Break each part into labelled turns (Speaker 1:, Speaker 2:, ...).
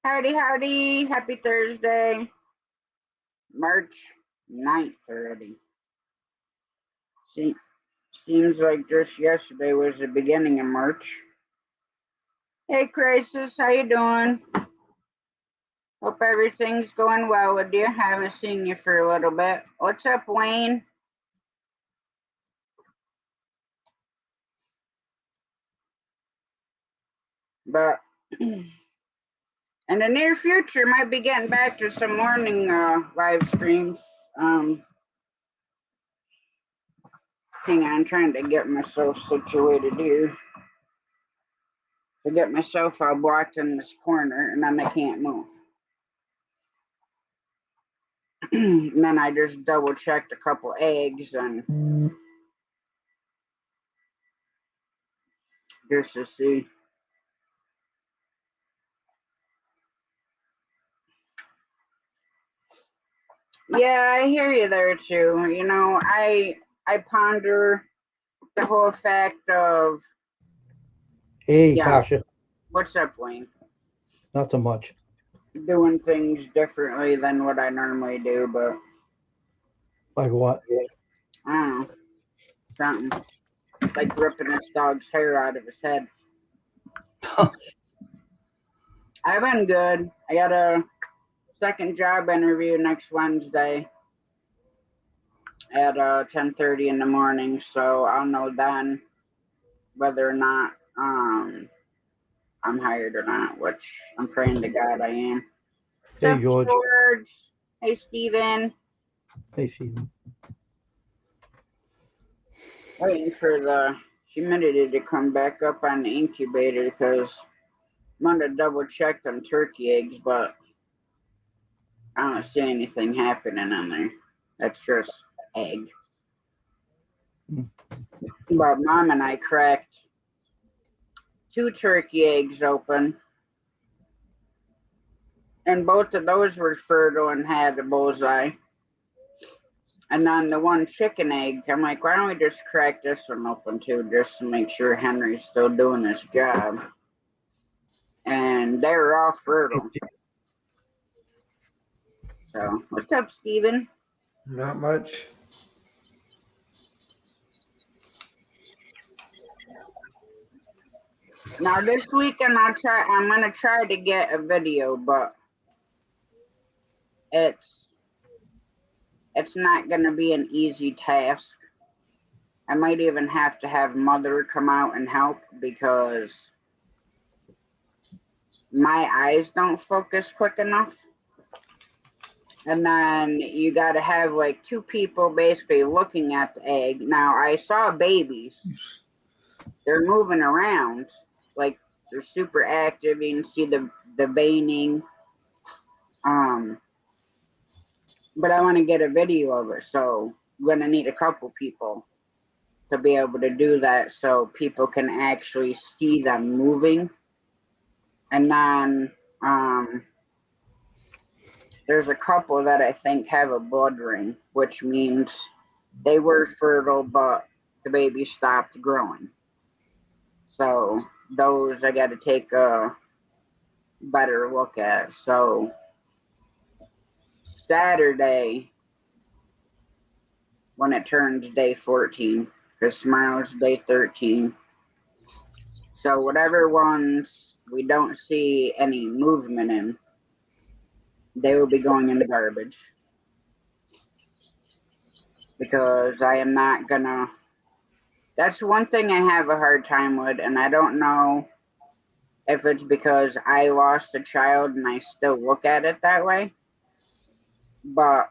Speaker 1: Howdy, howdy. Happy Thursday. March 9th already. Seems like just yesterday was the beginning of March. Hey, Crisis, how you doing? Hope everything's going well with you. Haven't seen you for a little bit. What's up, Wayne? But in the near future, might be getting back to some morning live streams. Hang on, trying to get myself situated here. To get myself all blocked in this corner, and then I can't move. And then I just double checked a couple eggs and just to see. Yeah, I hear you there too. You know, I ponder the whole fact of.
Speaker 2: Hey,
Speaker 1: Yeah.
Speaker 2: Kasha.
Speaker 1: What's up, Wayne?
Speaker 2: Not so much.
Speaker 1: Doing things differently than what I normally do, but
Speaker 2: Like what?
Speaker 1: I don't know. Something like ripping this dog's hair out of his head. I've been good. I got a second job interview next Wednesday at 10:30 in the morning, so I'll know then whether or not I'm hired or not, which I'm praying to God I am.
Speaker 2: Hey,
Speaker 1: What's up,
Speaker 2: George.
Speaker 1: George? Hey, Steven.
Speaker 2: Hey, Steven.
Speaker 1: Waiting for the humidity to come back up on the incubator because I'm going to double check them turkey eggs, but I don't see anything happening in there. That's just egg. But Mom and I cracked 2 turkey eggs open, and both of those were fertile and had a bullseye. And then the one chicken egg, I'm like, why don't we just crack this one open too, just to make sure Henry's still doing his job? And they were all fertile. So, what's up, Steven?
Speaker 3: Not much.
Speaker 1: Now this weekend I'm gonna try to get a video, but it's not gonna be an easy task. I might even have to have Mother come out and help because my eyes don't focus quick enough. And then you got to have like 2 people basically looking at the egg. Now I saw babies. They're moving around. Like they're super active. You can see the veining. But I want to get a video of it. So I'm going to need a couple people to be able to do that so people can actually see them moving. And then there's a couple that I think have a blood ring, which means they were fertile, but the baby stopped growing. So those I got to take a better look at. So Saturday, when it turns day 14, because tomorrow's day 13. So whatever ones we don't see any movement in, they will be going in the garbage. Because I am not gonna. That's one thing I have a hard time with, and I don't know if it's because I lost a child and I still look at it that way. But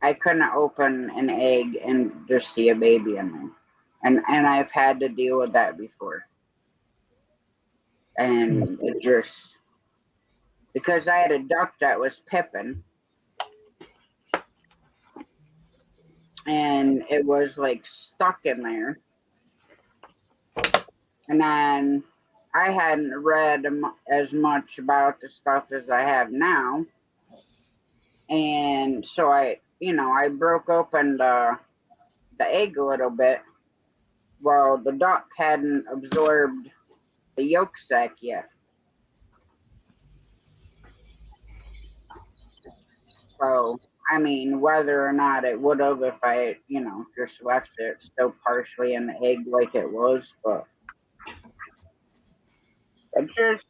Speaker 1: I couldn't open an egg and just see a baby in there. And I've had to deal with that before. And it just, because I had a duck that was pipping, and it was like stuck in there. And then I hadn't read as much about the stuff as I have now. And so I broke open the egg a little bit. Well, the duck hadn't absorbed the yolk sac yet. So, I mean, whether or not it would have if I, just left it still partially in the egg like it was, but it just,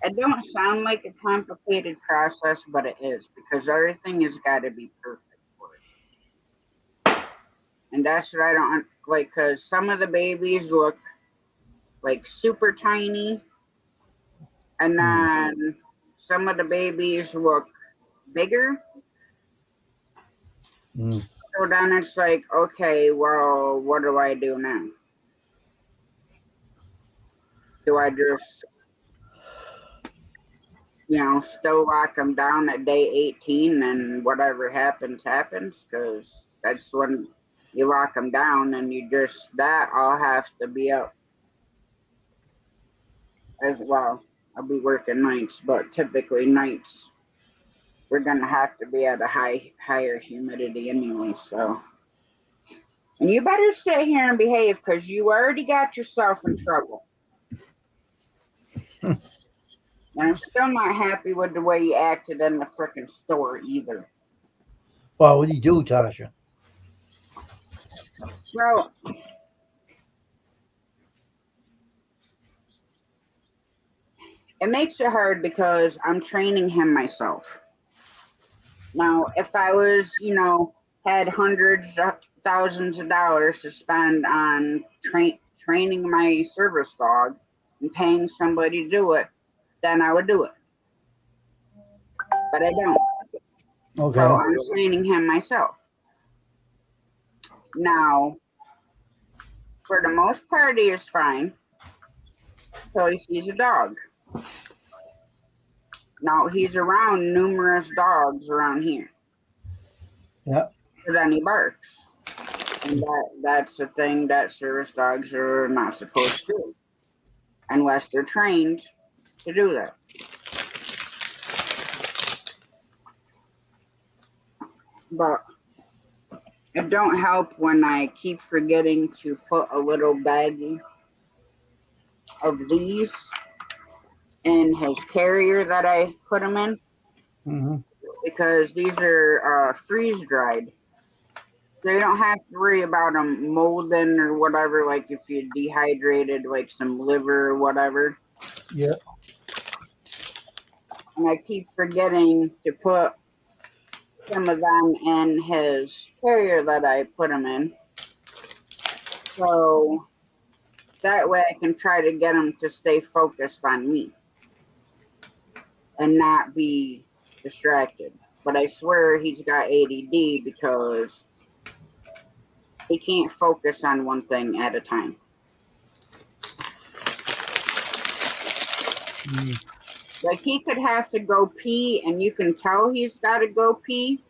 Speaker 1: it don't sound like a complicated process, but it is because everything has got to be perfect for it. And that's what I don't like because some of the babies look like super tiny, and then some of the babies look bigger.
Speaker 2: Mm.
Speaker 1: So then it's like, okay, well, what do I do now? Do I just, still lock them down at day 18 and whatever happens, happens? Because that's when you lock them down and that all have to be up as well. I'll be working nights, but typically nights we're gonna have to be at a higher humidity anyway. So, and you better sit here and behave because you already got yourself in trouble. And I'm still not happy with the way you acted in the frickin' store either.
Speaker 2: Well, what do you do, Tasha?
Speaker 1: Well, it makes it hard because I'm training him myself. Now, if I was, had hundreds of thousands of dollars to spend on training my service dog and paying somebody to do it, then I would do it. But I don't.
Speaker 2: Okay.
Speaker 1: So I'm training him myself. Now, for the most part, he is fine until he sees a dog. Now, he's around numerous dogs around here.
Speaker 2: Yep.
Speaker 1: So then he barks. And that's the thing that service dogs are not supposed to do unless they're trained to do that. But it don't help when I keep forgetting to put a little baggie of these in his carrier that I put them in.
Speaker 2: Mm-hmm.
Speaker 1: Because these are freeze dried. So you don't have to worry about them molding or whatever, like if you dehydrated like some liver or whatever.
Speaker 2: Yeah.
Speaker 1: And I keep forgetting to put some of them in his carrier that I put them in. So that way I can try to get him to stay focused on me and not be distracted. But I swear he's got ADD because he can't focus on one thing at a time. Like he could have to go pee and you can tell he's got to go pee.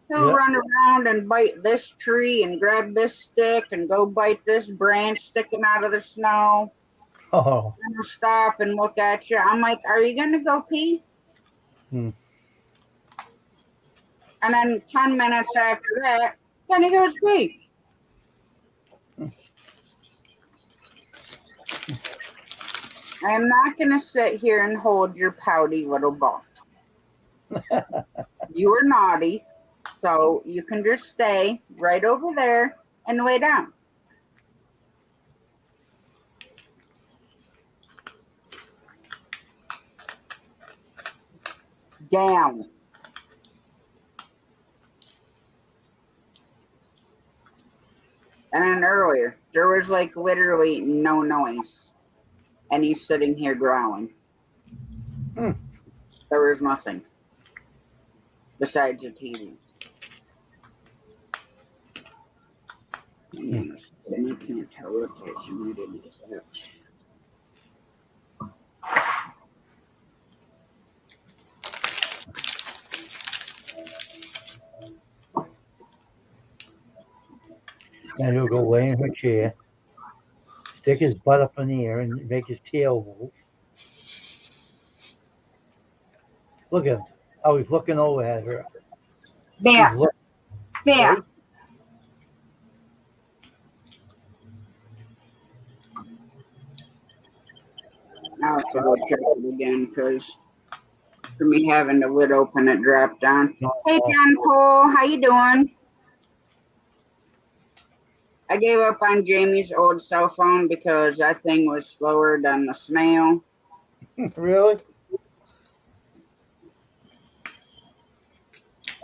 Speaker 1: He'll run around and bite this tree and grab this stick and go bite this branch sticking out of the snow.
Speaker 2: Oh.
Speaker 1: And he'll stop and look at you. I'm like, are you going to go pee? And then 10 minutes after that, then he goes pee. I'm not going to sit here and hold your pouty little butt. You are naughty, so you can just stay right over there and lay down. Down. And then earlier, there was like literally no noise. And he's sitting here growling. There was nothing besides the TV. And I can't tell what the humidity is at.
Speaker 2: And he'll go lay in her chair, stick his butt up in the air, and make his tail move. Look at him. How he's looking over at her.
Speaker 1: There. There.
Speaker 2: Right?
Speaker 1: I'll have to go check it again because for me having the lid open, it dropped down. Hey, John Cole, how you doing? I gave up on Jamie's old cell phone because that thing was slower than the snail.
Speaker 2: Really?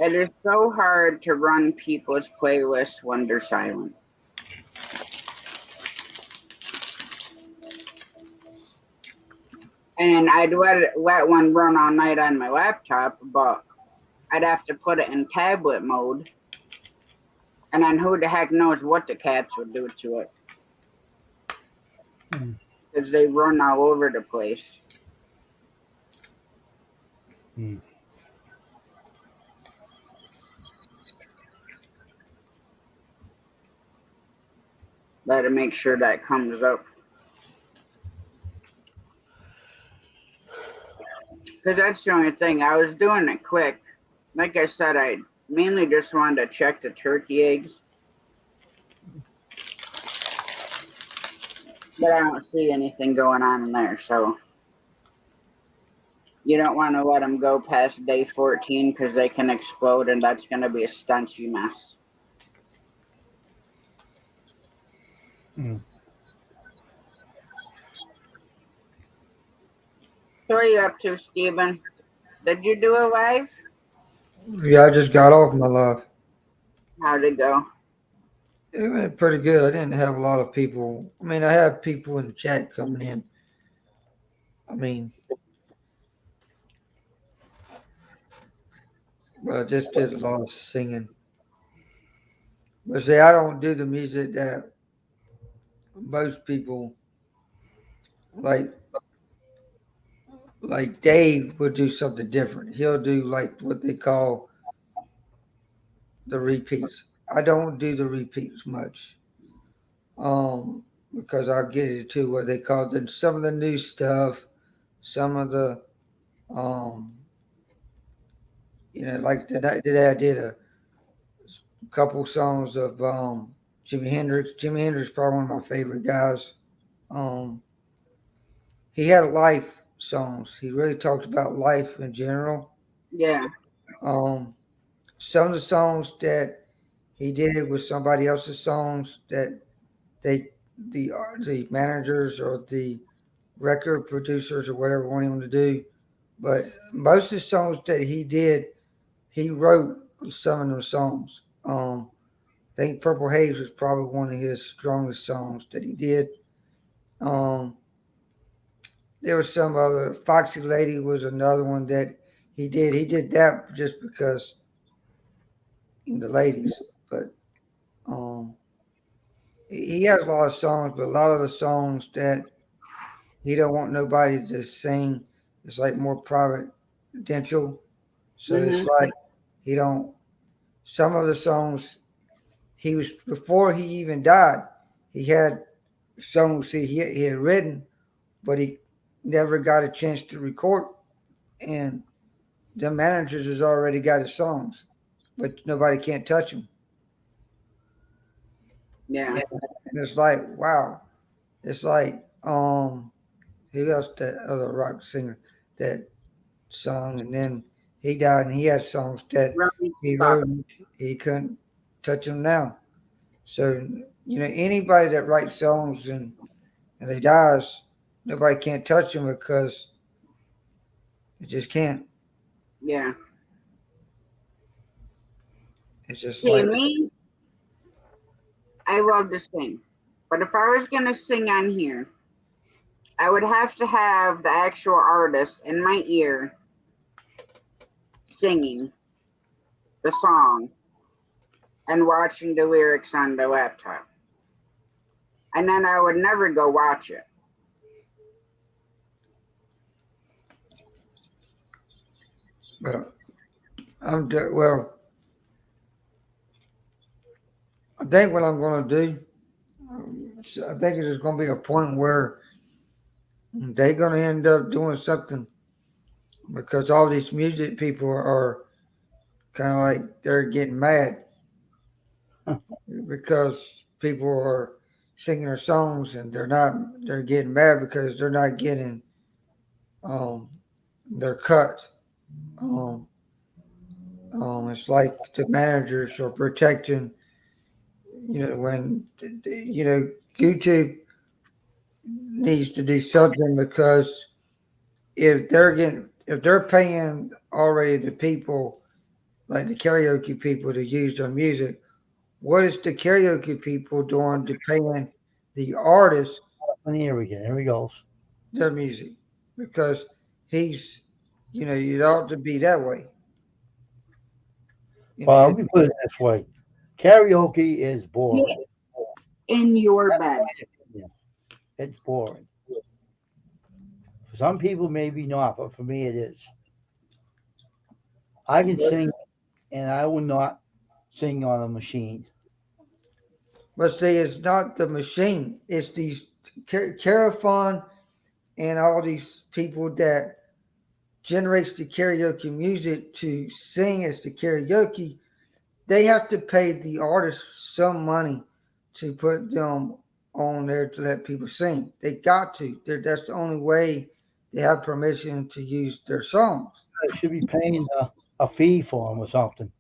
Speaker 1: It is so hard to run people's playlists when they're silent. And I'd let one run all night on my laptop, but I'd have to put it in tablet mode. And then who the heck knows what the cats would do to it. Because they run all over the place. Better make sure that comes up. Because that's the only thing. I was doing it quick. Like I said, I mainly just wanted to check the turkey eggs. But I don't see anything going on in there, so you don't want to let them go past day 14 because they can explode, and that's going to be a stenchy mess. So what are you up to, Steven? Did you do a live?
Speaker 3: Yeah, I just got off my live.
Speaker 1: How'd it go?
Speaker 3: It went pretty good. I didn't have a lot of people. I mean, I have people in the chat coming in. I mean, but I just did a lot of singing. But see, I don't do the music that most people like. Like Dave would do something different. He'll do like what they call the repeats. I don't do the repeats much. Because I'll get into what they call some of the new stuff, some of the um like today I did a couple songs of Jimi Hendrix. Jimi Hendrix is probably one of my favorite guys. Um, he had life songs. He really talked about life in general.
Speaker 1: Yeah.
Speaker 3: Um, some of the songs that he did with somebody else's songs that they the managers or the record producers or whatever wanted him to do. But most of the songs that he did, he wrote some of those songs. I think Purple Haze was probably one of his strongest songs that he did. Um, there was some other Foxy Lady was another one that he did. He did that just because the ladies, but um, he has a lot of songs, but a lot of the songs that he don't want nobody to sing. It's like more private, potential. So it's like he don't. Some of the songs he was before he even died. He had songs he had written, but he never got a chance to record. And the managers has already got his songs, but nobody can't touch them.
Speaker 1: Yeah.
Speaker 3: And it's like wow. It's like who else that other rock singer that sung and then he died and he had songs that he wrote and he couldn't touch them now. So anybody that writes songs and they dies, nobody can't touch them because it just can't.
Speaker 1: Yeah.
Speaker 3: It's just
Speaker 1: See,
Speaker 3: like
Speaker 1: me, I love to sing. But if I was going to sing on here, I would have to have the actual artist in my ear singing the song and watching the lyrics on the laptop. And then I would never go watch it.
Speaker 3: well, well. I think what I'm going to do, I think there's going to be a point where they're going to end up doing something because all these music people are kind of like they're getting mad because people are singing their songs and they're getting mad because they're not getting um, their cut. Um, it's like the managers are protecting, when, YouTube needs to do something because if they're paying already the people, like the karaoke people, to use their music, what is the karaoke people doing to paying the artists
Speaker 2: And here again. Here he goes.
Speaker 3: their music? Because he's, it ought to be that way.
Speaker 2: Well, let me put it this way: karaoke is
Speaker 1: Yeah,
Speaker 2: boring.
Speaker 1: in your bed.
Speaker 2: Yeah, it's boring. For some people, maybe not, but for me, it is. I can sing, and I will not sing on a machine.
Speaker 3: But see, it's not the machine. It's these Carafon and all these people that generates the karaoke music to sing as the karaoke. They have to pay the artist some money to put them on there to let people sing. They got to. That's the only way they have permission to use their songs.
Speaker 2: I should be paying a fee for them or something.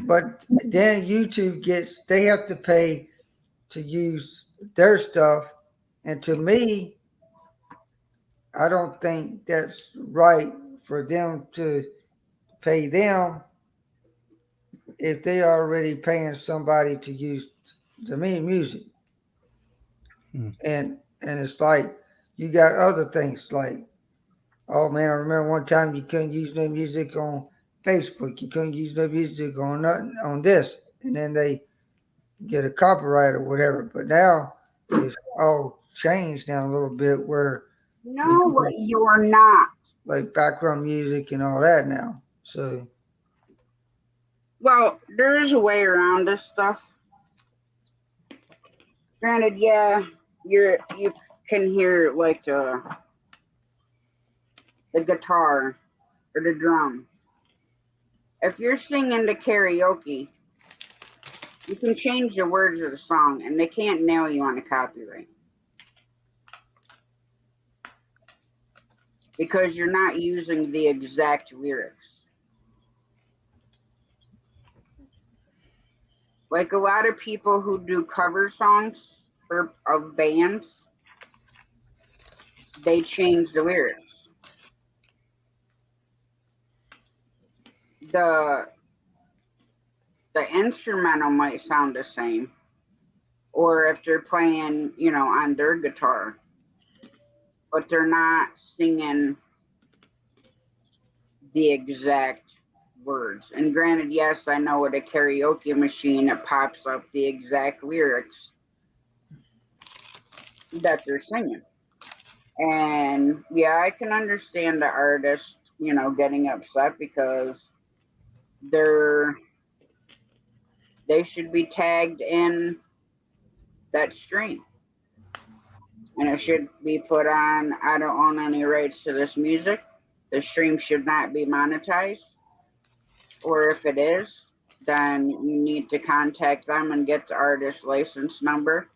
Speaker 3: But then YouTube they have to pay to use their stuff. And to me, I don't think that's right for them to pay them if they are already paying somebody to use the music.
Speaker 2: Hmm.
Speaker 3: And it's like you got other things like, oh man, I remember one time you couldn't use no music on Facebook, you couldn't use no music on nothing on this, and then they get a copyright or whatever. But now it's all changed now a little bit where you
Speaker 1: No,
Speaker 3: can,
Speaker 1: you're not.
Speaker 3: like background music and all that now. So
Speaker 1: Well, there is a way around this stuff. Granted, yeah, you can hear like the guitar or the drum. If you're singing the karaoke, you can change the words of the song, and they can't nail you on a copyright because you're not using the exact lyrics. Like a lot of people who do cover songs of bands, they change the lyrics. The the instrumental might sound the same, or if they're playing, on their guitar, but they're not singing the exact words. And granted, yes, I know with a karaoke machine, it pops up the exact lyrics that they're singing. And yeah, I can understand the artist, getting upset because they're they should be tagged in that stream. And it should be put on, I don't own any rights to this music. The stream should not be monetized. Or if it is, then you need to contact them and get the artist license number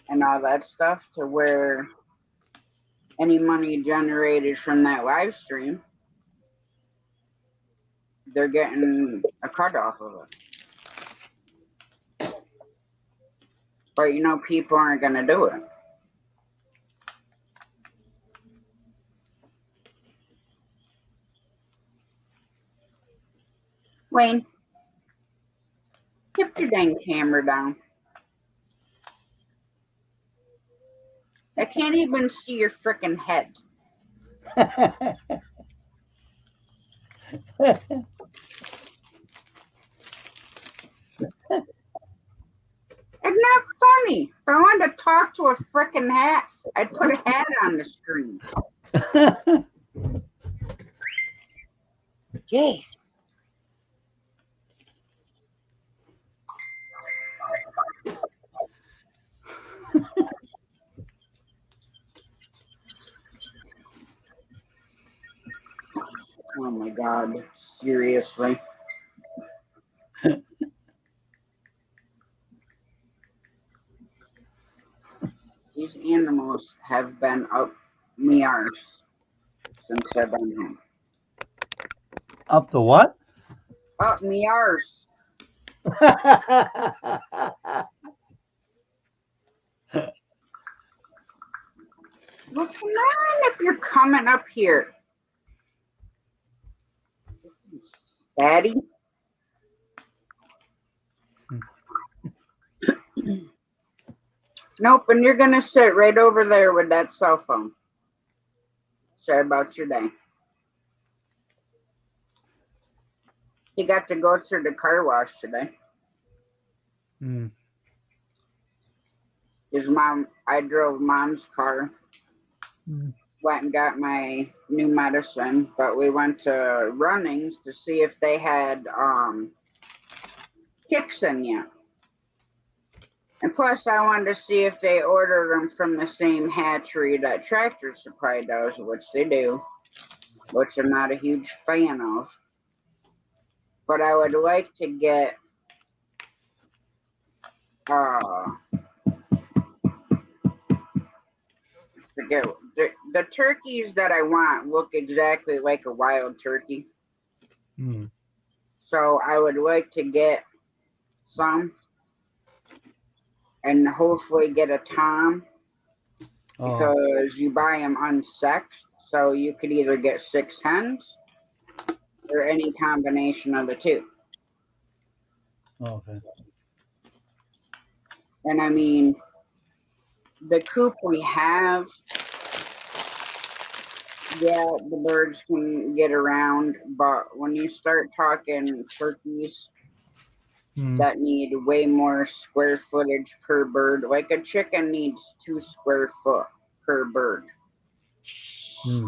Speaker 1: and all that stuff to where any money generated from that live stream, they're getting a cut off of it. But people aren't going to do it. Wayne, keep your dang camera down. I can't even see your frickin' head. It's not funny. If I wanted to talk to a frickin' hat, I'd put a hat on the screen. Jeez. Oh my god. Seriously. These animals have been up me arse. since I've been home.
Speaker 2: Up the what?
Speaker 1: Up me arse. Well, come on if you're coming up here. Daddy? Nope, and you're gonna sit right over there with that cell phone. Sorry about your day. He got to go through the car wash today.
Speaker 2: Hmm.
Speaker 1: His mom, I drove mom's car, went and got my new medicine, but we went to Runnings to see if they had kicks in yet. And plus, I wanted to see if they ordered them from the same hatchery that Tractor Supply does, which they do, which I'm not a huge fan of. But I would like to get the turkeys that I want look exactly like a wild turkey.
Speaker 2: Hmm.
Speaker 1: So I would like to get some and hopefully get a tom
Speaker 2: Oh,
Speaker 1: because you buy them unsexed. So you could either get 6 hens or any combination of the two.
Speaker 2: okay.
Speaker 1: And I mean, the coop we have, yeah, the birds can get around, but when you start talking turkeys
Speaker 2: Hmm.
Speaker 1: that need way more square footage per bird, like a chicken needs 2 square foot per bird.
Speaker 2: Hmm.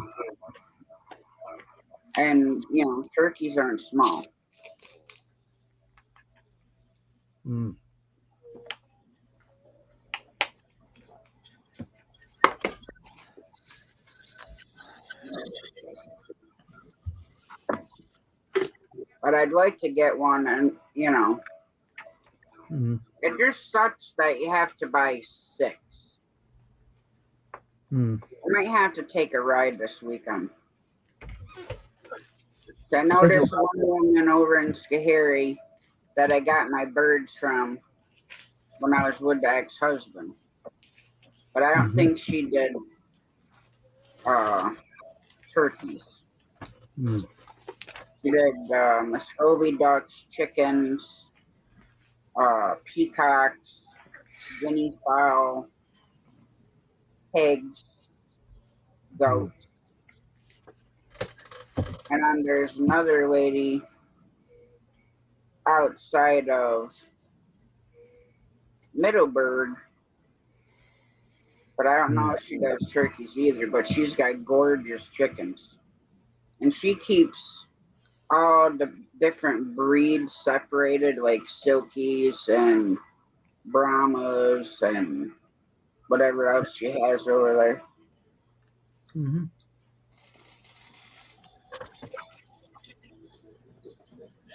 Speaker 1: And, you know, turkeys aren't small.
Speaker 2: Hmm.
Speaker 1: But I'd like to get one, and, you know,
Speaker 2: Hmm.
Speaker 1: it just sucks that you have to buy 6.
Speaker 2: Hmm.
Speaker 1: I might have to take a ride this weekend. I noticed one woman over in Schoharie that I got my birds from when I was with the ex-husband. But I don't think she did turkeys.
Speaker 2: Hmm.
Speaker 1: She did Muscovy ducks, chickens, peacocks, guinea fowl, pigs, goats. And then there's another lady outside of Middleburg, but I don't know if she does turkeys either, but she's got gorgeous chickens. And she keeps all the different breeds separated, like Silkies and Brahmas and whatever else she has over there.
Speaker 2: Hmm.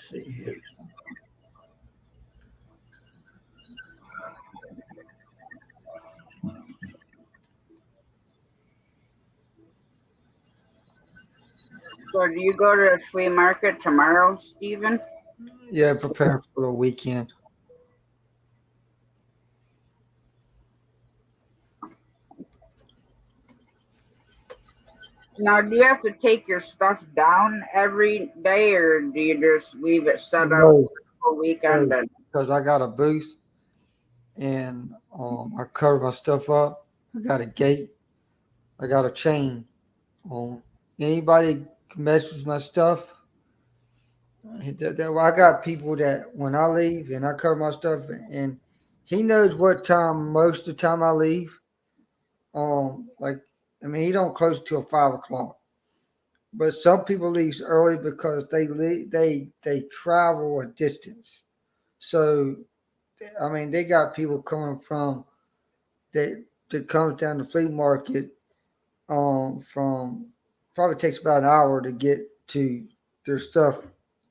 Speaker 2: See here.
Speaker 1: So do you go to the flea market tomorrow, Stephen?
Speaker 3: Yeah, prepare for the weekend.
Speaker 1: Now, do you have to take your stuff down every day, or do you just leave it set up
Speaker 3: No,
Speaker 1: for the weekend? And
Speaker 3: because I got a booth and I cover my stuff up. I got a gate. I got a chain. Anybody messes with my stuff. I got people that when I leave and I cover my stuff, and he knows what time most of the time I leave. Like I mean, he don't close till 5 o'clock. But some people leave early because they travel a distance. So I mean, they got people coming from that comes down the flea market. From probably takes about an hour to get to their stuff.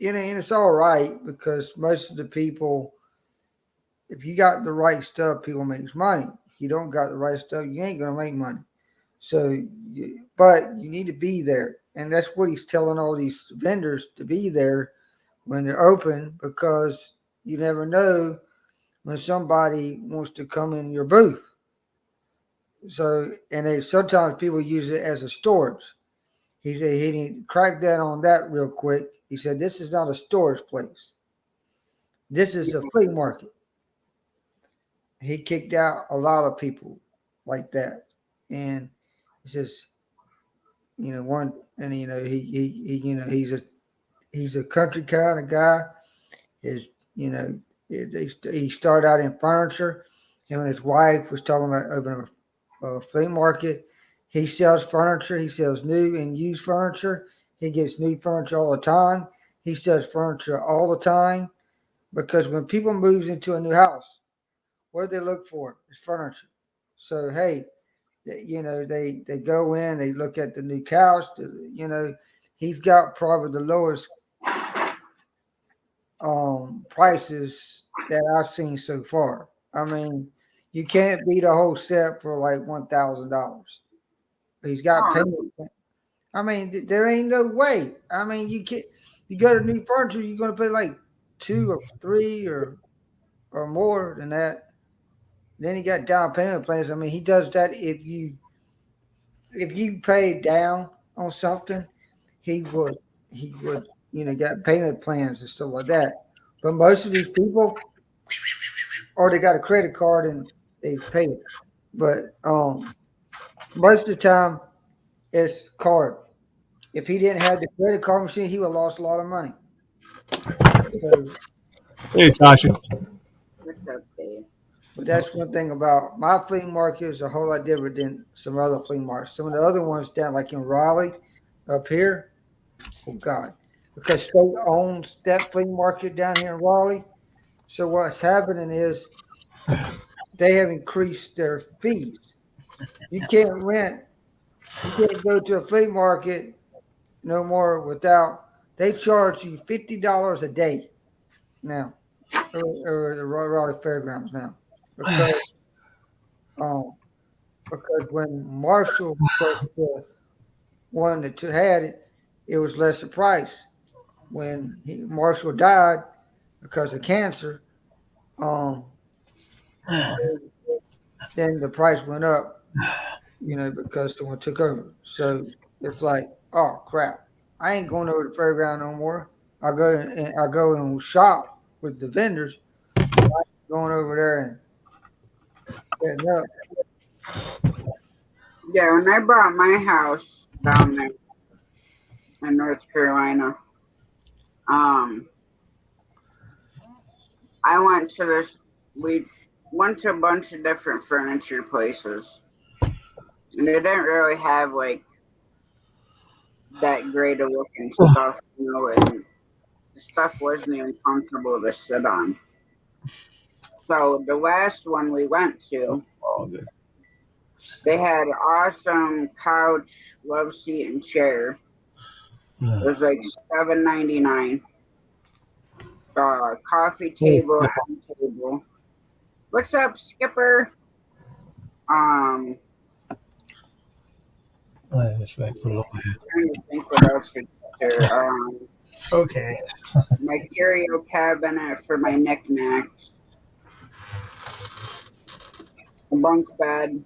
Speaker 3: And it's all right because most of the people, if you got the right stuff, people makes money. If you don't got the right stuff, you ain't gonna make money. So, but you need to be there, and that's what he's telling all these vendors to be there when they're open, because you never know when somebody wants to come in your booth. So, and they sometimes people use it as a storage. He said he didn't crack down on that real quick. He said this is not a storage place. This is a flea market. He kicked out a lot of people like that, and it's just one, and he's a country kind of guy. His he started out in furniture. Him and his wife was talking about opening a flea market. He sells furniture. He sells new and used furniture. He gets new furniture all the time. He sells furniture all the time, because when people moves into a new house, what do they look for? It's furniture. So hey, they go in, they look at the new couch. He's got probably the lowest prices that I've seen so far. I mean, you can't beat a whole set for like $1,000. He's got payment. I mean, there ain't no way. I mean, you can't. You go to new furniture, you're gonna pay like 2 or 3 or more than that. Then he got down payment plans. I mean, he does that if you pay down on something, he would got payment plans and stuff like that. But most of these people, or they got a credit card and they pay it. But most of the time it's card. If he didn't have the credit card machine, he would have lost a lot of money. So,
Speaker 4: Hey, Tasha.
Speaker 1: What's up, Dave?
Speaker 3: but that's one thing about my flea market is a whole lot different than some other flea markets. Some of the other ones down like in Raleigh up here, oh God, because state owns that flea market down here in Raleigh. So what's happening is they have increased their fees. You can't rent. You can't go to a flea market no more without. They charge you $50 a day now, or the Raleigh Fairgrounds now, because um because when Marshall was the one that had it, it was less the price. When Marshall died because of cancer, um, then the price went up, because someone took over. So it's like, oh crap, I ain't going over to the fairground no more. I go and shop with the vendors. I ain't going over there and setting up.
Speaker 1: Yeah, when I bought my house down there in North Carolina, I went to we went to a bunch of different furniture places, and they didn't really have like that great of looking stuff, and the stuff wasn't even comfortable to sit on. So the last one we went to,
Speaker 4: Oh, good.
Speaker 1: they had awesome couch, love seat, and chair. It was like $7.99. Coffee table, and table. What's up, Skipper?
Speaker 4: That's right. Put it over here.
Speaker 1: Trying to think what else is there.
Speaker 4: Okay.
Speaker 1: My curio cabinet for my knickknacks. A bunk bed.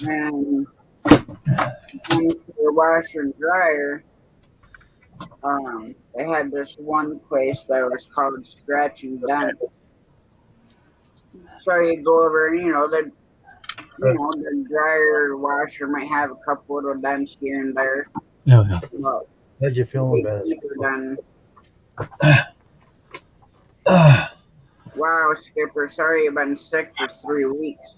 Speaker 1: And for the washer and dryer, they had this one place that was called Scratch and Dent. So you go over, the dryer or washer might have a couple little dents here and there.
Speaker 4: Yeah.
Speaker 1: Well,
Speaker 2: How'd you feel
Speaker 1: they
Speaker 2: about
Speaker 1: keep
Speaker 2: it?
Speaker 1: it done. Wow, Skipper, sorry you've been sick for 3 weeks.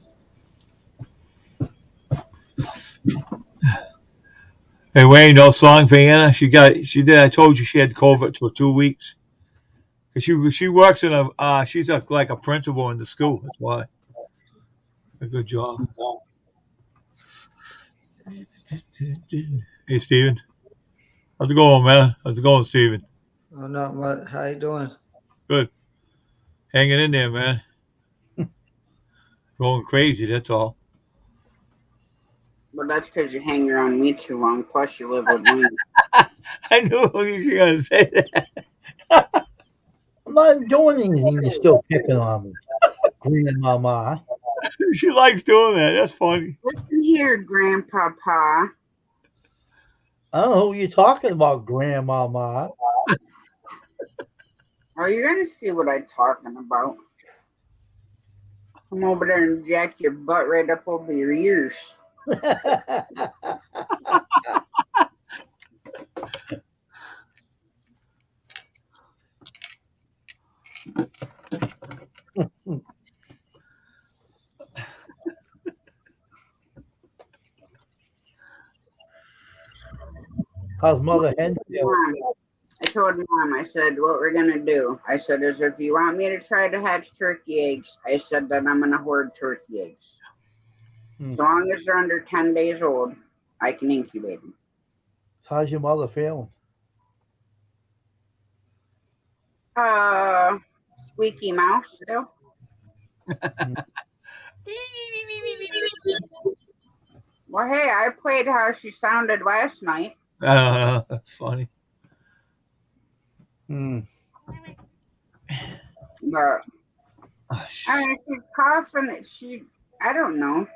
Speaker 4: Hey, Wayne, no song for Anna. She did. I told you she had COVID for 2 weeks. Cause she works in she's like a principal in the school. That's why. A good job. Hey, Steven. How's it going, man? How's it going, Steven?
Speaker 3: Oh, not much. How you doing?
Speaker 4: Good. Hanging in there, man. Going crazy, that's all.
Speaker 1: But that's because you hang around me too long. Plus, you live with me.
Speaker 4: I knew you were going to say that.
Speaker 2: I'm not doing anything. You're still picking on me. Grandmama.
Speaker 4: She likes doing that. That's funny.
Speaker 1: Listen here, Grandpapa.
Speaker 2: I don't know who you're talking about, Grandmama.
Speaker 1: Oh, you're gonna see what I'm talking about. Come over there and jack your butt right up over your ears.
Speaker 2: How's Mother Hen feeling?
Speaker 1: Mom, I told Mom, I said, what we're gonna do. I said, is if you want me to try to hatch turkey eggs, I said that I'm gonna hoard turkey eggs. As long as they're under 10 days old, I can incubate them.
Speaker 2: How's your mother feeling?
Speaker 1: Squeaky mouse still. Well, hey, I played how she sounded last night.
Speaker 4: That's funny.
Speaker 2: Hmm.
Speaker 1: But
Speaker 4: Oh,
Speaker 1: I mean, she's coughing. I don't know.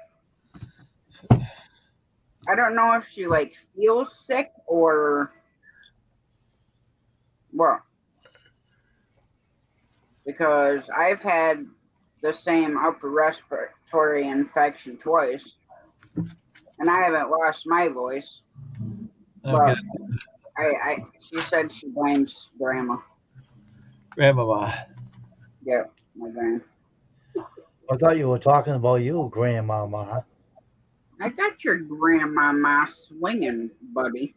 Speaker 1: I don't know if she like feels sick or what. Because I've had the same upper respiratory infection twice, and I haven't lost my voice.
Speaker 4: Okay.
Speaker 1: But she said she blames Grandma.
Speaker 4: Grandmama.
Speaker 1: Yeah, my grandma.
Speaker 2: I thought you were talking about you, Grandmama.
Speaker 1: I got your grandmama swinging, buddy.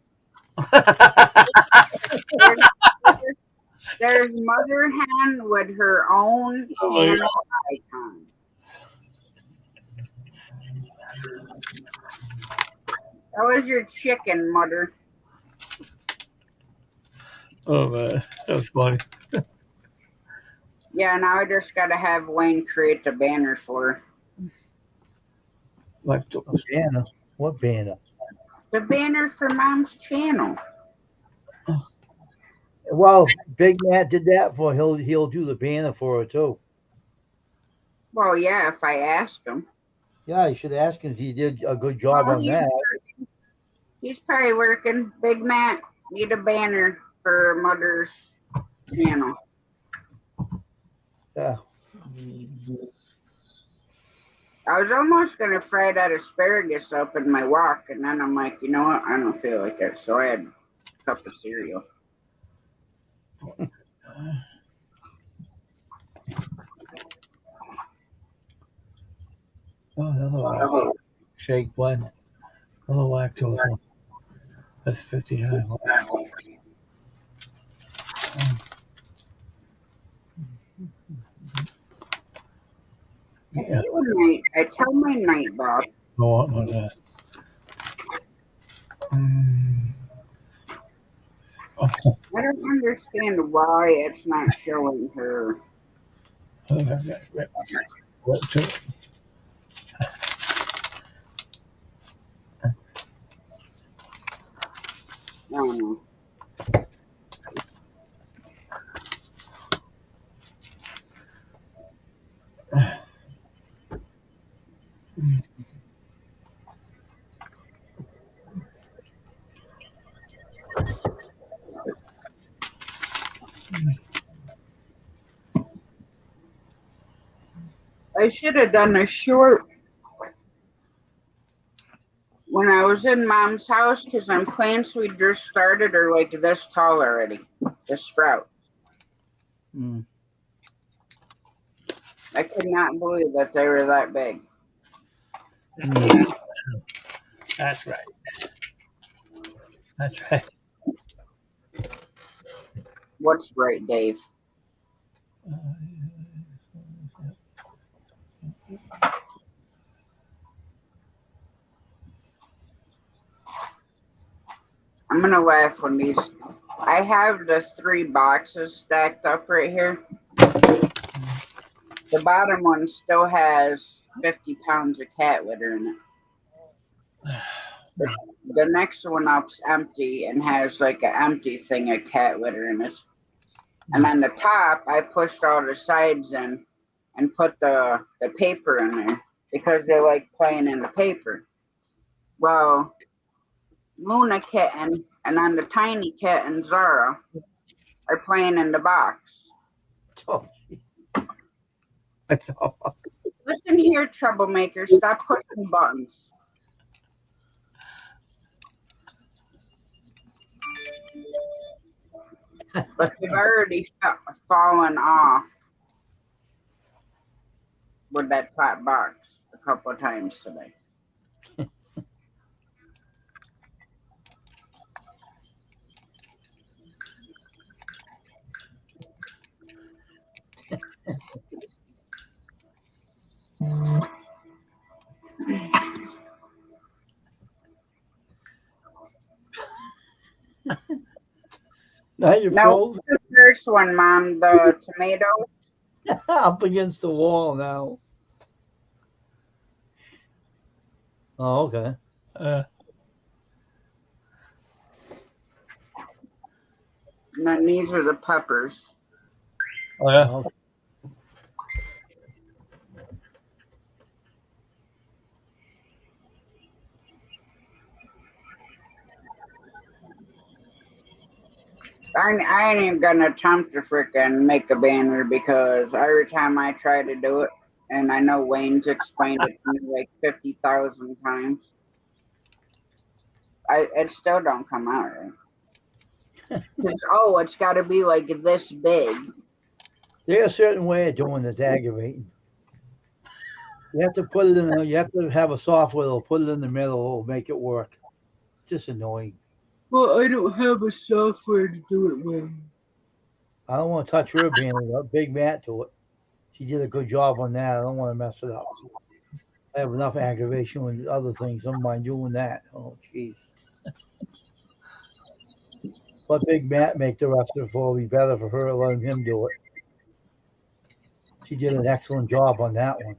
Speaker 1: There's Mother Hen with her own channel icon. That was your chicken, Mother.
Speaker 4: Oh, man. That's funny.
Speaker 1: Yeah, now I just gotta have Wayne create the banner for her.
Speaker 4: Like,
Speaker 2: Banner? What banner?
Speaker 1: The banner for Mom's channel.
Speaker 2: Well, Big Matt did that for he'll do the banner for her too.
Speaker 1: Well, yeah, if I ask him.
Speaker 2: Yeah, you should ask him if he did a good job on that.
Speaker 1: He's probably working. Big Matt, need a banner for Mother's channel.
Speaker 2: Yeah.
Speaker 1: I was almost gonna fry that asparagus up in my wok, and then I'm like, you know what? I don't feel like it, so I had a cup of cereal.
Speaker 4: Oh, hello. Shake blend. Hello, lactose. That's 59. Yeah.
Speaker 1: I tell my night, Bob.
Speaker 4: No, what that?
Speaker 1: I don't understand why it's not showing her. I don't know. I should have done a short when I was in Mom's house because them plants we just started are like this tall already. The sprout. I could not believe that they were that big.
Speaker 4: That's right. That's right.
Speaker 1: What's right, Dave? I'm gonna laugh when these. I have the 3 boxes stacked up right here. The bottom one still has 50 pounds of cat litter in it. The next one up's empty and has like an empty thing of cat litter in it. And on the top, I pushed all the sides in and put the paper in there because they like playing in the paper. Well, Luna Kitten and on the tiny kitten, Zara, are playing in the box.
Speaker 2: Oh,
Speaker 4: That's all.
Speaker 1: Listen here, troublemaker, stop pushing buttons. But they've already fallen off with that flat box a couple of times today.
Speaker 2: now you're
Speaker 1: Now,
Speaker 2: frozen
Speaker 1: the first one, Mom, the tomato.
Speaker 2: up against the wall now. Oh, okay.
Speaker 1: And then these are the peppers.
Speaker 4: Oh, yeah.
Speaker 2: Oh,
Speaker 1: I ain't even gonna attempt to frickin' make a banner because every time I try to do it, and I know Wayne's explained it to me like 50,000 times, it still don't come out right. It's got to be like this big.
Speaker 2: there's a certain way of doing that's aggravating. You have to put it in. You have to have a software that'll put it in the middle. It'll make it work. Just annoying.
Speaker 1: Well, I don't have a software to do it with.
Speaker 2: I don't want to touch her banner. Let Big Matt to it. She did a good job on that. I don't want to mess it up. I have enough aggravation with other things. I don't mind doing that. Oh, jeez. Let Big Matt make the rest of it. It'll be better for her letting him do it. She did an excellent job on that one.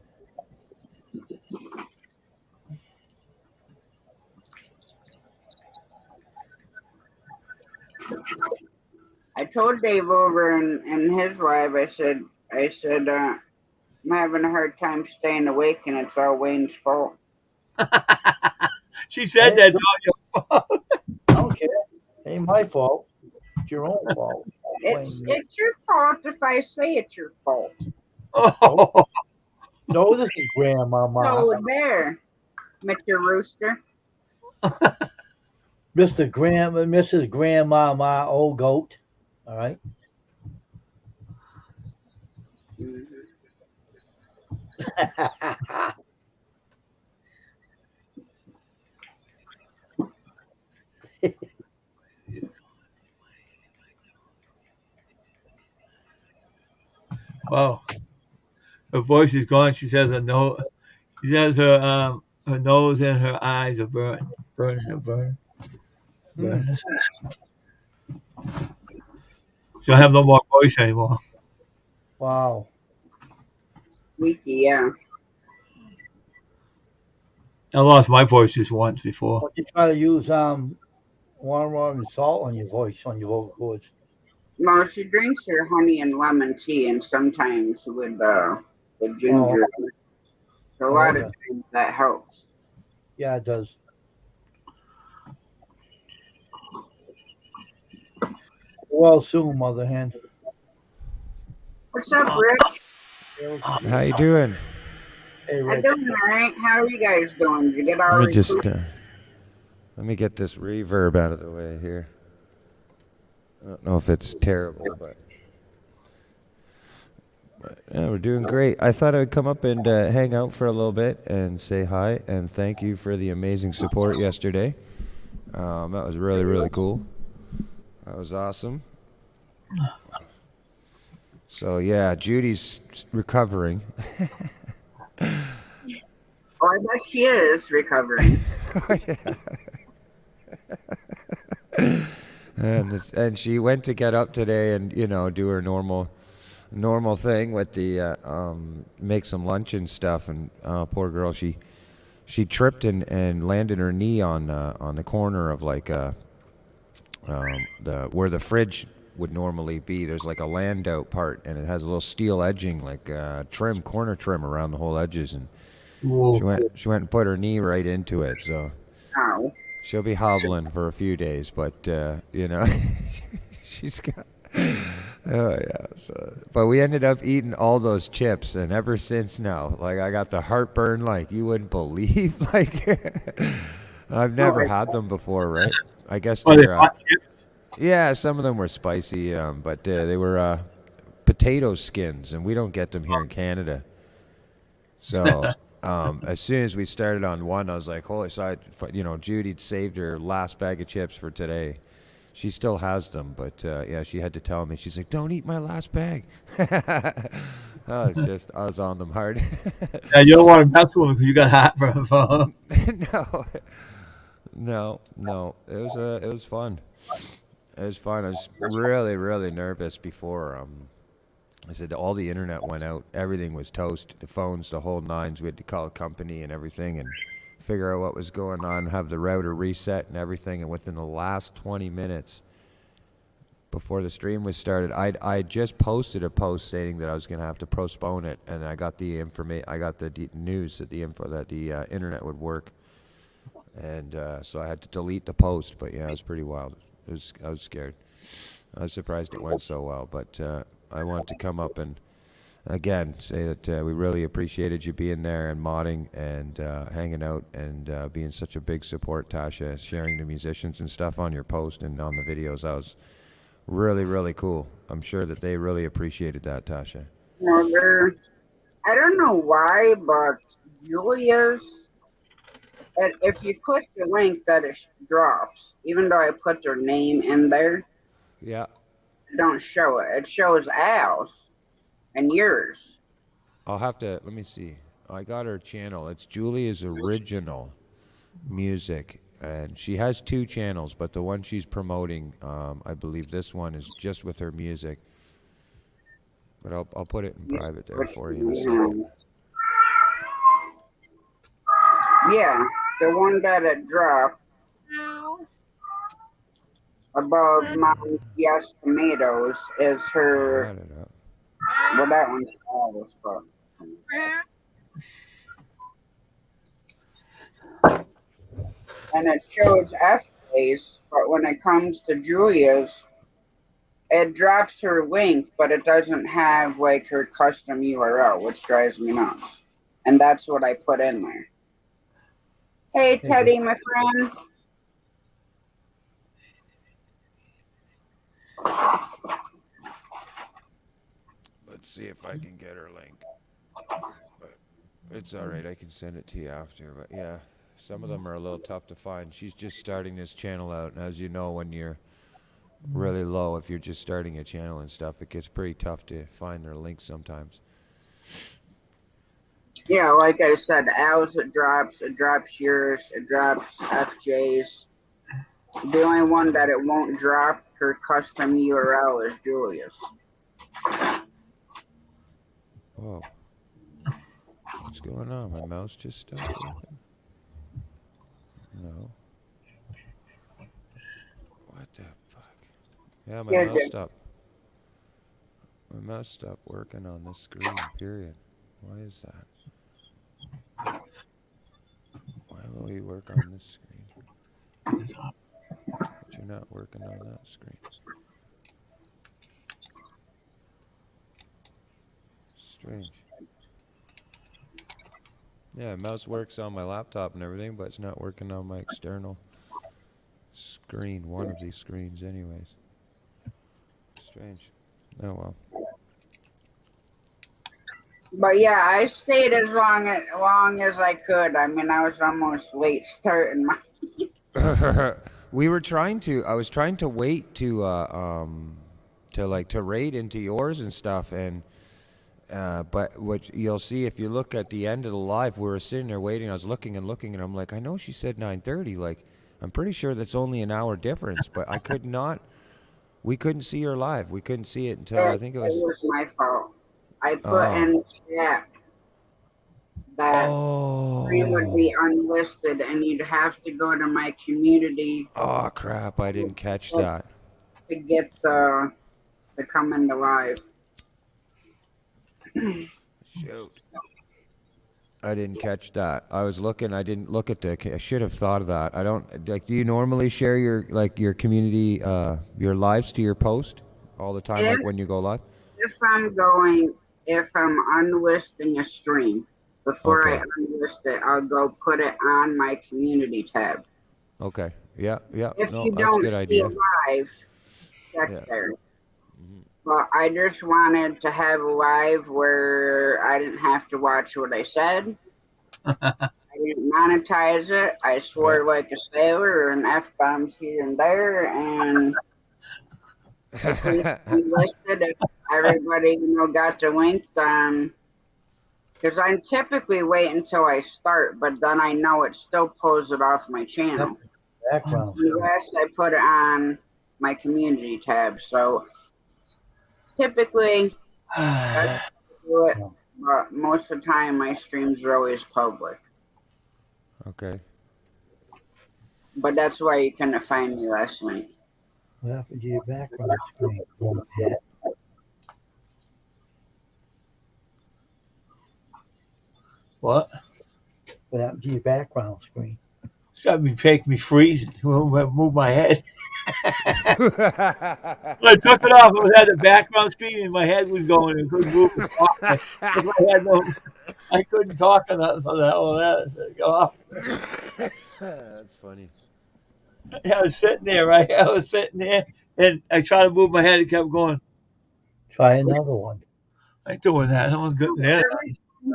Speaker 1: I told Dave over in his live, I said, I'm having a hard time staying awake and it's all Wayne's fault.
Speaker 4: She said that to you.
Speaker 2: I don't care. It ain't my fault. It's your own fault.
Speaker 1: It's your fault if I say it's your fault.
Speaker 4: Oh,
Speaker 2: No, this is Grandmama.
Speaker 1: So there, Mr. Rooster.
Speaker 2: Mrs. Grandmama, old goat. All right.
Speaker 4: wow. Her voice is gone. She says her nose. She says her nose and her eyes are burning. Burning. She'll have no more voice anymore.
Speaker 2: Wow.
Speaker 1: Squeaky, yeah.
Speaker 4: I lost my voice just once before.
Speaker 2: Why don't you try to use water and salt on your voice, on your vocal cords?
Speaker 1: Well, she drinks her honey and lemon tea, and sometimes with the ginger. So a lot of times that helps.
Speaker 2: Yeah, it does. Well, soon, Mother Hen.
Speaker 1: What's up, Rich?
Speaker 5: How you doing?
Speaker 2: Hey,
Speaker 1: I'm
Speaker 2: Rick.
Speaker 1: doing all right. How are you guys doing? Did you get all
Speaker 5: Let me just
Speaker 1: recruited?
Speaker 5: let me get this reverb out of the way here. I don't know if it's terrible, but yeah, we're doing great. I thought I would come up and hang out for a little bit and say hi and thank you for the amazing support yesterday. That was really, really cool. That was awesome. So yeah, Judy's recovering.
Speaker 1: Oh, I bet she is recovering.
Speaker 5: And she went to get up today and do her normal normal thing with the make some lunch and stuff. And poor girl, she tripped and landed her knee on the corner of like the where the fridge would normally be. There's like a land out part, and it has a little steel edging, like corner trim around the whole edges, and
Speaker 4: Whoa.
Speaker 5: she went and put her knee right into it. So
Speaker 1: Ow.
Speaker 5: she'll be hobbling for a few days, but you know, she's got. Oh yeah. So, but we ended up eating all those chips, and ever since now, like I got the heartburn like you wouldn't believe. Like I've never had them before, right? I guess
Speaker 4: Are they
Speaker 5: they're
Speaker 4: hot chips?
Speaker 5: yeah. Some of them were spicy, but they were potato skins, and we don't get them here in Canada. So as soon as we started on one, I was like, holy! So you know, Judy'd saved her last bag of chips for today. She still has them, but yeah, she had to tell me. She's like, "Don't eat my last bag." I was on them hard.
Speaker 4: Yeah, you don't want to mess with them because you got heartburn.
Speaker 5: No. It was fun. It was fun. I was really, really nervous before. I said all the internet went out. Everything was toast. The phones, the whole nines. We had to call a company and everything and figure out what was going on, have the router reset and everything. And within the last 20 minutes before the stream was started, I just posted a post stating that I was going to have to postpone it, and I got the news that the internet would work, and so I had to delete the post. But yeah, it was pretty wild. I was scared. I was surprised it went so well, but I wanted to come up and again say that we really appreciated you being there and modding and hanging out and being such a big support, Tasha, sharing the musicians and stuff on your post and on the videos. That was really, really cool. I'm sure that they really appreciated that, Tasha.
Speaker 1: No, I don't know why, but Julia's, if you click the link, that it drops. Even though I put their name in there,
Speaker 5: Yeah.
Speaker 1: it don't show it. It shows Al's and yours.
Speaker 5: I'll have to, let me see. I got her channel. It's Julia's Original Music. And she has 2 channels, but the one she's promoting, I believe this one is just with her music. But I'll put it in private there for you in a second.
Speaker 1: Yeah, the one that it dropped above Mom Yes Tomatoes is her.
Speaker 5: Got it up.
Speaker 1: Well, that one's Al's, but. And it shows FJ's, but when it comes to Julia's, it drops her link, but it doesn't have like her custom URL, which drives me nuts. And that's what I put in there. Hey, Teddy, my friend.
Speaker 5: Let's see if I can get her link. But it's all right. I can send it to you after. But yeah, some of them are a little tough to find. She's just starting this channel out. And as you know, when you're really low, if you're just starting a channel and stuff, it gets pretty tough to find their links sometimes.
Speaker 1: Yeah, like I said, Al's it drops yours, it drops FJ's. The only one that it won't drop her custom URL is Julia's.
Speaker 5: Whoa. What's going on? My mouse just stopped working? No. What the fuck? Yeah, my mouse stopped. My mouse stopped working on this screen, period. Why is that? Why will you work on this screen? But you're not working on that screen. Strange. Yeah, mouse works on my laptop and everything, but it's not working on my external screen, one of these screens anyways. Strange. Oh well.
Speaker 1: But yeah, I stayed as long as I could. I mean, I was almost late starting my.
Speaker 5: I was trying to wait to raid into yours and stuff, and but what you'll see if you look at the end of the live, we were sitting there waiting. I was looking, and I'm like, I know she said 9:30. Like, I'm pretty sure that's only an hour difference, but I could not We couldn't see her live. We couldn't see it until I think it
Speaker 1: It
Speaker 5: was.
Speaker 1: was my fault. I put
Speaker 5: Oh.
Speaker 1: in chat that stream would be
Speaker 5: Oh.
Speaker 1: unlisted, and you'd have to go to my community
Speaker 5: Oh crap! I didn't catch that.
Speaker 1: to get the to come into live.
Speaker 5: Shoot. I didn't catch that. I was looking. I didn't look at the. I should have thought of that. I don't like. Do you normally share your community your lives to your post all the time, like
Speaker 1: If
Speaker 5: when you go live?
Speaker 1: if I'm unlisting a stream, before I
Speaker 5: Okay.
Speaker 1: unlist it, I'll go put it on my community tab.
Speaker 5: Okay. Yeah. Yeah.
Speaker 1: If
Speaker 5: No,
Speaker 1: you
Speaker 5: that's a
Speaker 1: don't
Speaker 5: good
Speaker 1: see
Speaker 5: idea.
Speaker 1: it live, check
Speaker 5: Yeah.
Speaker 1: there.
Speaker 5: Mhm.
Speaker 1: But I just wanted to have a live where I didn't have to watch what I said. I didn't monetize it. I swore like a sailor and F-bombs here and there, and if we listed, if everybody got the link, then because I typically wait until I start, but then I know it still pulls it off my channel
Speaker 2: Background screen.
Speaker 1: unless I put it on my community tab. So typically I do it, but most of the time my streams are always public.
Speaker 5: Okay.
Speaker 1: But that's why you couldn't find me last night.
Speaker 2: What happened to your background screen? Pat?
Speaker 4: What?
Speaker 2: What happened to your background screen?
Speaker 4: Got me make me freeze. Move my head. When I took it off, I had the background screen and my head was going. I couldn't move. I couldn't talk or nothing. So that go off.
Speaker 5: That's funny.
Speaker 4: I was sitting there, right? I was sitting there, and I tried to move my head. It kept going.
Speaker 2: Try another one.
Speaker 4: I ain't doing that. I'm good there.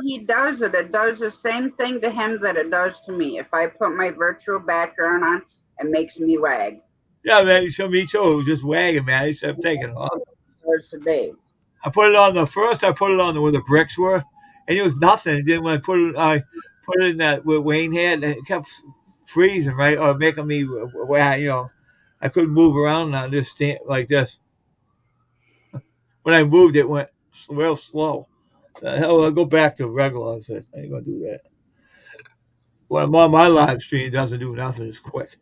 Speaker 1: He does it. It does the same thing to him that it does to me. If I put my virtual background on, it makes me wag.
Speaker 4: Yeah, man. So me too. It was just wagging, man. I said, I'm taking it off.
Speaker 1: It does to Dave.
Speaker 4: I put it on where the bricks were, and it was nothing. And then when I put it in that where Wayne had, it kept freezing, right, or making me I couldn't move around now. Just stand like this. When I moved, it went real slow. So hell, I'll go back to regular. I said, I ain't gonna do that. When I'm on my live stream, it doesn't do nothing. It's quick.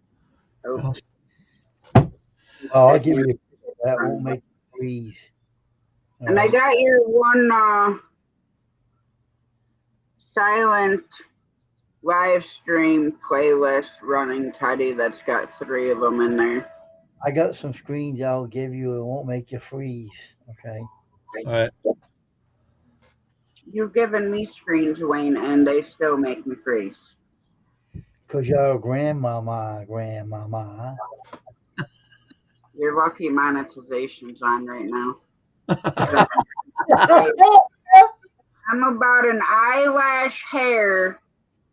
Speaker 1: Oh,
Speaker 2: Oh, I'll give you that. Won't make you freeze.
Speaker 1: And I got your one silent live stream playlist running, Teddy. That's got 3 of them in there.
Speaker 2: I got some screens I'll give you. It won't make you freeze. Okay.
Speaker 4: All right.
Speaker 1: You've given me screens, Wayne, and they still make me freeze.
Speaker 2: Because you're a grandmama.
Speaker 1: You're lucky monetization's on right now. I'm about an eyelash hair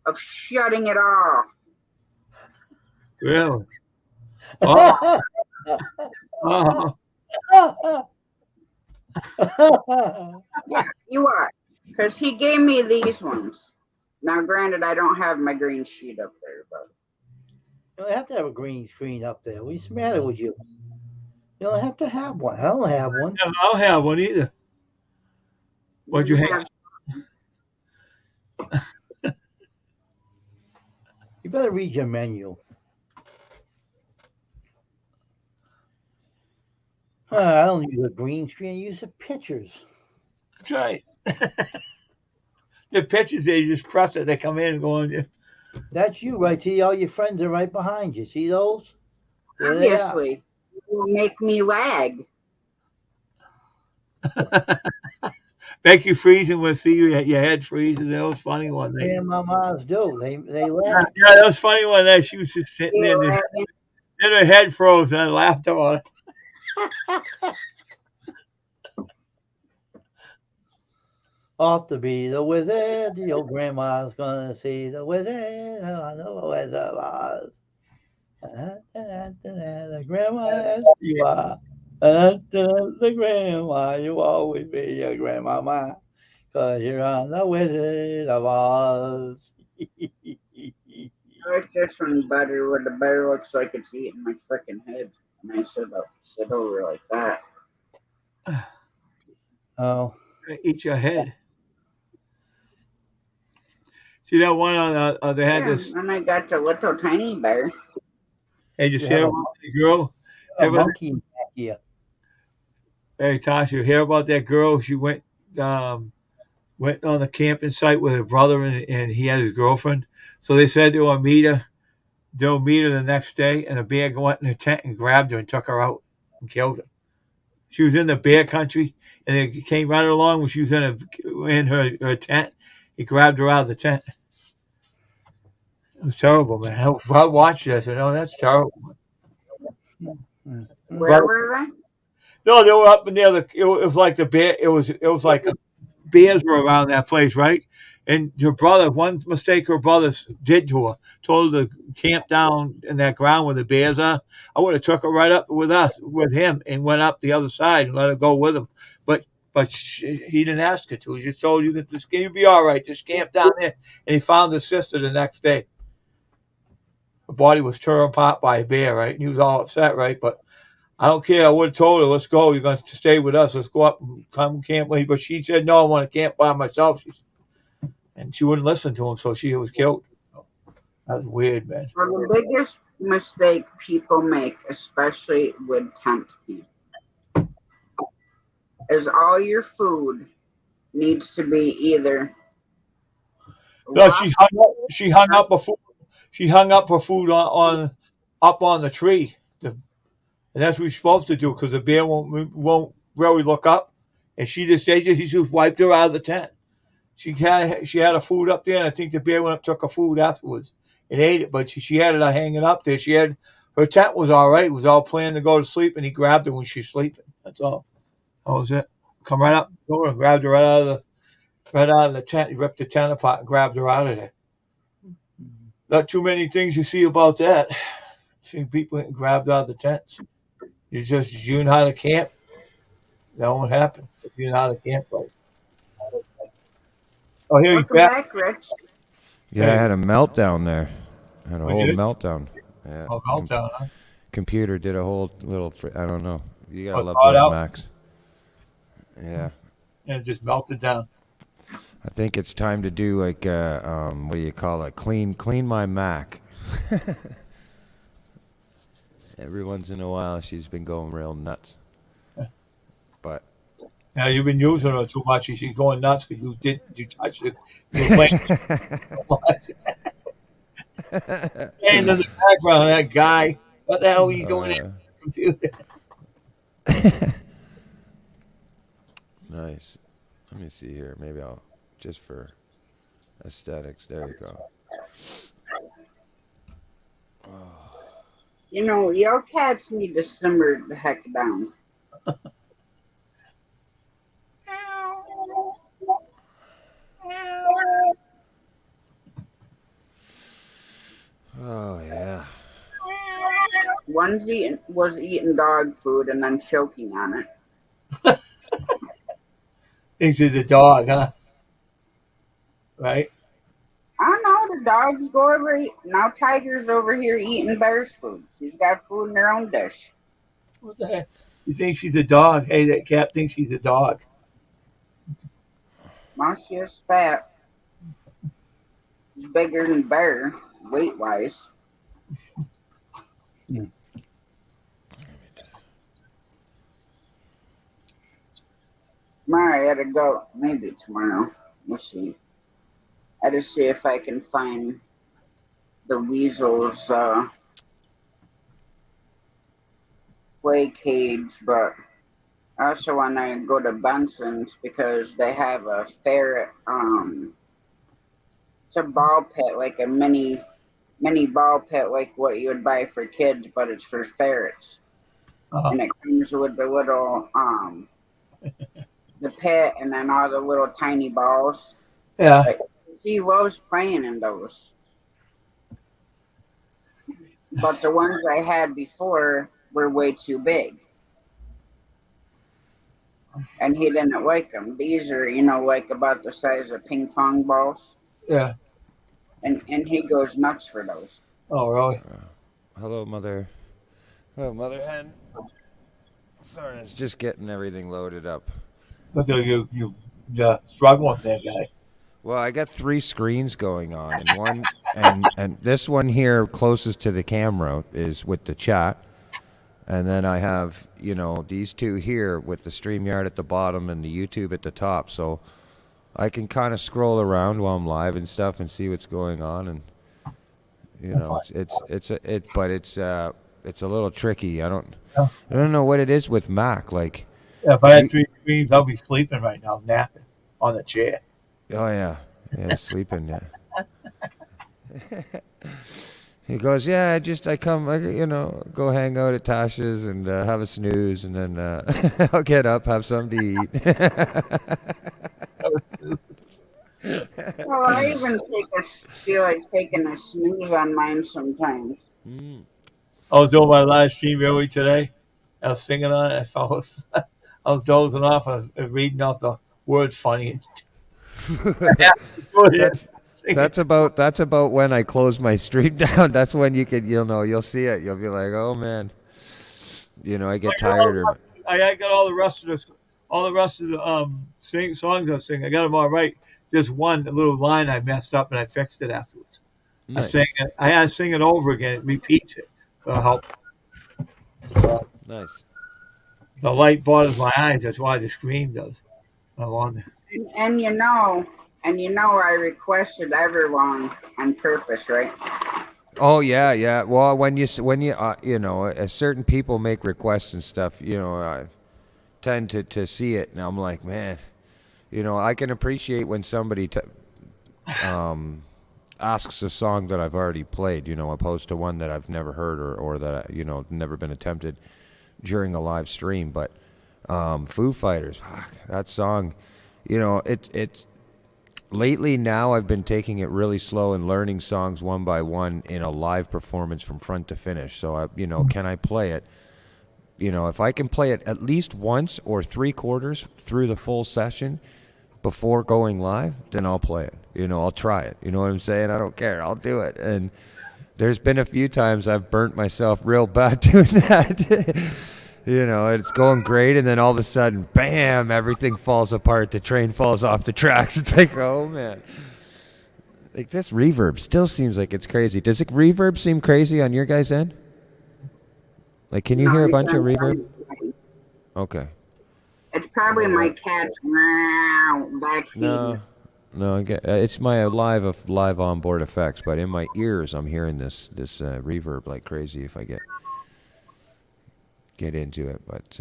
Speaker 1: of shutting it off.
Speaker 4: Really? Oh,
Speaker 1: Yeah, you are. Because he gave me these ones. Now, granted, I don't have my green sheet up there, but
Speaker 2: You don't have to have a green screen up there. What's the matter with you? You don't have to have one. I don't have one.
Speaker 4: I don't have one either. What'd you have?
Speaker 2: You better read your menu. I don't use a green screen. I use the pictures.
Speaker 4: That's right. The pictures, they just press it. They come in and go on.
Speaker 2: That's you right here. All your friends are right behind you. See those? There they are.
Speaker 1: Obviously, it will make me lag.
Speaker 4: Make you freeze and we'll see your head freezes. That was funny one.
Speaker 2: Grandmamas do. They laugh.
Speaker 4: Yeah, that was funny one. That she was just sitting there, and then her head froze, and I laughed about it.
Speaker 2: Ought to be the wizard. Your grandma's gonna see the wizard on the Wizard of Oz. The grandma as you are. The grandma, you always be your grandmama. Cause you're on the Wizard of Oz.
Speaker 1: I like this one better, where the bear looks like it's eating my freaking head. And I sit over like that.
Speaker 2: Oh,
Speaker 4: Eat your head. See that one on they had
Speaker 1: Yeah,
Speaker 4: this.
Speaker 1: and I got the little tiny bear.
Speaker 4: Hey, you
Speaker 2: you
Speaker 4: see
Speaker 2: have
Speaker 4: about the girl?
Speaker 2: a
Speaker 4: Hear about,
Speaker 2: monkey back here.
Speaker 4: hey, Tasha, you hear about that girl? She went on the camping site with her brother and he had his girlfriend. So they said they'll meet her. They'll meet her the next day, and a bear went in her tent and grabbed her and took her out and killed her. She was in the bear country, and it came right along when she was in her tent. He grabbed her out of the tent. It was terrible, man. I watched this, and that's terrible.
Speaker 2: Mm.
Speaker 1: Where were they?
Speaker 4: No, they were up near it was like the bear. It was like bears were around that place, right? And her brother, one mistake her brother did to her, told her to camp down in that ground where the bears are. I would have took her right up with him, and went up the other side and let her go with him. But he didn't ask her to. He just told you that you'll be all right. Just camp down there. And he found his sister the next day. Her body was torn apart by a bear, right? And he was all upset, right? But I don't care. I would have told her, let's go. You're going to stay with us. Let's go up and come camp with you. But she said, no, I want to camp by myself. And she wouldn't listen to him, so she was killed. That was weird, man.
Speaker 1: Well, the biggest mistake people make, especially with tent camp, is all your food needs to be either
Speaker 4: No,
Speaker 1: raw.
Speaker 4: she hung up a food. She hung up her food on up on the tree, and that's what you're supposed to do because the bear won't really look up. And he just wiped her out of the tent. She had her food up there, and I think the bear went up took her food afterwards and ate it. But she had it hanging up there. Her tent was all right. It was all planned to go to sleep, and he grabbed her when she's sleeping. That's all. That was it. Come right up the door and grabbed her right out of the tent. He ripped the tent apart and grabbed her out of there. Not too many things you see about that. See people getting grabbed out of the tents. You know how to camp. That won't happen if you know how to camp right. Oh, here he's
Speaker 1: Welcome
Speaker 4: back.
Speaker 1: back, Rich.
Speaker 5: Yeah, I had a meltdown there. I had a
Speaker 4: Oh,
Speaker 5: whole
Speaker 4: you did?
Speaker 5: meltdown. Yeah.
Speaker 4: Oh, meltdown, huh?
Speaker 5: Computer did a whole little. I don't know. You gotta
Speaker 4: Oh,
Speaker 5: love
Speaker 4: thawed
Speaker 5: those
Speaker 4: out?
Speaker 5: Macs. Yeah.
Speaker 4: And it just melted down.
Speaker 5: I think it's time to do like what do you call it? Clean my Mac. Every once in a while, she's been going real nuts. But
Speaker 4: Now you've been using her too much. She's going nuts because you touched it. You were playing in the background. That guy. What the hell are you doing in the computer?
Speaker 5: Nice. Let me see here. Maybe I'll just for aesthetics. There you go.
Speaker 1: You know, your cats need to simmer the heck down.
Speaker 5: Oh yeah.
Speaker 1: One was eating dog food and then choking on it.
Speaker 4: Thinks he's a dog, huh? Right?
Speaker 1: I don't know. The dogs go over. Now Tiger's over here eating bear's food. She's got food in her own dish.
Speaker 4: What the heck? You think she's a dog? Hey, that cat thinks she's a dog.
Speaker 1: Well, she is fat. She's bigger than bear, weight wise. Tomorrow I gotta go. Maybe tomorrow. We'll see. I just see if I can find the weasel's play cage, but I also want to go to Benson's because they have a ferret. It's a ball pit, like a mini ball pit, like what you would buy for kids, but it's for ferrets, and it comes with the little the pit, and then all the little tiny balls.
Speaker 4: Yeah.
Speaker 1: Like, he loves playing in those. But the ones I had before were way too big. And he didn't like them. These are, like about the size of ping pong balls.
Speaker 4: Yeah.
Speaker 1: And he goes nuts for those.
Speaker 4: Oh, really?
Speaker 5: Hello, mother. Oh, mother hen. Sorry, it's just getting everything loaded up.
Speaker 4: Look at you struggling there, guy.
Speaker 5: Well, I got 3 screens going on, and and this one here closest to the camera is with the chat, and then I have these 2 here with the StreamYard at the bottom and the YouTube at the top, so I can kind of scroll around while I'm live and stuff and see what's going on, and it's a little tricky. I don't know what it is with Mac. Like,
Speaker 4: If I had 3 screens, I'll be sleeping right now, napping on the chair.
Speaker 5: oh yeah, sleeping. Yeah. He goes, yeah. I come, go hang out at Tasha's and have a snooze, and then I'll get up, have something to eat.
Speaker 1: Well, I even feel like taking a snooze on mine sometimes.
Speaker 4: I was doing my live stream early today. I was singing on it. I was dozing off. I was reading off the words funny.
Speaker 5: That's about when I close my stream down. That's when you'll see it. You'll be like, oh man, I get tired.
Speaker 4: I got all the rest of the songs I was singing. I got them all right. Just one little line I messed up and I fixed it afterwards.
Speaker 5: Nice.
Speaker 4: I had to sing it over again. It repeats it. So help.
Speaker 5: Nice.
Speaker 4: The light bothers my eyes. That's why the screen does. I wonder.
Speaker 1: And I requested everyone on purpose, right?
Speaker 5: Oh yeah. Well, when you certain people make requests and stuff, I tend to see it, and I'm like, man, I can appreciate when somebody asks a song that I've already played, opposed to one that I've never heard or that never been attempted during a live stream. But Foo Fighters, that song, it's lately now I've been taking it really slow and learning songs one by one in a live performance from front to finish. So can I play it? If I can play it at least once or 3/4 through the full session before going live, then I'll play it. I'll try it. You know what I'm saying? I don't care. I'll do it. And there's been a few times I've burnt myself real bad doing that. It's going great, and then all of a sudden, bam, everything falls apart. The train falls off the tracks. It's like, oh man. Like, this reverb still seems like it's crazy. Does the reverb seem crazy on your guys' end? Like, can you hear a bunch of reverb? Okay.
Speaker 1: It's probably my cat's back feeding.
Speaker 5: No, I get it's my live onboard effects, but in my ears, I'm hearing this reverb like crazy if I get into it. But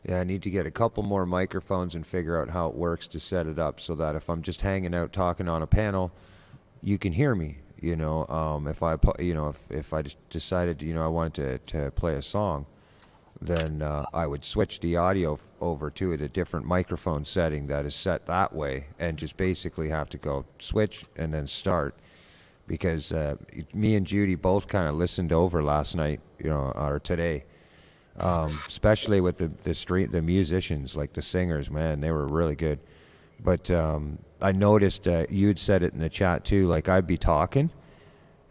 Speaker 5: yeah, I need to get a couple more microphones and figure out how it works to set it up so that if I'm just hanging out talking on a panel, you can hear me. If I just decided, I wanted to play a song, then I would switch the audio over to a different microphone setting that is set that way, and just basically have to go switch and then start. Because me and Judy both kind of listened over last night, or today, especially with the musicians, like the singers, man, they were really good. But I noticed you'd said it in the chat too, like I'd be talking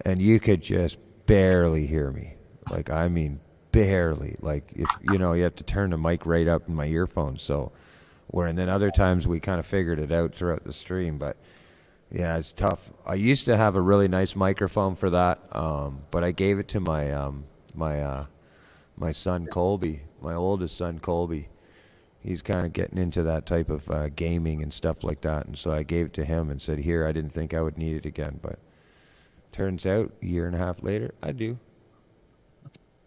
Speaker 5: and you could just barely hear me. Like, I mean, barely. Like, if you have to turn the mic right up in my earphones. So, and then other times we kind of figured it out throughout the stream. But yeah, it's tough. I used to have a really nice microphone for that, but I gave it to my my son Colby, my oldest son Colby. He's kind of getting into that type of gaming and stuff like that. And so I gave it to him and said, here, I didn't think I would need it again. But turns out, a year and a half later, I do.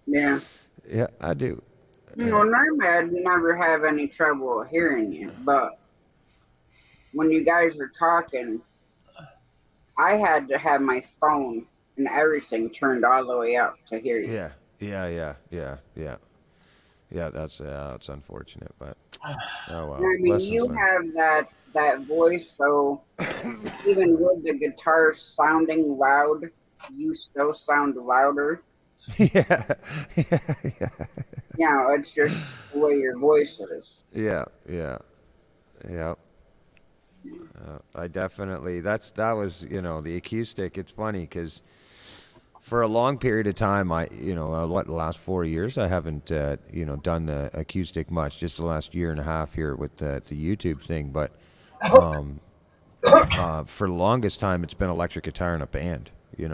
Speaker 1: Yeah.
Speaker 5: Yeah, I do.
Speaker 1: Normally I'd never have any trouble hearing you. But when you guys were talking, I had to have my phone and everything turned all the way up to hear you.
Speaker 5: Yeah. Yeah, that's unfortunate, but oh well.
Speaker 1: I mean, you have that voice, so even with the guitar sounding loud, you still sound louder.
Speaker 5: Yeah.
Speaker 1: It's just the way your voice is.
Speaker 5: Yeah. I definitely that was the acoustic. It's funny because for a long period of time, the last 4 years, I haven't, done the acoustic much. Just the last year and a half here with the YouTube thing. But for the longest time, it's been electric guitar and a band. It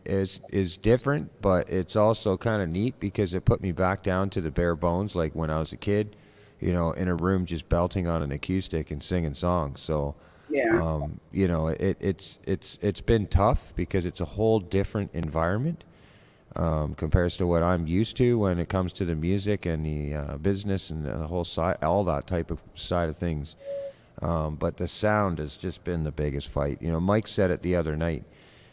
Speaker 5: is different, but it's also kind of neat because it put me back down to the bare bones, like when I was a kid, in a room just belting on an acoustic and singing songs. So.
Speaker 1: Yeah.
Speaker 5: It's been tough because it's a whole different environment compares to what I'm used to when it comes to the music and the business and the whole side, all that type of side of things. But the sound has just been the biggest fight. Mike said it the other night.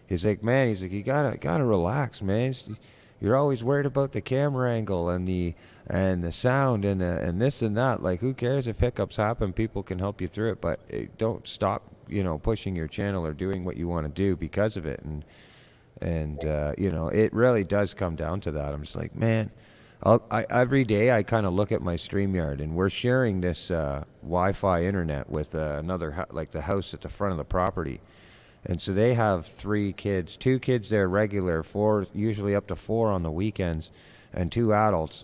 Speaker 5: He's like, man, you gotta relax, man. You're always worried about the camera angle and the sound and this and that. Like, who cares if hiccups happen? People can help you through it, but don't stop, pushing your channel or doing what you want to do because of it. And it really does come down to that. I'm just like, man, every day I kind of look at my StreamYard, and we're sharing this Wi-Fi internet with another, like the house at the front of the property. And so they have 3 kids, 2 kids there regular, 4, usually up to 4 on the weekends, and 2 adults.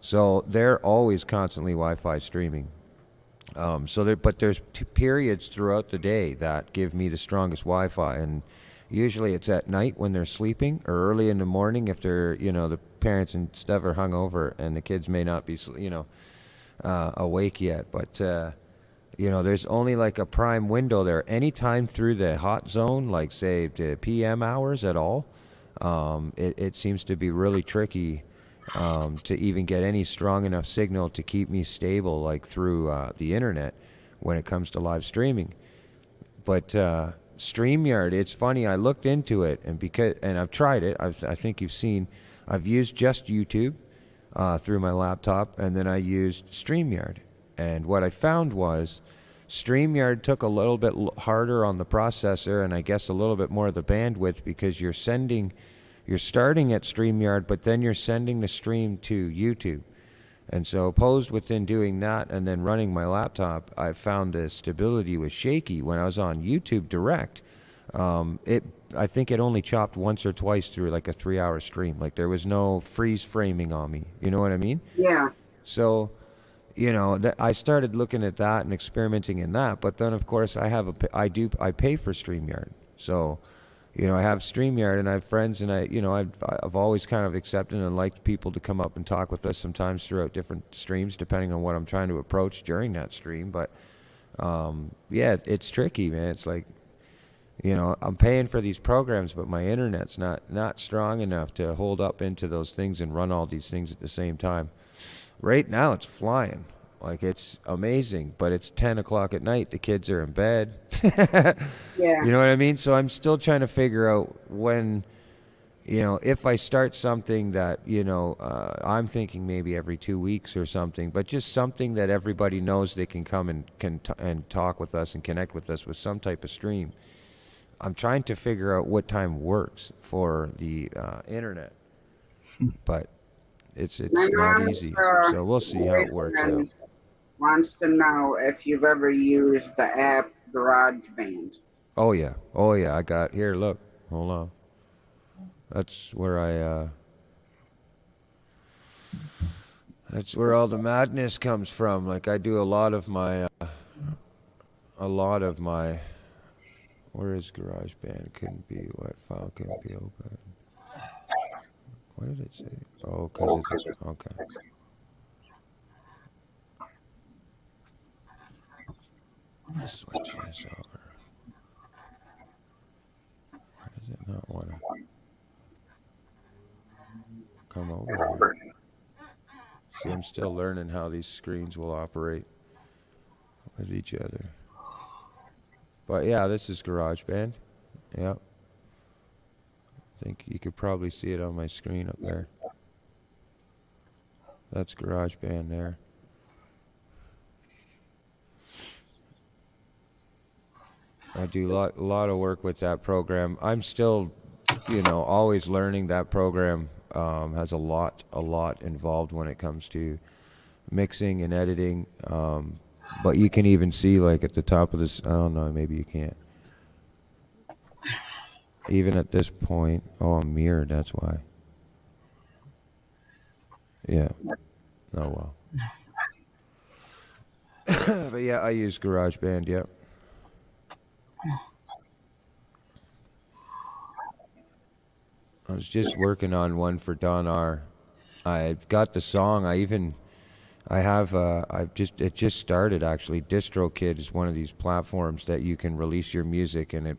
Speaker 5: So they're always constantly Wi-Fi streaming. But there's periods throughout the day that give me the strongest Wi-Fi, and usually it's at night when they're sleeping, or early in the morning if they're, the parents and stuff are hungover, and the kids may not be, awake yet. But there's only like a prime window there. Anytime through the hot zone, like say the PM hours at all, it seems to be really tricky to even get any strong enough signal to keep me stable, like through the internet when it comes to live streaming. But StreamYard, it's funny. I looked into it, and I've tried it. I think you've seen. I've used just YouTube through my laptop, and then I used StreamYard. And what I found was StreamYard took a little bit harder on the processor, and I guess a little bit more of the bandwidth, because you're starting at StreamYard, but then you're sending the stream to YouTube. And so opposed within doing that and then running my laptop, I found the stability was shaky. When I was on YouTube Direct, I think it only chopped once or twice through like a 3-hour stream. Like there was no freeze framing on me. You know what I mean?
Speaker 1: Yeah.
Speaker 5: So, I started looking at that and experimenting in that. But then, of course, I pay for StreamYard. So, I have StreamYard, and I have friends, and I've always kind of accepted and liked people to come up and talk with us sometimes throughout different streams, depending on what I'm trying to approach during that stream. But it's tricky, man. It's like, I'm paying for these programs, but my internet's not strong enough to hold up into those things and run all these things at the same time. Right now, it's flying. Like, it's amazing, but it's 10 o'clock at night. The kids are in bed.
Speaker 1: Yeah.
Speaker 5: You know what I mean? So I'm still trying to figure out when, if I start something that, I'm thinking maybe every 2 weeks or something, but just something that everybody knows they can come and talk with us and connect with us with some type of stream. I'm trying to figure out what time works for the internet, but it's not easy. So we'll see how it works out.
Speaker 1: Wants to know if you've ever used the app GarageBand.
Speaker 5: Oh yeah. I got here. Look, hold on. That's where that's where all the madness comes from. Like I do a lot of my. Where is GarageBand? Couldn't be. What file couldn't be open? What did it say? Oh, because it's okay. Switch this over. Why does it not want to come over here? See, I'm still learning how these screens will operate with each other. But yeah, this is GarageBand. Yep. I think you could probably see it on my screen up there. That's GarageBand there. I do a lot of work with that program. I'm still, always learning. That program has a lot involved when it comes to mixing and editing. But you can even see, like, at the top of this, I don't know, maybe you can't. even at this point. Oh, I'm mirrored. That's why. Yeah. Oh well. But yeah, I use GarageBand. Yep. I was just working on one for Don R. I've got the song. It just started actually. DistroKid is one of these platforms that you can release your music, and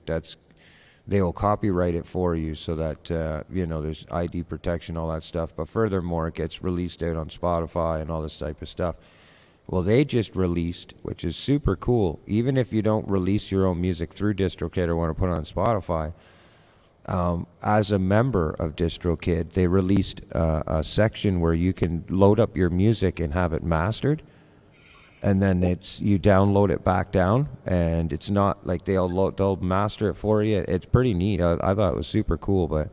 Speaker 5: they will copyright it for you, so that there's ID protection, all that stuff. But furthermore, it gets released out on Spotify and all this type of stuff. Well, they just released, which is super cool. Even if you don't release your own music through DistroKid or want to put it on Spotify, as a member of DistroKid, they released a section where you can load up your music and have it mastered, and then you download it back down, and it's not like they'll master it for you. It's pretty neat. I thought it was super cool, but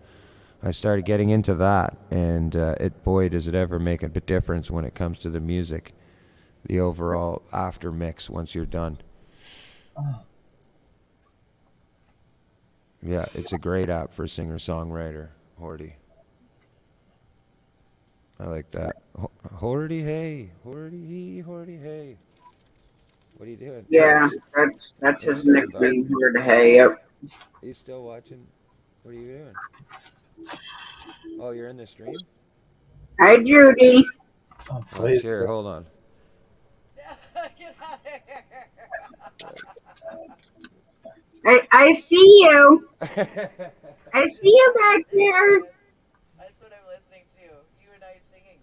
Speaker 5: I started getting into that, and boy, does it ever make a bit difference when it comes to the music, the overall after mix once you're done. Yeah, it's a great app for singer-songwriter, Horty. I like that. Horty, hey. Horty, Horty, hey. What are you doing?
Speaker 1: Yeah, that's his nickname here to Hey. Yep.
Speaker 5: Are you still watching? What are you doing? Oh, you're in the stream?
Speaker 1: Hi, Judy.
Speaker 4: Oh,
Speaker 5: Oh, sure, hold on.
Speaker 1: I see you. I see you back there.
Speaker 6: That's what I'm listening to. You and I singing.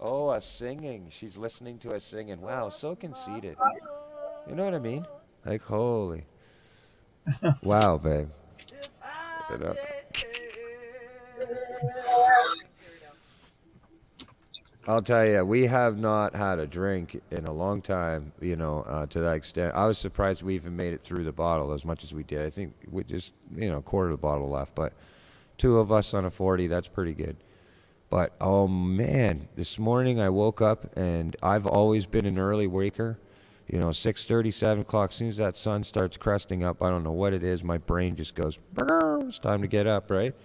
Speaker 5: Oh, us singing. She's listening to us singing. Wow, so conceited. You know what I mean? Like, holy. Wow, babe. You know? I'll tell you, we have not had a drink in a long time, to that extent. I was surprised we even made it through the bottle as much as we did. I think we just, a quarter of the bottle left. But 2 of us on a 40, that's pretty good. But, oh, man, this morning I woke up, and I've always been an early waker. 6:30, 7 o'clock, as soon as that sun starts cresting up, I don't know what it is, my brain just goes, it's time to get up, right?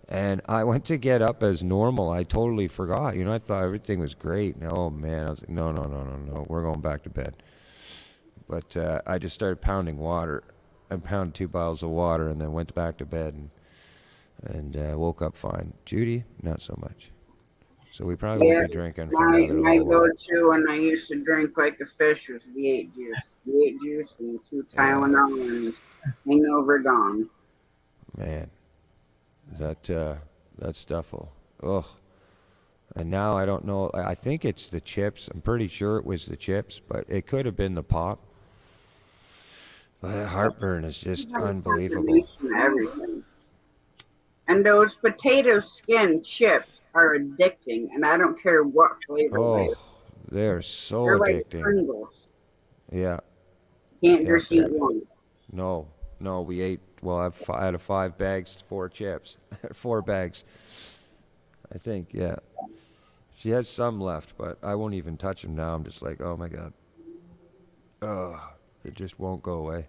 Speaker 5: And I went to get up as normal. I totally forgot. I thought everything was great. And, oh, man. I was like, no. We're going back to bed. But I just started pounding water. I pounded 2 bottles of water and then went back to bed and woke up fine. Judy, not so much. So we probably won't be drinking for another
Speaker 1: My
Speaker 5: little while.
Speaker 1: go-to when I used to drink like a fish was V8 juice. V8 juice and 2 Tylenol and hangover gone.
Speaker 5: Man. That stuff will, ugh. And now I don't know. I think it's the chips. I'm pretty sure it was the chips, but it could have been the pop. But that heartburn is just unbelievable.
Speaker 1: Everything. And those potato skin chips are addicting, and I don't care what flavor they are.
Speaker 5: Oh, they're so
Speaker 1: They're
Speaker 5: addicting.
Speaker 1: like Pringles.
Speaker 5: Yeah.
Speaker 1: Can't just eat one.
Speaker 5: No, we ate. Well, out of 5 bags, 4 chips, 4 bags. I think, yeah. She has some left, but I won't even touch them now. I'm just like, oh my god. Ugh, it just won't go away.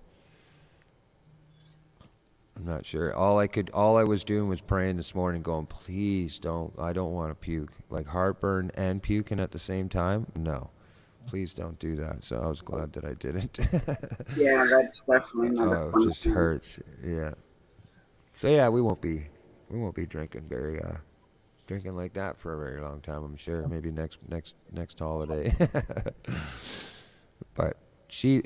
Speaker 5: I'm not sure. All I was doing was praying this morning, going, please don't. I don't want to puke. Like heartburn and puking at the same time. No. Please don't do that. So I was glad that I didn't.
Speaker 1: Yeah, that's definitely not a fun
Speaker 5: it just
Speaker 1: thing.
Speaker 5: hurts. Yeah. So yeah, we won't be drinking drinking like that for a very long time. I'm sure. Maybe next holiday. But she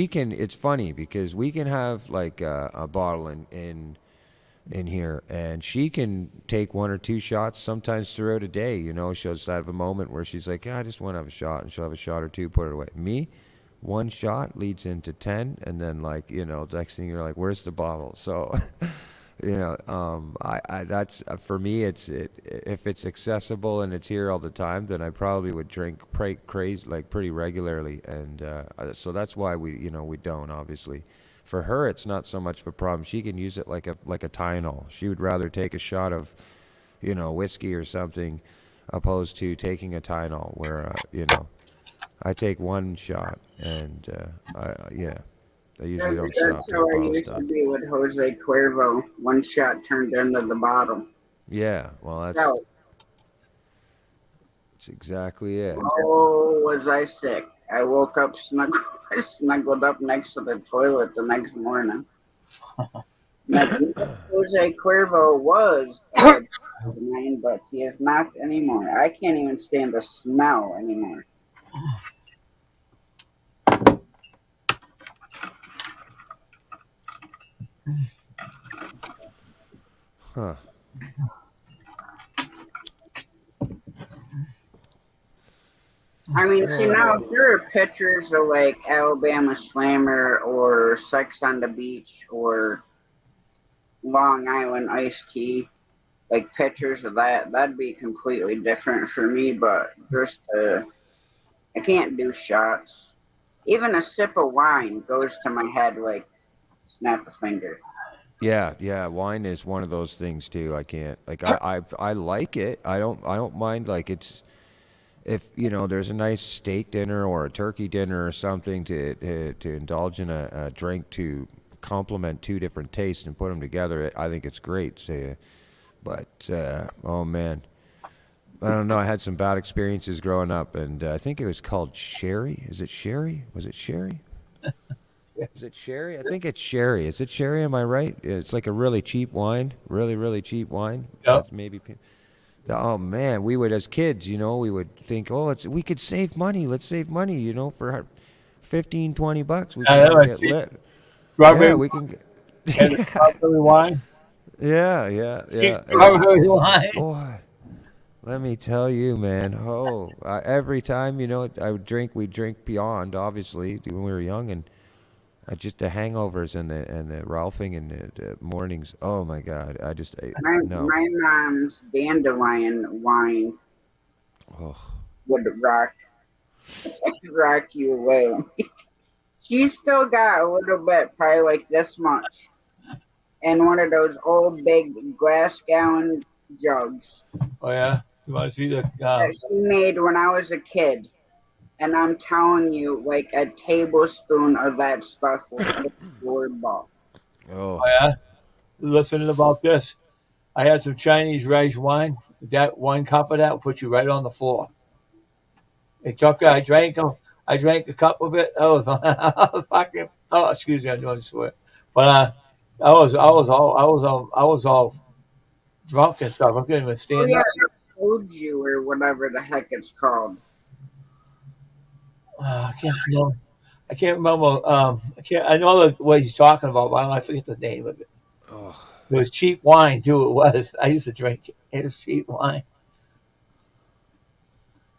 Speaker 5: can. It's funny because we can have like a bottle in here, and she can take 1 or 2 shots sometimes throughout a day. She'll just have a moment where she's like, yeah, I just want to have a shot, and she'll have a shot or 2, put it away. Me, 1 shot leads into 10, and then the next thing you're like, where's the bottle? So I that's for me. If it's accessible and it's here all the time, then I probably would drink pretty regularly, and so that's why we don't, obviously. For her, it's not so much of a problem. She can use it like a Tylenol. She would rather take a shot of, whiskey or something, opposed to taking a Tylenol. Where I take 1 shot, and yeah. I usually don't
Speaker 1: That's
Speaker 5: stop till
Speaker 1: how
Speaker 5: the
Speaker 1: I
Speaker 5: bottle's
Speaker 1: used to
Speaker 5: done.
Speaker 1: be with Jose Cuervo. One shot turned into the bottle.
Speaker 5: Yeah, well,
Speaker 1: So,
Speaker 5: that's exactly it.
Speaker 1: oh, was I sick? I woke up snuggled up next to the toilet the next morning. Like, Jose Cuervo was a good friend of mine, but he is not anymore. I can't even stand the smell anymore.
Speaker 5: Huh.
Speaker 1: I mean, see, now if there are pictures of like Alabama Slammer or Sex on the Beach or Long Island Iced Tea, like pictures of that, that'd be completely different for me. But just, I can't do shots. Even a sip of wine goes to my head like snap a finger.
Speaker 5: Yeah, yeah. Wine is one of those things too. I can't like I like it. I don't mind like it's if there's a nice steak dinner or a turkey dinner or something to indulge in a drink to complement two different tastes and put them together. I think it's great. So, but oh man, I don't know. I had some bad experiences growing up, and I think it was called sherry. Is it sherry? Was it sherry? Is it sherry? I think it's sherry. Is it sherry? Am I right? It's like a really cheap wine, really, really cheap wine.
Speaker 4: Yep.
Speaker 5: Maybe. Oh man, we would as kids, we would think, oh, we could save money. Let's save money, for 15, $20. We
Speaker 4: I
Speaker 5: can
Speaker 4: know,
Speaker 5: get
Speaker 4: cheap
Speaker 5: lit.
Speaker 4: strawberry
Speaker 5: Yeah, we can.
Speaker 4: and the strawberry wine.
Speaker 5: Yeah, yeah,
Speaker 4: Cheap
Speaker 5: yeah.
Speaker 4: strawberry wine.
Speaker 5: Boy, let me tell you, man. Oh, every time, we'd drink Beyond, obviously, when we were young, and just the hangovers and the Ralphing and the mornings. Oh my God, no.
Speaker 1: My mom's dandelion wine
Speaker 5: Oh,
Speaker 1: would rock you away. She's still got a little bit, probably like this much, in one of those old big glass gallon jugs
Speaker 4: Oh yeah. You want to see the?
Speaker 1: that she made when I was a kid. And I'm telling you, like a tablespoon of that stuff will get your butt.
Speaker 5: oh.
Speaker 4: Oh yeah. Listening about this. I had some Chinese rice wine. That one cup of that will put you right on the floor. It took. I drank 'em. I drank a cup of it. I was fucking. Oh, excuse me. I'm doing swear. But I was all drunk and stuff. I couldn't even
Speaker 1: Oh
Speaker 4: stand
Speaker 1: yeah,
Speaker 4: up.
Speaker 1: Soju or whatever the heck it's called.
Speaker 4: I can't remember. I can't remember. I can't. I know what he's talking about, but I forget the name of it.
Speaker 5: Oh.
Speaker 4: It was cheap wine too. It was. I used to drink it. It was cheap wine.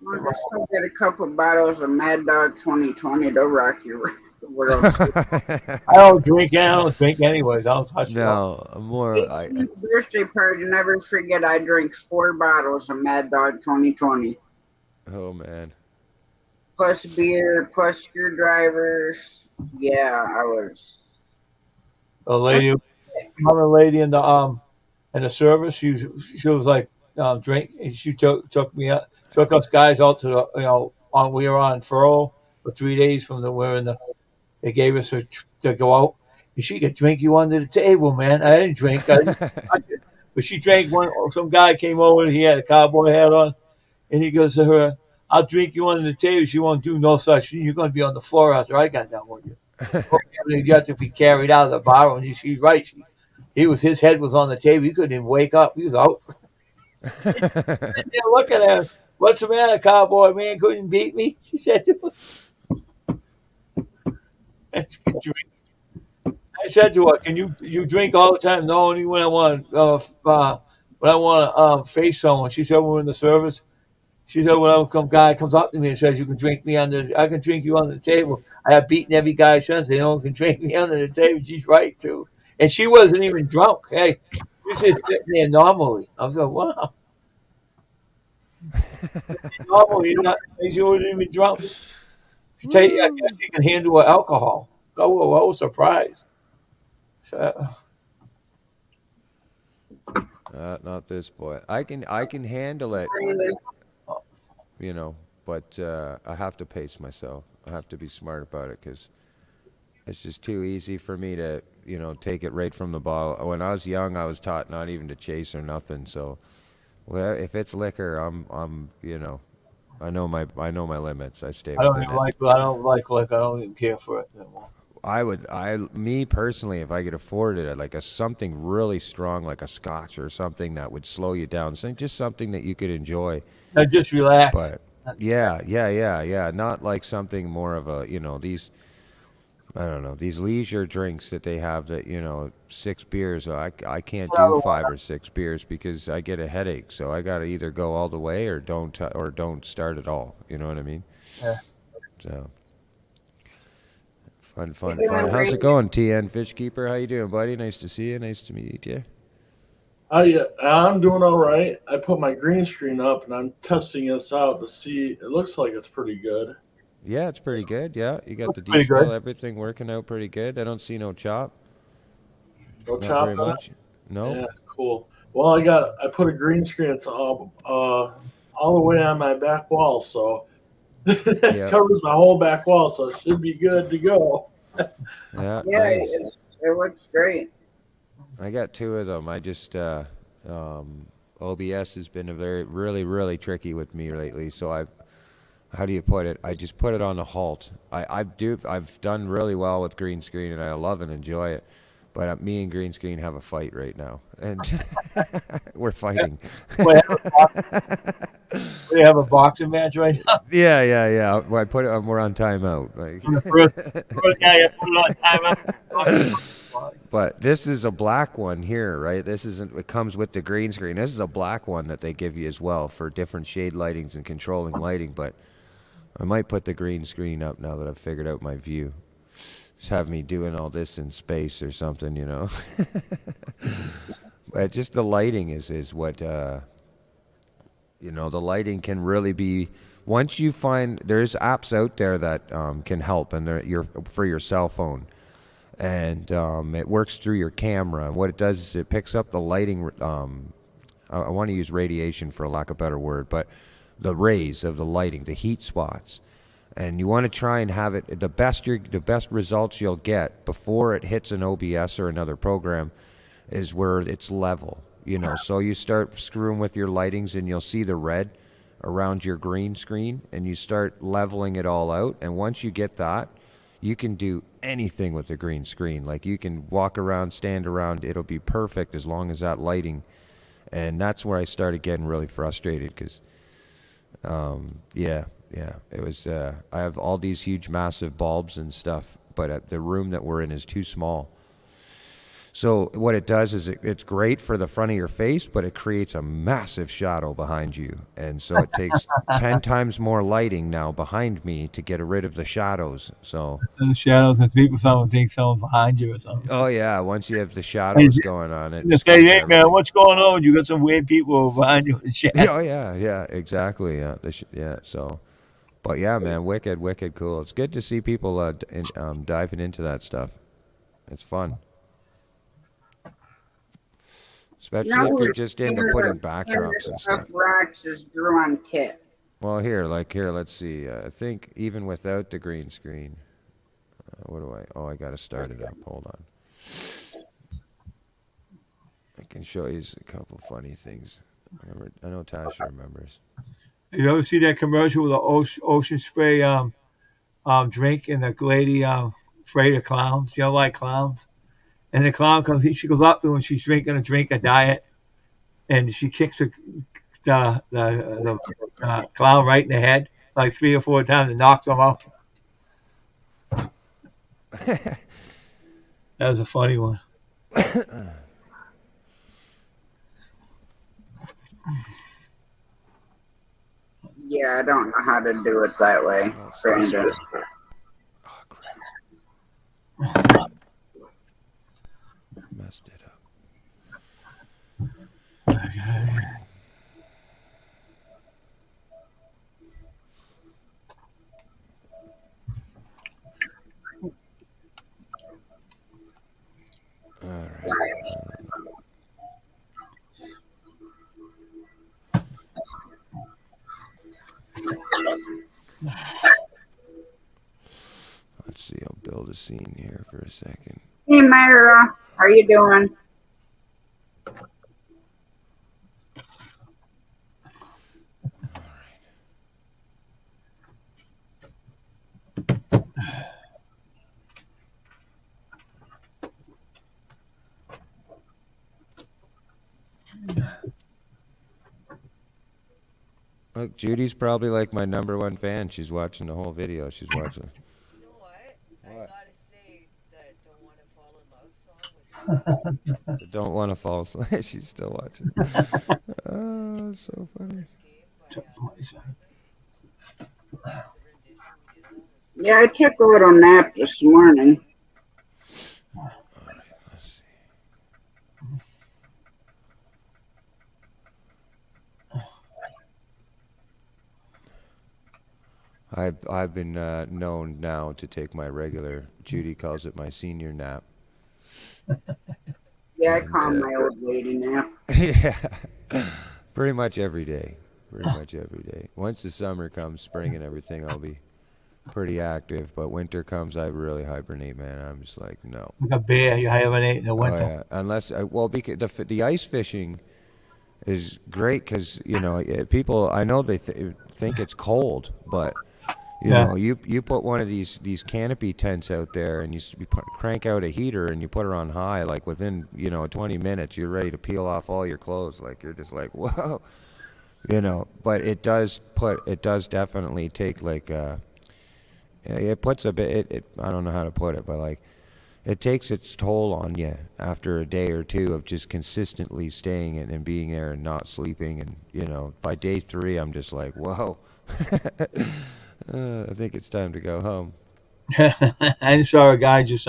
Speaker 1: I'll just go get a couple bottles of Mad Dog 2020 to rock your world.
Speaker 4: I don't drink. I don't drink anyways. I don't touch it.
Speaker 5: No, more.
Speaker 1: 18th birthday party, never forget I drank 4 bottles of Mad Dog 2020.
Speaker 5: Oh man.
Speaker 1: Plus beer, plus screwdrivers. Yeah, I was.
Speaker 4: A lady, another lady in the service. She was like drink. She took me out, took us guys out to the on we were on furlough for 3 days from the we're in the. They gave us to go out, and she could drink you under the table, man. I didn't drink, but she drank one. Some guy came over and he had a cowboy hat on, and he goes to her, "I'll drink you under the table." She won't do no such thing. You're going to be on the floor after I got done with you. You have to be carried out of the bar. And she's right. His head was on the table. He couldn't even wake up. He was out. Yeah, look at him. What's the matter, cowboy man? Couldn't beat me? She said to him. I said to her, "Can you drink all the time?" No, only when I want face someone. She said, "When we're in the service." She said, "When some guy comes up to me and says you can drink me I can drink you under the table." I have beaten every guy since. They don't can drink me under the table. She's right too, and she wasn't even drunk. Hey, she was just sitting there normally. I was like, "Wow." Normally, she wasn't even drunk. I guess she can handle alcohol. Oh, I was surprised. So,
Speaker 5: Not this boy. I can handle it, but I have to pace myself. I have to be smart about it because It's just too easy for me to, take it right from the bottle. When I was young, I was taught not even to chase or nothing. So, well, if it's liquor, I know my limits. I stay
Speaker 4: I don't
Speaker 5: within
Speaker 4: even
Speaker 5: it.
Speaker 4: like I don't even care for it anymore.
Speaker 5: Me personally, if I could afford it, I'd like something really strong, like a scotch or something that would slow you down. Just something that you could enjoy.
Speaker 4: I just relax.
Speaker 5: But yeah. Not like something more of a, I don't know, these leisure drinks that they have that, 6 beers. I can't do 5 or 6 beers because I get a headache. So I got to either go all the way or don't start at all. You know what I mean?
Speaker 4: Yeah.
Speaker 5: So fun. How's it going, TN Fishkeeper? How you doing, buddy? Nice to see you. Nice to meet you.
Speaker 7: I'm doing all right. I put my green screen up and I'm testing this out to see. It looks like it's pretty good.
Speaker 5: Yeah, it's pretty good. Yeah, you got the
Speaker 4: Pretty
Speaker 5: D-swell,
Speaker 4: good.
Speaker 5: everything working out pretty good. I don't see no chop.
Speaker 7: No
Speaker 5: Not
Speaker 7: chop
Speaker 5: very
Speaker 7: on it?
Speaker 5: much. No.
Speaker 7: Yeah, cool. Well, I put a green screen. It's all the way on my back wall, so it
Speaker 5: Yeah.
Speaker 7: covers my whole back wall, so it should be good to go.
Speaker 5: Yeah,
Speaker 1: Yeah,
Speaker 5: nice.
Speaker 1: it looks great.
Speaker 5: I got 2 of them. I just OBS has been really, really tricky with me lately. So how do you put it? I just put it on a halt. I've done really well with green screen, and I love and enjoy it. But me and green screen have a fight right now, and we're fighting.
Speaker 4: We have a boxing match right now.
Speaker 5: Yeah. Well, I put it. We're on timeout. Like.
Speaker 4: First guy you put it on timeout.
Speaker 5: But this is a black one here, right? This isn't. It comes with the green screen. This is a black one that they give you as well for different shade lightings and controlling lighting. But I might put the green screen up now that I've figured out my view. Just have me doing all this in space or something, But just the lighting is what, the lighting can really be. Once you find there's apps out there that can help, and for your cell phone, and it works through your camera. And what it does is it picks up the lighting. I want to use radiation for lack of a better word, but the rays of the lighting, the heat spots. And you want to try and have it the best results you'll get before it hits an OBS or another program is where it's level, So you start screwing with your lightings and you'll see the red around your green screen, and you start leveling it all out. And once you get that, you can do anything with the green screen. Like you can walk around, stand around, it'll be perfect as long as that lighting. And that's where I started getting really frustrated because, yeah, it was. I have all these huge, massive bulbs and stuff, but the room that we're in is too small. So what it does is it's great for the front of your face, but it creates a massive shadow behind you, and so it takes 10 times more lighting now behind me to get rid of the shadows. So
Speaker 4: In the shadows, and people someone thinks someone's behind you or something.
Speaker 5: oh yeah, once you have the shadows going on, it.
Speaker 4: They say, hey man, what's going on? You got some weird people behind you and shit.
Speaker 5: Oh yeah, exactly. Yeah, so. But yeah, man, wicked cool. It's good to see people diving into that stuff. It's fun. Especially if you're just into putting backdrops and stuff.
Speaker 1: Rocks is drew on kit.
Speaker 5: Well, here, let's see. I think even without the green screen, I got to start it up. Hold on. I can show you a couple funny things. I know Tasha remembers.
Speaker 4: You ever see that commercial with the ocean spray drink and the lady afraid of clowns? You don't like clowns? And the clown she goes up to when she's drinking a drink, a diet, and she kicks the clown right in the head like 3 or 4 times and knocks him out. That was a funny one.
Speaker 1: Yeah, I don't know how to do it that way, Brandon.
Speaker 5: Oh, crap. Messed it up.
Speaker 4: Okay.
Speaker 5: All right. let's see. I'll build a scene here for a second.
Speaker 1: Hey, Myra, how you doing?
Speaker 5: Look, Judy's probably like my #1 fan. She's watching the whole video. She's watching.
Speaker 6: You know what? I
Speaker 5: What?
Speaker 6: gotta say that Don't Wanna Fall in Love song was
Speaker 5: Don't want to fall asleep. She's still watching. Oh, it's so funny.
Speaker 6: this game by the rendition we did on the
Speaker 1: Yeah, I took a little nap this morning.
Speaker 5: All right, let's see. I've been known now to take my regular. Judy calls it my senior nap.
Speaker 1: Yeah, I
Speaker 5: And,
Speaker 1: call my old lady nap.
Speaker 5: Yeah, pretty much every day. Pretty much every day. Once the summer comes, spring and everything, I'll be pretty active. But winter comes, I really hibernate, man. I'm just like, no.
Speaker 4: Like a bear, you hibernate in the
Speaker 5: Oh,
Speaker 4: winter.
Speaker 5: yeah. Unless, well, because the ice fishing is great because, you know, people, I know they think it's cold, but, you
Speaker 4: Yeah.
Speaker 5: know, you put one of these canopy tents out there and crank out a heater and you put her on high, like within, you know, 20 minutes, you're ready to peel off all your clothes. Like, you're just like, whoa, you know, but it does definitely take like, it puts a bit, I don't know how to put it, but like, it takes its toll on you after a day or two of just consistently staying in and being there and not sleeping. And, you know, by day 3, I'm just like, whoa, I think it's time to go home.
Speaker 4: I saw a guy just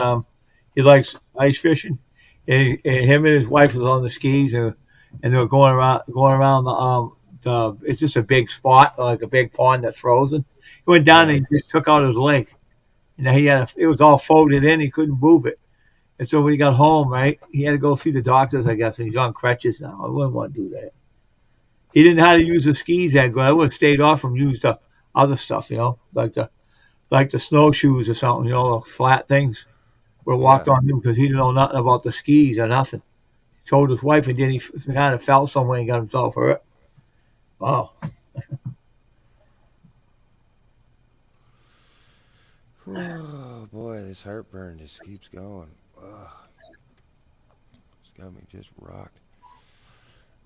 Speaker 4: he likes ice fishing. And him and his wife was on the skis and they were going around the it's just a big spot like a big pond that's frozen. He went down and he just took out his leg, and it was all folded in. He couldn't move it, and so when he got home, right, he had to go see the doctors, I guess, and he's on crutches now. I wouldn't want to do that. He didn't know how to use the skis that good. I would have stayed off from use the other stuff, you know, like the snowshoes or something, you know, those flat things. Would have walked on him because he didn't know nothing about the skis or nothing. He told his wife, and then he kind of fell somewhere and got himself hurt. Wow.
Speaker 5: Oh boy, this heartburn just keeps going. Ugh. It's got me just rocked.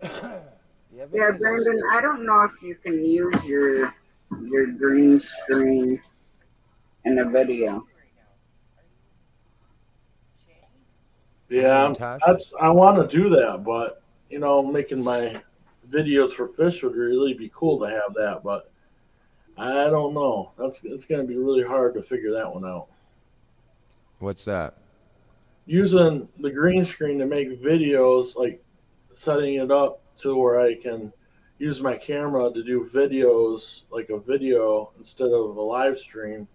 Speaker 1: Yeah, Brandon, I don't know if you can use your green screen in a video.
Speaker 7: Yeah,
Speaker 5: Tasha?
Speaker 7: I want to do that, but you know, making my videos for fish would really be cool to have that, but I don't know. It's going to be really hard to figure that one out.
Speaker 5: What's that?
Speaker 7: Using the green screen to make videos, like setting it up to where I can use my camera to do videos, like a video instead of a live stream.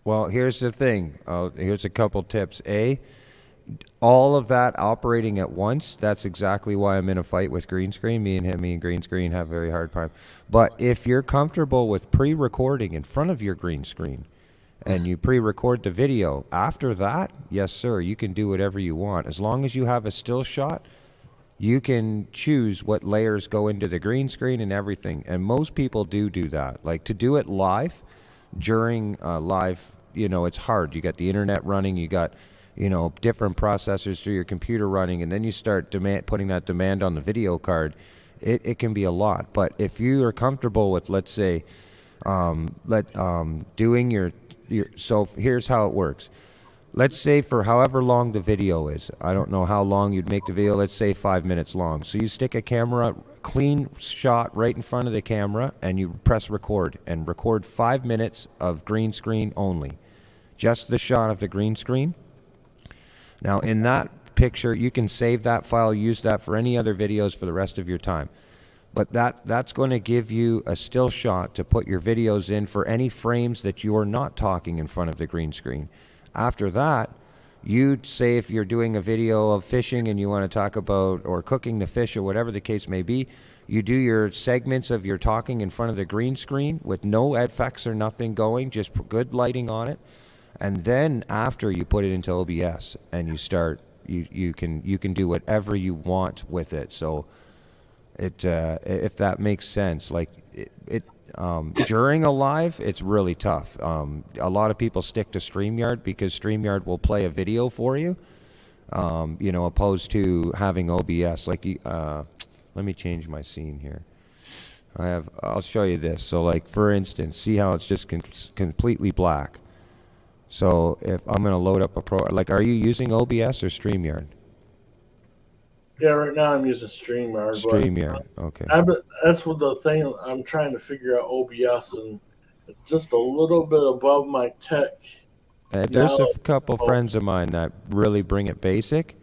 Speaker 5: Well, here's the thing. Here's a couple tips. All of that operating at once, that's exactly why I'm in a fight with green screen. Me and green screen have a very hard time. But if you're comfortable with pre-recording in front of your green screen and you pre-record the video, after that, yes, sir, you can do whatever you want. As long as you have a still shot, you can choose what layers go into the green screen and everything. And most people do that. Like to do it live, during live, you know, it's hard. You got the internet running, you got, you know, different processors through your computer running, and then you start putting that demand on the video card. It can be a lot. But if you are comfortable with, let's say, doing your so here's how it works. Let's say for however long the video is, I don't know how long you'd make the video, let's say 5 minutes long. So you stick a camera, clean shot right in front of the camera, and you press record, and record 5 minutes of green screen only. Just the shot of the green screen. Now in that picture, you can save that file, use that for any other videos for the rest of your time. But that's going to give you a still shot to put your videos in for any frames that you're not talking in front of the green screen. After that, you'd say if you're doing a video of fishing and you want to talk about or cooking the fish or whatever the case may be, you do your segments of your talking in front of the green screen with no effects or nothing going, just good lighting on it. And then after you put it into OBS and you start, you can do whatever you want with it. So it if that makes sense, like during a live, it's really tough. A lot of people stick to StreamYard because StreamYard will play a video for you. You know, opposed to having OBS. Like, let me change my scene here. I'll show you this. So, like, for instance, see how it's just completely black. So, if I'm going to load up like, are you using OBS or StreamYard?
Speaker 7: Yeah, right now I'm using StreamYard.
Speaker 5: StreamYard, okay.
Speaker 7: That's what the thing I'm trying to figure out OBS, and it's just a little bit above my tech.
Speaker 5: There's a couple friends of mine that really bring it basic,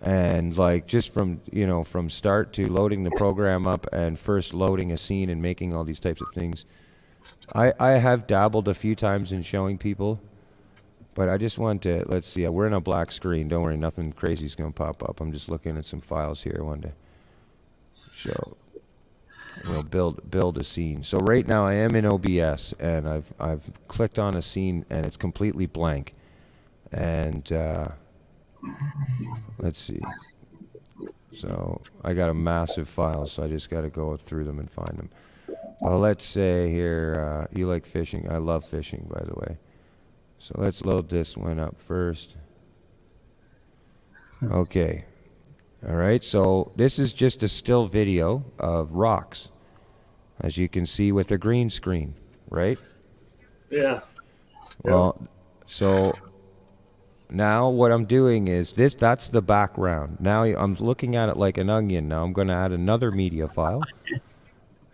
Speaker 5: and like just from from start to loading the program up and first loading a scene and making all these types of things. I have dabbled a few times in showing people, but I just want to, let's see, we're in a black screen. Don't worry, nothing crazy is going to pop up. I'm just looking at some files here one day. So we'll build a scene. So right now I am in OBS, and I've clicked on a scene and it's completely blank. And let's see. So I got a massive file, so I just got to go through them and find them. Well, let's say here, you like fishing. I love fishing, by the way. So let's load this one up first. Okay. All right, so this is just a still video of rocks, as you can see with a green screen, right?
Speaker 7: Yeah.
Speaker 5: Well, so now what I'm doing is that's the background. Now I'm looking at it like an onion. Now I'm going to add another media file.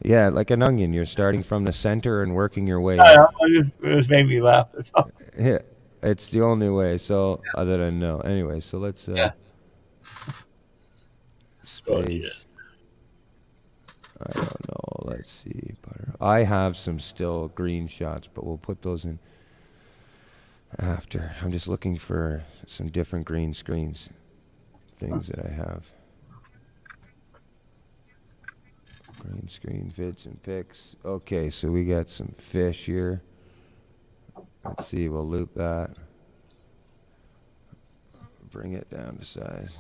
Speaker 5: Yeah, like an onion. You're starting from the center and working your way up.
Speaker 4: It just made me laugh. That's all.
Speaker 5: Yeah, it's the only way. So that I know. Anyway, so let's space. I don't know. Let's see. I have some still green shots, but we'll put those in after. I'm just looking for some different green screens, things that I have. Green screen vids and pics. Okay, so we got some fish here. Let's see, we'll loop that. Bring it down to size.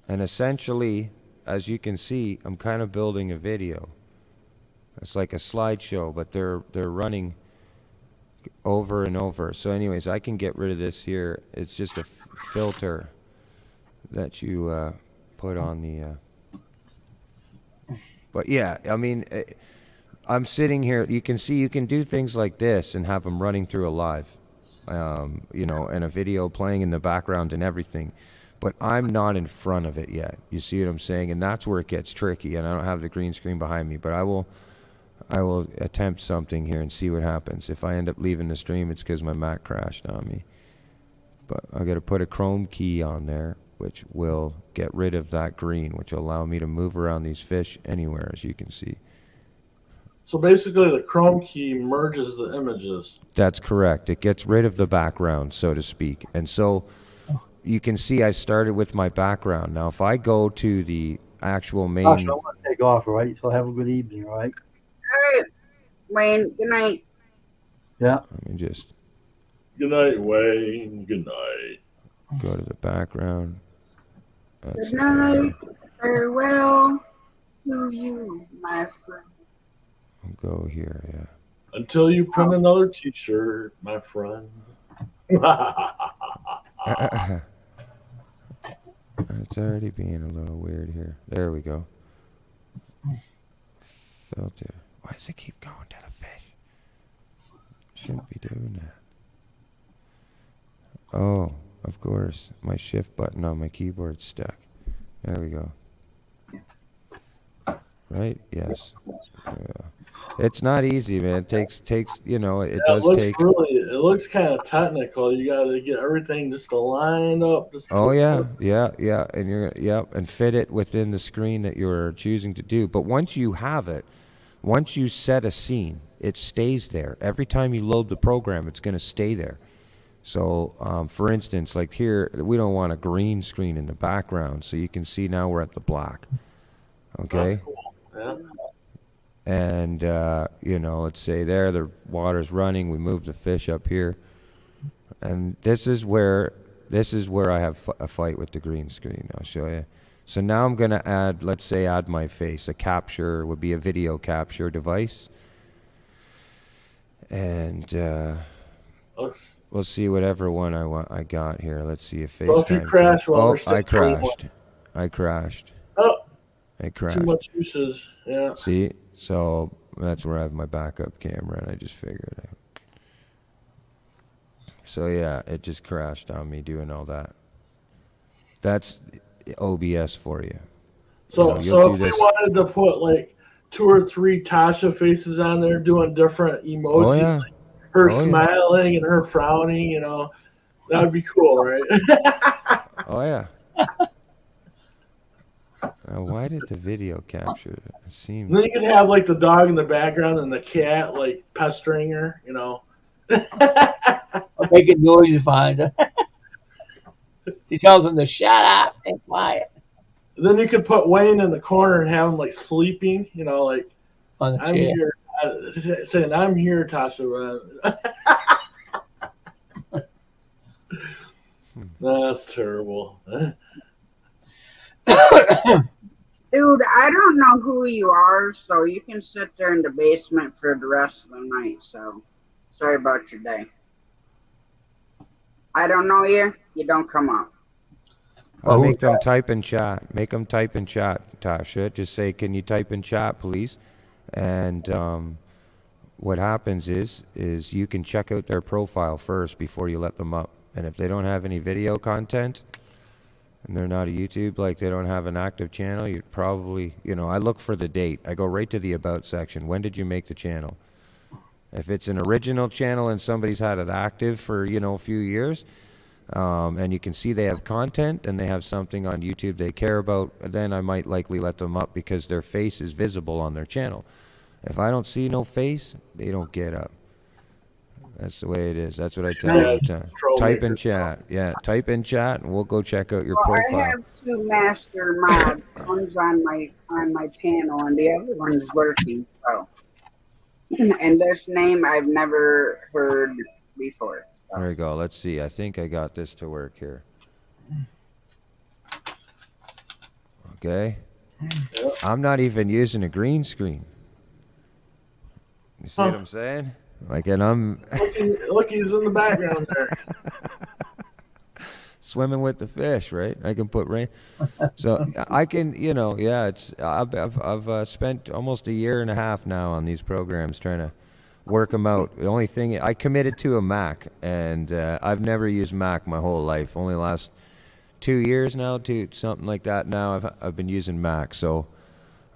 Speaker 5: And essentially, as you can see, I'm kind of building a video. It's like a slideshow, but they're running over and over. So anyways, I can get rid of this here. It's just a filter that you put on the but yeah, I mean, I'm sitting here, you can see you can do things like this and have them running through a live, you know, and a video playing in the background and everything, but I'm not in front of it yet. You see what I'm saying? And that's where it gets tricky, and I don't have the green screen behind me, but I will attempt something here and see what happens. If I end up leaving the stream, it's because my Mac crashed on me. But I got to put a Chrome key on there, which will get rid of that green, which will allow me to move around these fish anywhere, as you can see.
Speaker 7: So basically the Chrome key merges the images.
Speaker 5: That's correct. It gets rid of the background, so to speak. And so you can see I started with my background. Now, if I go to the actual main...
Speaker 2: Gosh, I want to take off, all right? So have a good evening, all right?
Speaker 1: All right, Wayne, good night.
Speaker 2: Yeah.
Speaker 5: Let me just
Speaker 7: Good night, Wayne. Good night.
Speaker 5: go to the background. That's
Speaker 1: Good
Speaker 5: it.
Speaker 1: night. Farewell to you, my friend.
Speaker 5: I'll go here, yeah.
Speaker 7: Until you print another T-shirt, my friend.
Speaker 5: It's already being a little weird here. There we go. Filter. Why does it keep going to the fish? Shouldn't be doing that. Oh, of course. My shift button on my keyboard's stuck. There we go. Right? Yes. It's not easy, man. It takes you know, it does take.
Speaker 7: It looks kind of technical. You got to get everything just lined up.
Speaker 5: Oh yeah, and and fit it within the screen that you're choosing to do. But once you have it, once you set a scene, it stays there. Every time you load the program, it's going to stay there. So, for instance, like here, we don't want a green screen in the background, so you can see now we're at the black. Okay.
Speaker 7: That's cool. Yeah.
Speaker 5: and let's say there the water's running. We move the fish up here, and this is where I have a fight with the green screen. I'll show you. So now I'm gonna add my face. A capture would be a video capture device, and we'll see whatever one I got here. Let's see if FaceTime.
Speaker 7: Well, if you crash while we're still
Speaker 5: I crashed.
Speaker 7: Oh,
Speaker 5: I crashed.
Speaker 7: too much usage. Yeah.
Speaker 5: See, so that's where I have my backup camera, and I just figured it out. So yeah, it just crashed on me doing all that. That's OBS for you.
Speaker 7: So,
Speaker 5: you'll
Speaker 7: if
Speaker 5: do
Speaker 7: we
Speaker 5: this.
Speaker 7: wanted to put like 2 or 3 Tasha faces on there doing different emojis,
Speaker 5: Oh yeah.
Speaker 7: like her
Speaker 5: Oh, yeah.
Speaker 7: smiling and her frowning, that would be cool, right?
Speaker 5: Oh yeah. Now, why did the video capture it? It seemed.
Speaker 7: And then you could have like the dog in the background and the cat like pestering her,
Speaker 4: I'm making noises behind her. She tells him to shut up and quiet
Speaker 7: Then you could put Wayne in the corner and have him like sleeping, like
Speaker 4: on the
Speaker 7: I'm
Speaker 4: chair.
Speaker 7: here, saying I'm here, Tasha. That's terrible.
Speaker 1: Dude, I don't know who you are, so you can sit there in the basement for the rest of the night. So, sorry about your day. I don't know you. You don't come up.
Speaker 5: I'll make them type in chat. Make them type in chat, Tasha. Just say, "Can you type in chat, please?" And what happens is you can check out their profile first before you let them up. And if they don't have any video content, and they're not a YouTube, like they don't have an active channel, you'd probably, I look for the date. I go right to the About section. When did you make the channel? If it's an original channel and somebody's had it active for, a few years, and you can see they have content and they have something on YouTube they care about, then I might likely let them up because their face is visible on their channel. If I don't see no face, they don't get up. That's the way it is. That's what I tell them. Type in chat. Yeah, type in chat, and we'll go check out your profile.
Speaker 1: I have 2 master mods. One's on my panel, and the other one's working. So, and this name I've never heard before. So.
Speaker 5: There we go. Let's see. I think I got this to work here. Okay. I'm not even using a green screen. You see what I'm saying? And I'm
Speaker 7: Look, he's in the background there.
Speaker 5: swimming with the fish, right? I can put rain. So I can, it's. I've spent almost a year and a half now on these programs trying to work them out. The only thing I committed to a Mac, and I've never used Mac my whole life. Only last 2 years now, something like that. Now I've been using Mac, so.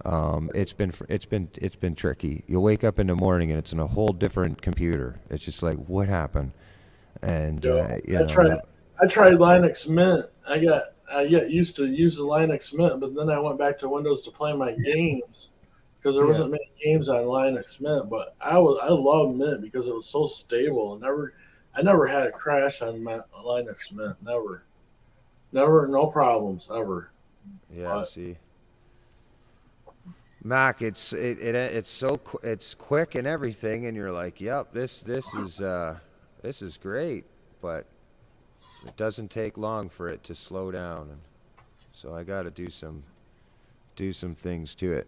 Speaker 5: It's been tricky. You wake up in the morning and it's in a whole different computer. It's just like, what happened? And
Speaker 7: I tried Linux Mint. I got used to using Linux Mint, but then I went back to Windows to play my games because there wasn't many games on Linux Mint. But I love Mint because it was so stable. I never had a crash on Linux Mint. Never, no problems ever.
Speaker 5: Yeah, see. Mac, it's quick and everything, and you're like, yep, this is great, but it doesn't take long for it to slow down, and so I got to do some things to it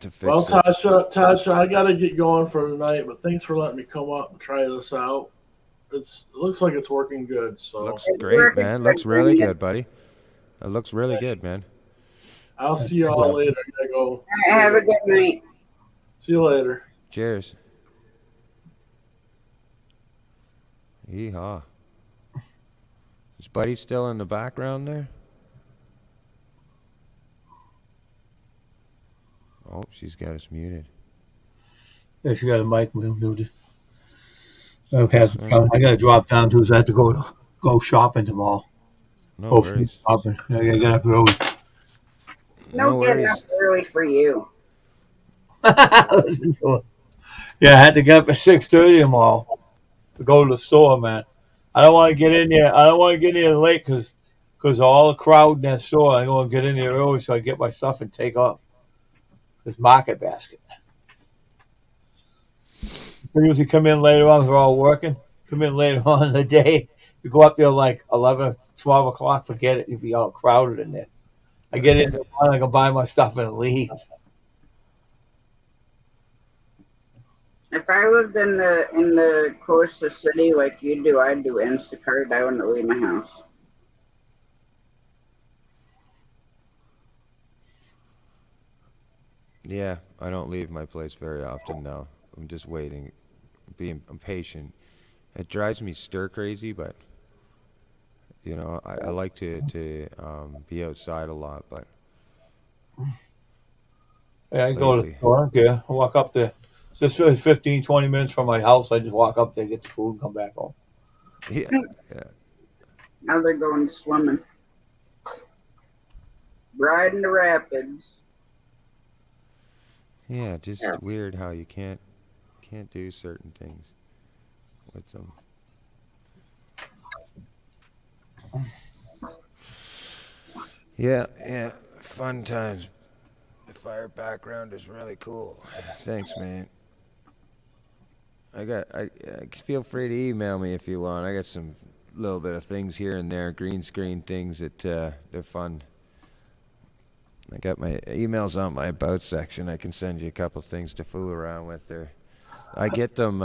Speaker 5: to fix
Speaker 7: Well,
Speaker 5: it.
Speaker 7: Tasha, I got to get going for tonight, but thanks for letting me come up and try this out. It looks like it's working good. So
Speaker 5: Looks great, man. Looks really good, buddy. It looks really good, man.
Speaker 7: I'll see y'all later. I gotta go.
Speaker 1: Have a good night.
Speaker 7: See you later.
Speaker 5: Cheers. Yeehaw. Is Buddy still in the background there? Oh, she's got us muted.
Speaker 4: Yeah, she got a mic muted. Okay, I got to drop down too, so I have to go shopping tomorrow.
Speaker 5: No
Speaker 4: Go food
Speaker 5: worries.
Speaker 4: shopping. I got to get up early.
Speaker 1: No getting
Speaker 5: worries.
Speaker 1: up early for you.
Speaker 4: Listen to it. Yeah, I had to get up at 6:30 tomorrow to go to the store, man. I don't want to get in there. I don't want to get in there late because of all the crowd in that store. I want to get in there early so I get my stuff and take off. This Market Basket. We usually come in later on. We're all working. Come in later on in the day. You go up there like 11, 12 o'clock. Forget it. You'll be all crowded in there. I get in there, I go buy my stuff and leave.
Speaker 1: If I lived in the coastal city like you do, I'd do Instacart. I wouldn't leave my house.
Speaker 5: Yeah, I don't leave my place very often now. I'm just waiting, I'm patient. It drives me stir crazy, but you know, I like to be outside a lot, but
Speaker 4: Yeah, I go to the
Speaker 5: lately,
Speaker 4: store. Yeah, I walk up there. Just 15, 20 minutes from my house. I just walk up there, get the food, and come back home.
Speaker 5: yeah, yeah,
Speaker 1: Now they're going swimming, riding the rapids.
Speaker 5: yeah. Just weird how you can't do certain things with them. Yeah, yeah. Fun times. The fire background is really cool. Thanks, man. I feel free to email me if you want. I got some little bit of things here and there, green screen things that they're fun. I got my emails on my about section. I can send you a couple things to fool around with there. I get them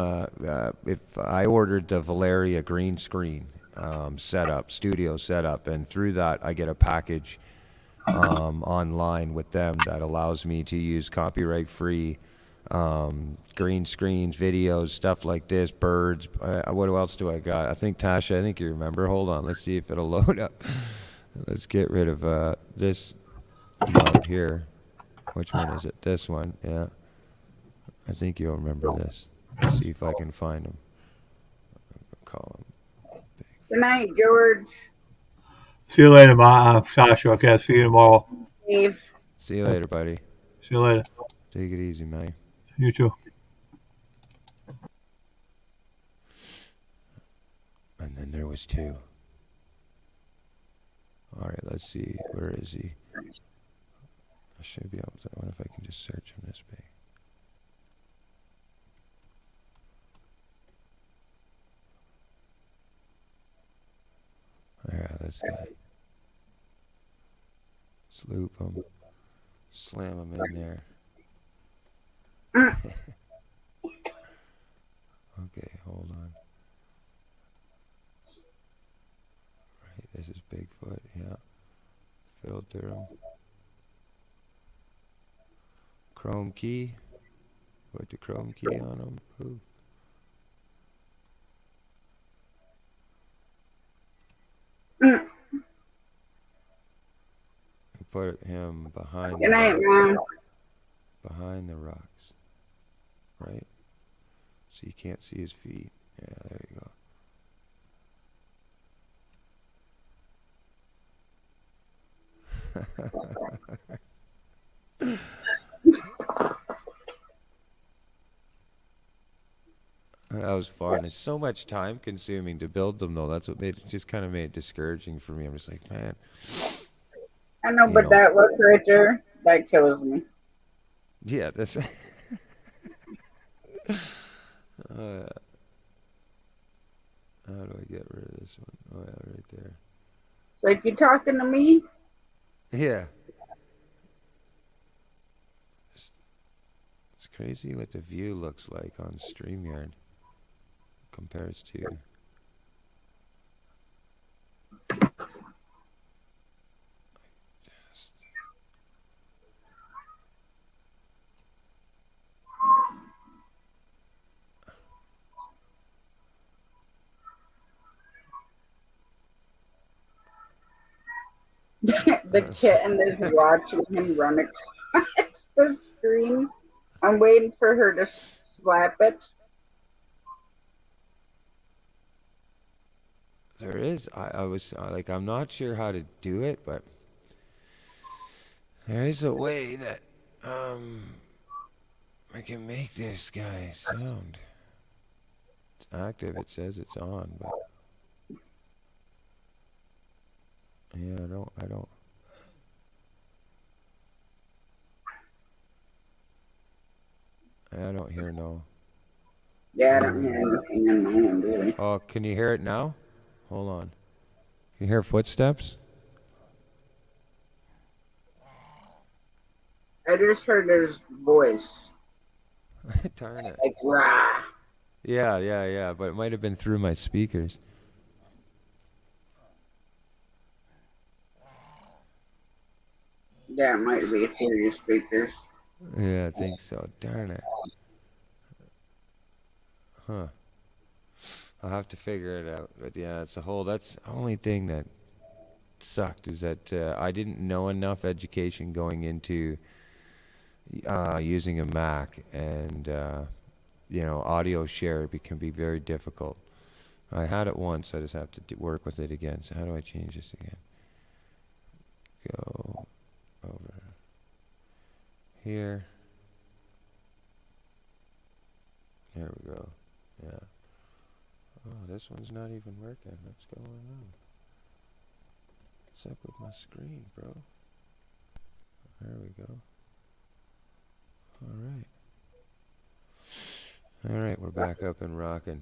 Speaker 5: if I ordered the Valeria green screen setup, studio setup, and through that I get a package online with them that allows me to use copyright-free green screens, videos, stuff like this, birds. What else do I got? I think Tasha, I think you remember. Hold on, let's see if it'll load up. Let's get rid of this mode here. Which one is it? This one, yeah. I think you'll remember this. Let's see if I can find them. Call them.
Speaker 1: Good night, George.
Speaker 4: See you later, Sasha. Okay, I'll see you tomorrow.
Speaker 1: Steve.
Speaker 5: See you later, buddy.
Speaker 4: See you later.
Speaker 5: Take it easy, man.
Speaker 4: You too.
Speaker 5: And then there was two. All right, let's see. Where is he? I should be able to. I wonder if I can just search on this page. Yeah, this guy. Sloop him. Slam him in there. Okay, hold on. Right, this is Bigfoot, yeah. Filter him. Chrome key. Put the chrome key on him. Poof. Put him behind
Speaker 1: Good night, Mom.
Speaker 5: behind the rocks, right? So you can't see his feet. Yeah, there you go. That was fun. It's so much time consuming to build them, though. That's what made it just kind of made it discouraging for me. I'm just like, man.
Speaker 1: I know,
Speaker 5: You
Speaker 1: but
Speaker 5: know.
Speaker 1: that look right there, that kills me.
Speaker 5: Yeah, that's. How do I get rid of this one? Oh yeah, right there.
Speaker 1: It's like, you talking to me?
Speaker 5: Yeah. It's crazy what the view looks like on StreamYard compares to.
Speaker 1: The kitten is watching him run across the screen. I'm waiting for her to slap it.
Speaker 5: There is. I was like, I'm not sure how to do it, but there is a way that I can make this guy sound. It's active. It says it's on, but yeah, I don't. I don't hear no.
Speaker 1: Yeah, I don't hear anything in my end either.
Speaker 5: Oh, can you hear it now? Hold on. Can you hear footsteps?
Speaker 1: I just heard his voice,
Speaker 5: Darn it.
Speaker 1: like rah.
Speaker 5: Yeah, but it might have been through my speakers.
Speaker 1: Yeah, it might be through your speakers.
Speaker 5: Yeah, I think so. Darn it. Huh. I'll have to figure it out. But yeah, that's the only thing that sucked is that I didn't know enough education going into using a Mac, and audio share can be very difficult. I had it once. I just have to work with it again. So how do I change this again? Go over here. There we go. Yeah. Oh, this one's not even working. What's going on? What's up with my screen, bro? There we go. All right, we're back up and rocking.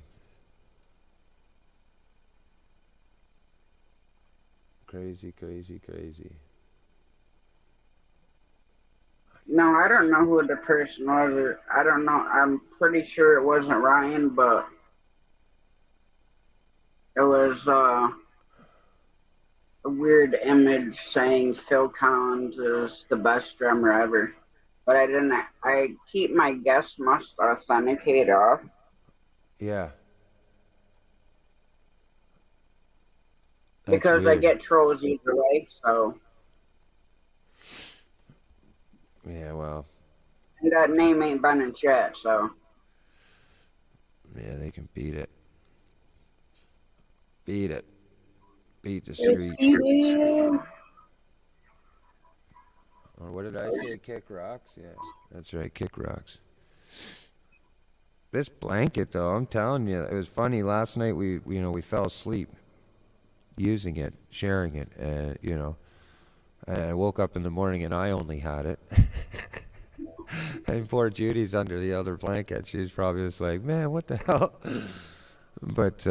Speaker 5: Crazy.
Speaker 1: No, I don't know who the person was. I don't know. I'm pretty sure it wasn't Ryan, but it was a weird image saying Phil Collins is the best drummer ever. But I didn't. I keep my guest must authenticate off.
Speaker 5: Yeah. That's
Speaker 1: Because I
Speaker 5: weird.
Speaker 1: get trolls either way, so.
Speaker 5: Yeah, well,
Speaker 1: And that name ain't been in chat, so.
Speaker 5: yeah, they can beat it. Beat the streets. Or what did I say? Kick rocks? Yeah, that's right. Kick rocks. This blanket, though, I'm telling you, it was funny. Last night we fell asleep using it, sharing it, and and I woke up in the morning and I only had it. And poor Judy's under the other blanket. She's probably just like, man, what the hell? But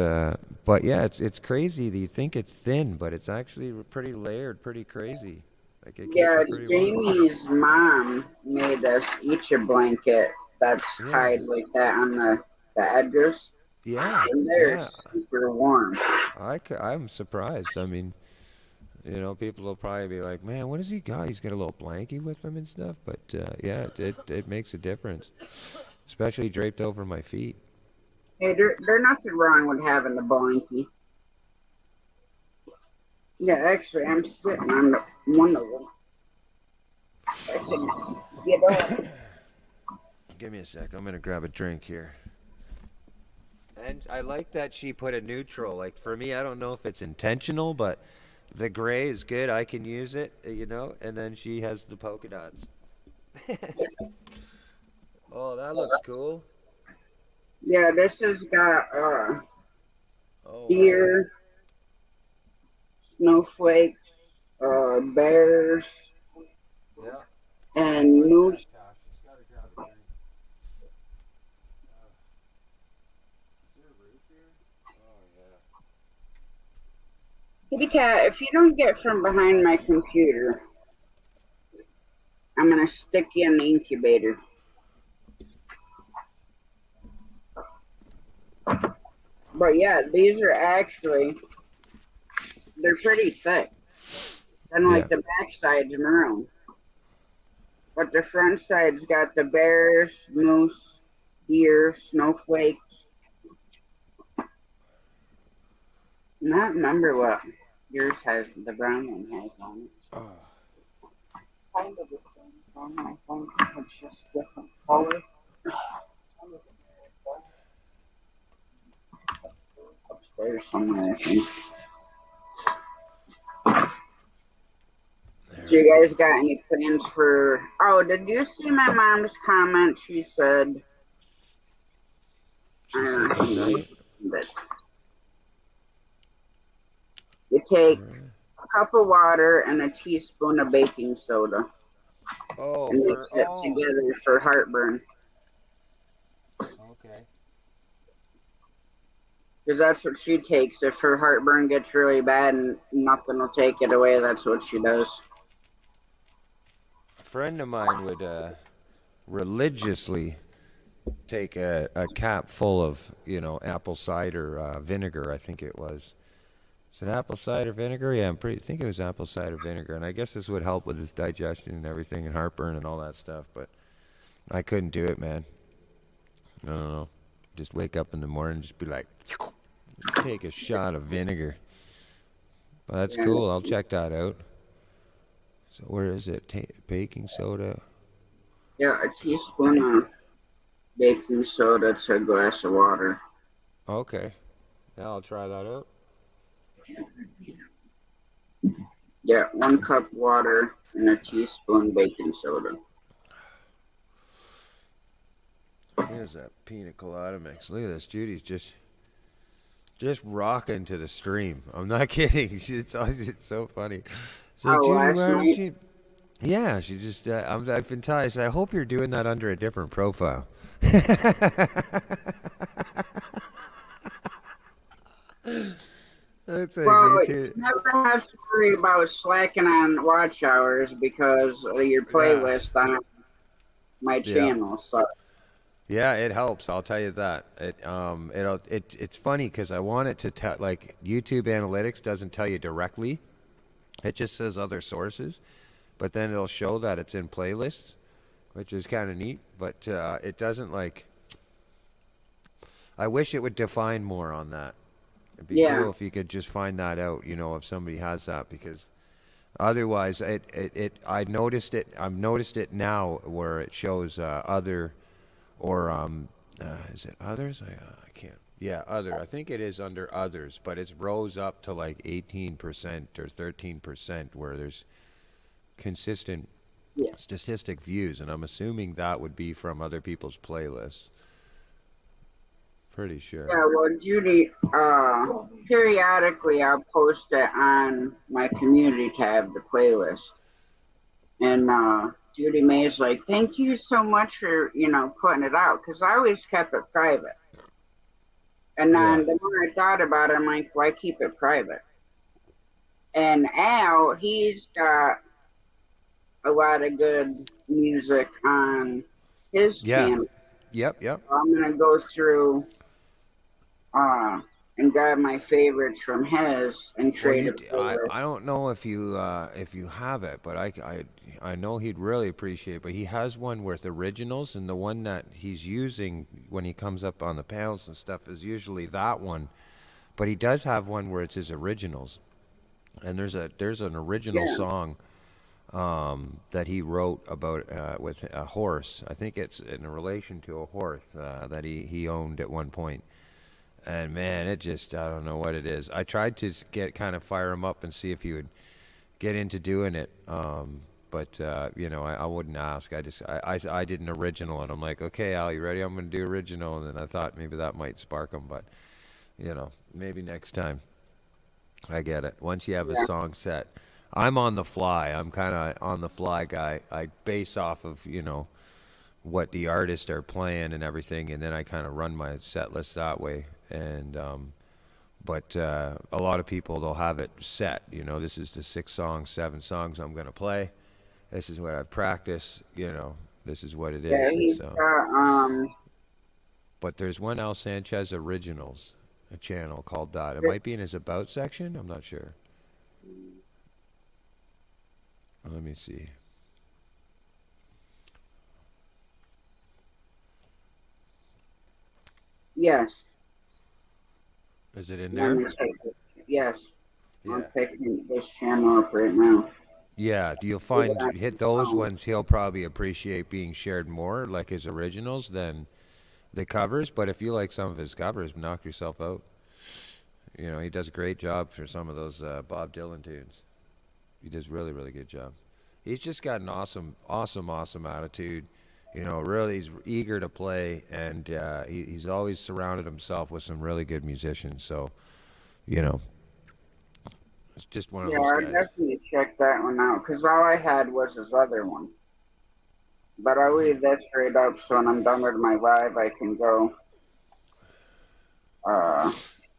Speaker 5: yeah, it's crazy. You think it's thin, but it's actually pretty layered, pretty crazy. Like it keeps
Speaker 1: Yeah,
Speaker 5: you pretty warm.
Speaker 1: Jamie's mom made us each a blanket that's tied like that on the edges.
Speaker 5: Yeah,
Speaker 1: And they're
Speaker 5: yeah.
Speaker 1: super warm.
Speaker 5: I'm surprised. I mean, people will probably be like, man, what has he got? He's got a little blankie with him and stuff. But yeah, it makes a difference, especially draped over my feet.
Speaker 1: Hey, there's nothing wrong with having the blankie. Yeah, actually, I'm sitting on one of them. I can get up.
Speaker 5: Give me a sec. I'm gonna grab a drink here. And I like that she put a neutral. Like for me, I don't know if it's intentional, but the gray is good. I can use it, And then she has the polka dots. Oh, that looks cool.
Speaker 1: Yeah, this has got
Speaker 5: Oh,
Speaker 1: deer, snowflakes, bears,
Speaker 5: yeah.
Speaker 1: and moose. Kitty cat, if you don't get from behind my computer, I'm gonna stick you in the incubator. But yeah, these are actually, they're pretty thick. And like the back side's maroon. But the front side's got the bears, moose, deer, snowflakes. And I don't remember what yours has, the brown one has on it.
Speaker 5: Oh.
Speaker 1: Kind of the same thing, I think. It's just different colors. Upstairs somewhere, I think. So you guys got any plans for... Oh, did you see my mom's comment? She said...
Speaker 5: Tonight?
Speaker 1: You take a cup of water and a teaspoon of baking soda.
Speaker 5: Oh,
Speaker 1: and mix it together for heartburn.
Speaker 5: Okay.
Speaker 1: Because that's what she takes. If her heartburn gets really bad and nothing will take it away, that's what she does.
Speaker 5: A friend of mine would religiously take a cap full of, apple cider vinegar, I think it was. Is it apple cider vinegar? Yeah, I think it was apple cider vinegar. And I guess this would help with his digestion and everything and heartburn and all that stuff. But I couldn't do it, man. I don't know. Just wake up in the morning and just be like, just take a shot of vinegar. Well, that's cool. I'll check that out. So where is it? Baking soda?
Speaker 1: Yeah, a teaspoon of baking soda to a glass of water.
Speaker 5: Okay. Yeah, I'll try that out.
Speaker 1: Yeah, 1 cup water and a teaspoon baking soda.
Speaker 5: Here's that pina colada mix. Look at this. Judy's just rocking to the stream. I'm not kidding. It's so funny. So
Speaker 1: Oh,
Speaker 5: Judy,
Speaker 1: last
Speaker 5: why aren't
Speaker 1: night?
Speaker 5: you? Yeah, she just. I've been telling. I said, I hope you're doing that under a different profile. That's
Speaker 1: Well,
Speaker 5: me
Speaker 1: you
Speaker 5: too.
Speaker 1: never have to worry about slacking on watch hours because of your playlist on my
Speaker 5: Yeah.
Speaker 1: channel. So
Speaker 5: Yeah, it helps. I'll tell you that. It's funny because I want it to tell, like, YouTube Analytics doesn't tell you directly. It just says other sources, but then it'll show that it's in playlists, which is kind of neat. But it doesn't, like. I wish it would define more on that. It'd be
Speaker 1: Yeah.
Speaker 5: cool if you could just find that out. If somebody has that, because otherwise, I've noticed it now where it shows other. Or is it others? I can't. Yeah, other. I think it is under others, but it's rose up to like 18% or 13% where there's consistent
Speaker 1: Yeah.
Speaker 5: statistic views, and I'm assuming that would be from other people's playlists. Pretty sure.
Speaker 1: yeah, well, Judy, periodically I'll post it on my community tab, the playlist, and Judy May's like, "Thank you so much for putting it out," because I always kept it private. And then the more I thought about it, I'm like, why keep it private? And Al, he's got a lot of good music on his
Speaker 5: Yeah.
Speaker 1: channel.
Speaker 5: Yep.
Speaker 1: So I'm gonna go through and grab my favorites from his and
Speaker 5: Well,
Speaker 1: trade it.
Speaker 5: I don't know if you have it, but I know he'd really appreciate it. But he has one with originals, and the one that he's using when he comes up on the panels and stuff is usually that one. But he does have one where it's his originals, and there's an original
Speaker 1: Yeah.
Speaker 5: song that he wrote about with a horse. I think it's in relation to a horse that he owned at one point. And man, it just, I don't know what it is. I tried to fire him up and see if he would get into doing it. But I wouldn't ask. I did an original, and I'm like, okay, Al, you ready? I'm going to do original. And then I thought maybe that might spark him, but maybe next time. I get it. Once you have a song set, I'm on the fly. I'm kind of on the fly guy. I base off of, what the artists are playing and everything, and then I kind of run my set list that way. And but a lot of people, they'll have it set. This is the 6 songs, 7 songs I'm going to play. This is what I practice. This is what it is.
Speaker 1: Yeah, he's
Speaker 5: So,
Speaker 1: got
Speaker 5: but there's one Al Sanchez Originals, a channel called that. It might be in his About section. I'm not sure. Let me see.
Speaker 1: yes.
Speaker 5: Is it in
Speaker 1: Let me
Speaker 5: there?
Speaker 1: check it. Yes. I'm
Speaker 5: Yeah.
Speaker 1: picking this channel up right now.
Speaker 5: Yeah, you'll hit those ones. He'll probably appreciate being shared more, like his originals, than the covers. But if you like some of his covers, knock yourself out. He does a great job for some of those Bob Dylan tunes. He does really, really good job. He's just got an awesome attitude. Really, he's eager to play, and he's always surrounded himself with some really good musicians. So, it's just one of
Speaker 1: Yeah,
Speaker 5: those
Speaker 1: I
Speaker 5: guys.
Speaker 1: definitely check that one out because all I had was his other one. But I'll leave that straight up so when I'm done with my live, I can go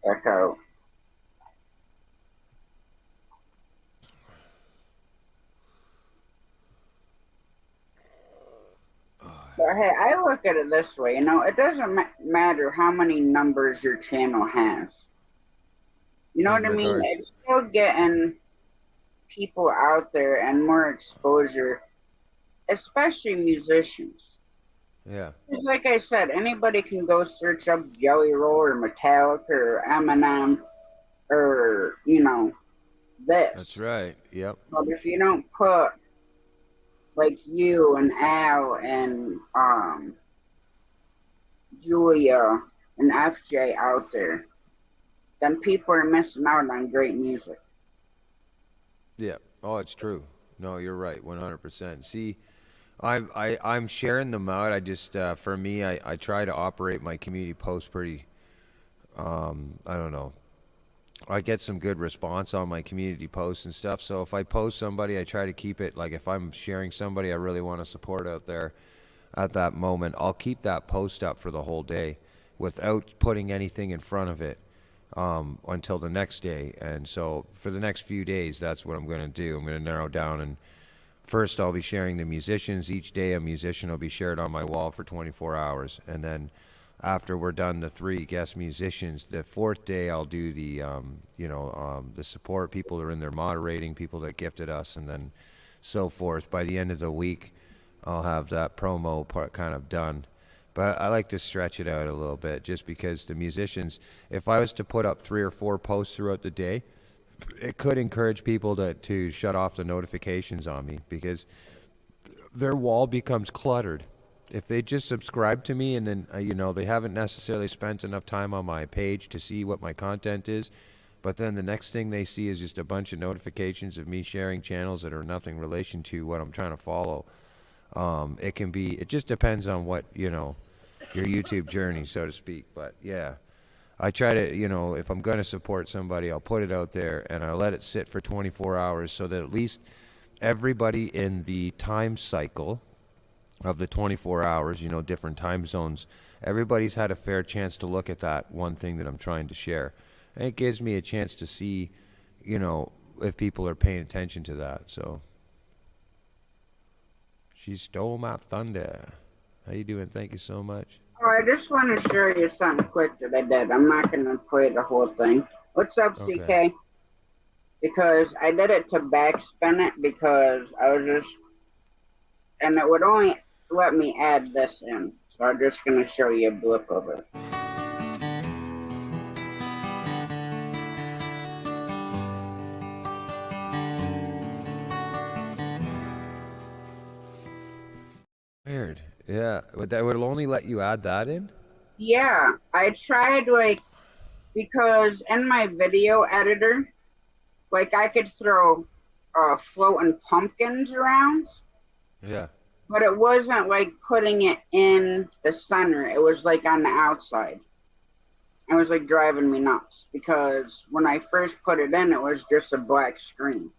Speaker 1: check out. But hey, I look at it this way, it doesn't matter how many numbers your channel has. You know
Speaker 5: In
Speaker 1: what I mean?
Speaker 5: regards-
Speaker 1: It's still getting people out there and more exposure, especially musicians.
Speaker 5: Yeah,
Speaker 1: Because like I said, anybody can go search up Jelly Roll or Metallica or Eminem or, this.
Speaker 5: that's right. Yep.
Speaker 1: But if you don't put like you and Al and Julia and FJ out there, then people are missing out on great music.
Speaker 5: Yeah. Oh, it's true. No, you're right. 100%. See, I'm sharing them out. I just for me, I try to operate my community posts pretty. I don't know. I get some good response on my community posts and stuff. So if I post somebody, I try to keep it like if I'm sharing somebody I really want to support out there at that moment, I'll keep that post up for the whole day without putting anything in front of it until the next day. And so for the next few days, that's what I'm going to do. I'm going to narrow down, and first I'll be sharing the musicians. Each day a musician will be shared on my wall for 24 hours. And then after we're done the 3 guest musicians, the 4th day I'll do the the support people that are in there moderating, people that gifted us, and then so forth. By the end of the week I'll have that promo part kind of done. But I like to stretch it out a little bit just because the musicians, if I was to put up 3 or 4 posts throughout the day, it could encourage people to shut off the notifications on me because their wall becomes cluttered. If they just subscribe to me and then, they haven't necessarily spent enough time on my page to see what my content is, but then the next thing they see is just a bunch of notifications of me sharing channels that are nothing relation to what I'm trying to follow. It just depends on what, your YouTube journey, so to speak. But yeah, I try to, if I'm going to support somebody, I'll put it out there and I'll let it sit for 24 hours so that at least everybody in the time cycle of the 24 hours, different time zones, everybody's had a fair chance to look at that one thing that I'm trying to share. And it gives me a chance to see, if people are paying attention to that. So she stole my thunder. How you doing? Thank you so much.
Speaker 1: Oh, I just want to show you something quick that I did. I'm not going to play the whole thing. What's up,
Speaker 5: Okay.
Speaker 1: CK? Because I did it to backspin it because I was just, and it would only let me add this in. So I'm just going to show you a blip of it.
Speaker 5: Weird. Yeah. Would that would only let you add that in?
Speaker 1: Yeah, I tried because in my video editor, I could throw floating pumpkins around,
Speaker 5: Yeah.
Speaker 1: but it wasn't putting it in the center. It was on the outside. It was driving me nuts because when I first put it in, it was just a black screen.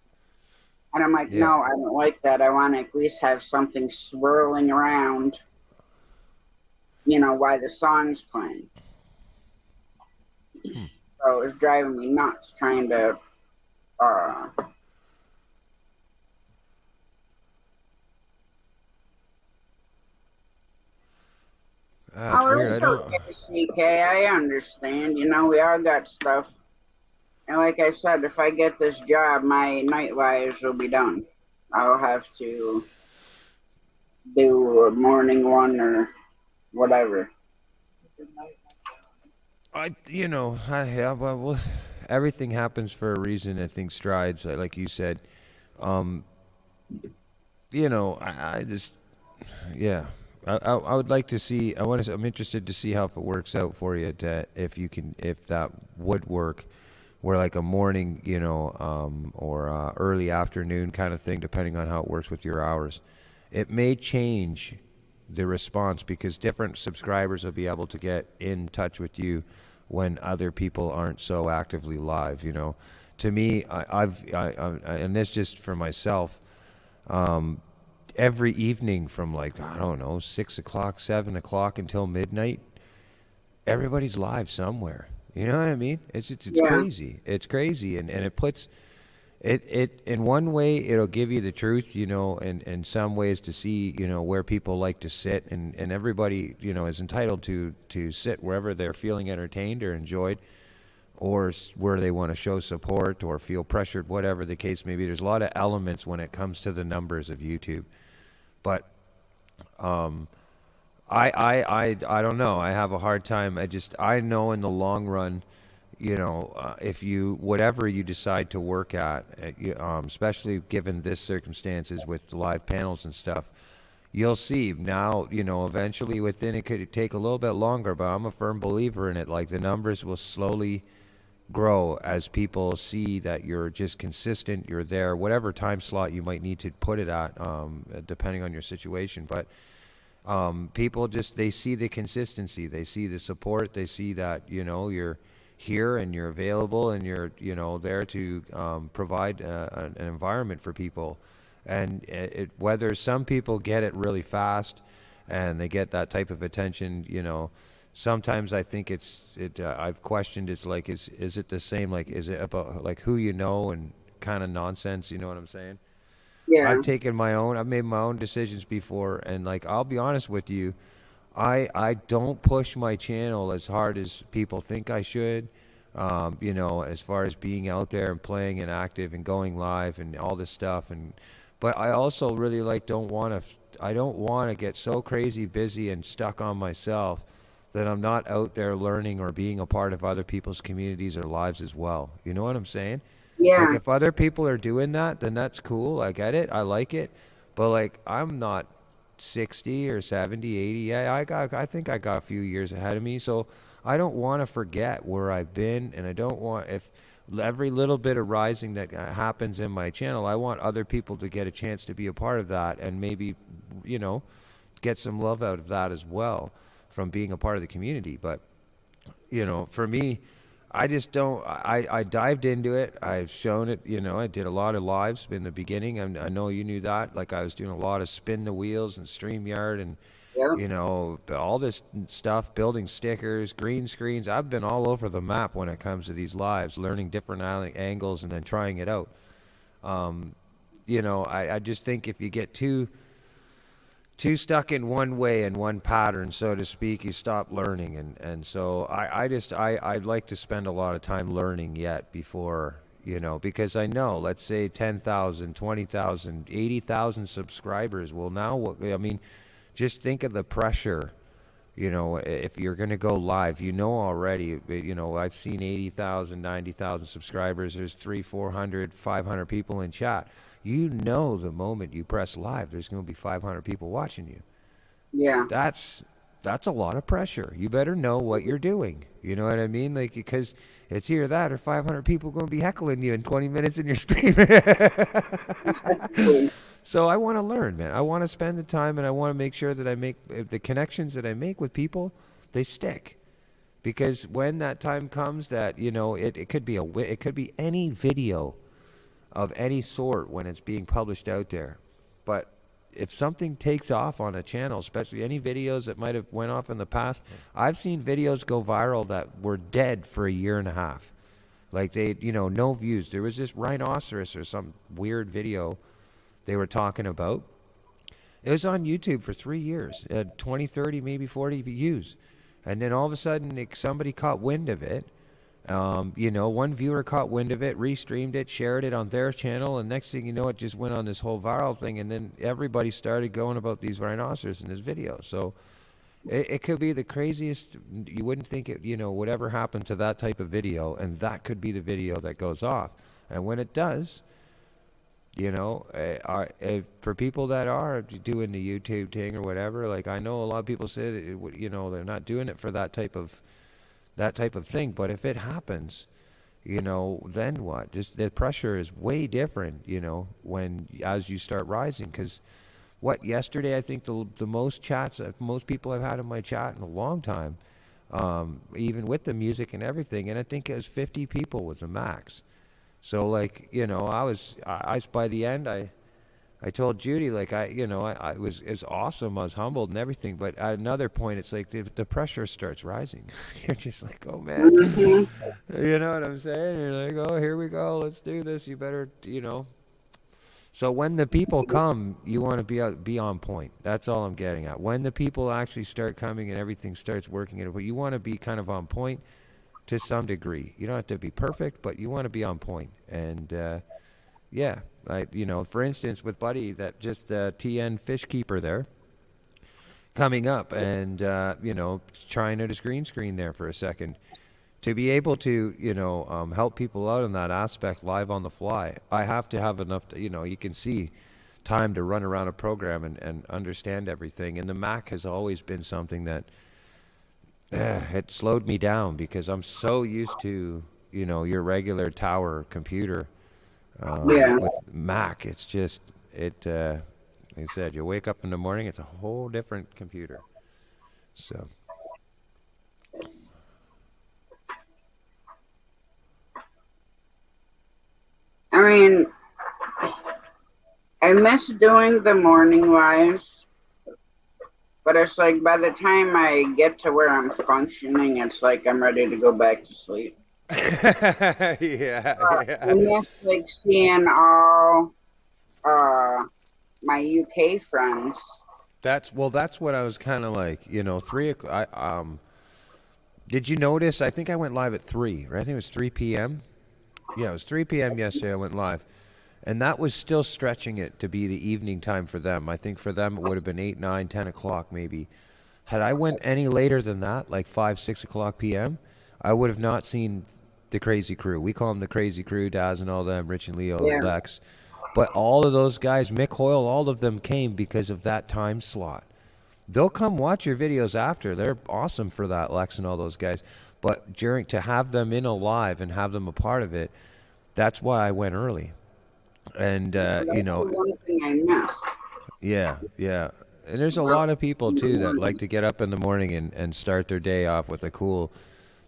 Speaker 1: And I'm like,
Speaker 5: Yeah.
Speaker 1: no, I don't like that. I want to at least have something swirling around, while the song's playing. So it was driving me nuts trying to
Speaker 5: It's weird. I
Speaker 1: it's
Speaker 5: don't.
Speaker 1: okay, CK. I understand. We all got stuff. And like I said, if I get this job, my night lives will be done. I'll have to do a morning one or whatever.
Speaker 5: Well, everything happens for a reason. I think strides, like you said. I just, yeah. I would like to see. I'm interested to see how if it works out for you. If that would work, where a morning, or early afternoon kind of thing, depending on how it works with your hours. It may change the response because different subscribers will be able to get in touch with you when other people aren't so actively live. To me, and this just for myself. Every evening from I don't know, 6 o'clock, 7 o'clock until midnight, everybody's live somewhere. You know what I mean? It's
Speaker 1: Yeah.
Speaker 5: crazy. It's crazy, and it puts it in one way it'll give you the truth, you know, and in some ways to see, you know, where people like to sit, and everybody, you know, is entitled to sit wherever they're feeling entertained or enjoyed, or where they want to show support or feel pressured, whatever the case may be. There's a lot of elements when it comes to the numbers of YouTube, but I don't know. I have a hard time. I know in the long run, you know, if you whatever you decide to work at, especially given this circumstances with the live panels and stuff, you'll see now. You know, eventually within it could take a little bit longer, but I'm a firm believer in it. Like the numbers will slowly grow as people see that you're just consistent. You're there, whatever time slot you might need to put it at, depending on your situation, but. People just they see the consistency, they see the support, they see that, you know, you're here and you're available and you're, you know, there to provide an environment for people, and whether some people get it really fast and they get that type of attention, you know, sometimes I think I've questioned, it's like is it the same, like is it about like who you know and kind of nonsense, you know what I'm saying?
Speaker 1: Yeah.
Speaker 5: I've made my own decisions before, and like I'll be honest with you, I don't push my channel as hard as people think I should. You know, as far as being out there and playing and active and going live and all this stuff, but I also really I don't want to get so crazy busy and stuck on myself that I'm not out there learning or being a part of other people's communities or lives as well. You know what I'm saying?
Speaker 1: Yeah.
Speaker 5: Like if other people are doing that, then that's cool. I get it. I like it. But like I'm not 60 or 70, 80. Yeah, I think I got a few years ahead of me. So I don't want to forget where I've been, and I don't want if every little bit of rising that happens in my channel, I want other people to get a chance to be a part of that and maybe, you know, get some love out of that as well from being a part of the community. But you know, for me, I just don't. I dived into it. I've shown it. You know, I did a lot of lives in the beginning, and I know you knew that. Like I was doing a lot of spin the wheels and StreamYard, and
Speaker 1: Yep.
Speaker 5: you know all this stuff, building stickers, green screens. I've been all over the map when it comes to these lives, learning different angles and then trying it out. You know, I just think if you get too stuck in one way and one pattern, so to speak, you stop learning. And so I'd like to spend a lot of time learning yet before, you know, because I know, let's say 10,000, 20,000, 80,000 subscribers. Well, now, I mean, just think of the pressure, you know, if you're going to go live, you know, already, you know, I've seen 80,000, 90,000 subscribers. There's 300, 400, 500 people in chat. You know, the moment you press live, there's going to be 500 people watching you.
Speaker 1: Yeah.
Speaker 5: That's a lot of pressure. You better know what you're doing. You know what I mean? Like, because it's either that or 500 people going to be heckling you in 20 minutes in your stream. So I want to learn, man. I want to spend the time, and I want to make sure that I make the connections that I make with people, they stick. Because when that time comes, that, you know, it could be any video of any sort when it's being published out there. But if something takes off on a channel, especially any videos that might have went off in the past, I've seen videos go viral that were dead for a year and a half. Like they, you know, no views. There was this rhinoceros or some weird video they were talking about. It was on YouTube for 3 years. It had 20, 30, maybe 40 views. And then all of a sudden somebody caught wind of it. You know, one viewer caught wind of it, restreamed it, shared it on their channel, and next thing you know, it just went on this whole viral thing, and then everybody started going about these rhinoceros in this video. So it could be the craziest. You wouldn't think it, you know, would ever happen to that type of video, and that could be the video that goes off. And when it does, you know, for people that are doing the YouTube thing or whatever, like I know a lot of people say that you know, they're not doing it for that type of thing. But if it happens, you know, then what? Just the pressure is way different, you know, as you start rising. Because yesterday, I think the most chats, most people I've had in my chat in a long time, even with the music and everything. And I think it was 50 people was the max. So like, you know, I by the end, I told Judy, like, it's awesome. I was humbled and everything. But at another point, it's like the pressure starts rising. You're just like, oh man,
Speaker 1: Hmm.
Speaker 5: you know what I'm saying? You're like, oh, here we go. Let's do this. You better, So when the people come, you want to be on point. That's all I'm getting at. When the people actually start coming and everything starts working, but you want to be kind of on point to some degree. You don't have to be perfect, but you want to be on point. And yeah, for instance, with Buddy, that just TN fish keeper there, coming up and trying out his green screen there for a second. To be able to, help people out in that aspect live on the fly, I have to have enough, you can see time to run around a program and understand everything. And the Mac has always been something that it slowed me down because I'm so used to, your regular tower computer.
Speaker 1: Yeah.
Speaker 5: With Mac, it's just, like I said, you wake up in the morning, it's a whole different computer. So.
Speaker 1: I mean, I miss doing the morning lives, but it's like by the time I get to where I'm functioning, it's like I'm ready to go back to sleep.
Speaker 5: Yeah.
Speaker 1: I miss like seeing all my UK friends.
Speaker 5: That's what I was kind of like, 3 o'clock. Did you notice? I think I went live at 3, right? I think it was 3 p.m. Yeah, it was 3 p.m. yesterday. I went live, and that was still stretching it to be the evening time for them. I think for them it would have been 8, 9, 10 o'clock maybe. Had I went any later than that, like 5, 6 o'clock p.m., I would have not seen the Crazy Crew. We call them the Crazy Crew, Daz and all them, Rich and Leo,
Speaker 1: Yeah.
Speaker 5: Lex. But all of those guys, Mick Hoyle, all of them came because of that time slot. They'll come watch your videos after. They're awesome for that, Lex and all those guys. But to have them in a live and have them a part of it, that's why I went early. And,
Speaker 1: That's the one thing I miss.
Speaker 5: yeah. And there's a lot of people, too, that like to get up in the morning and start their day off with a cool,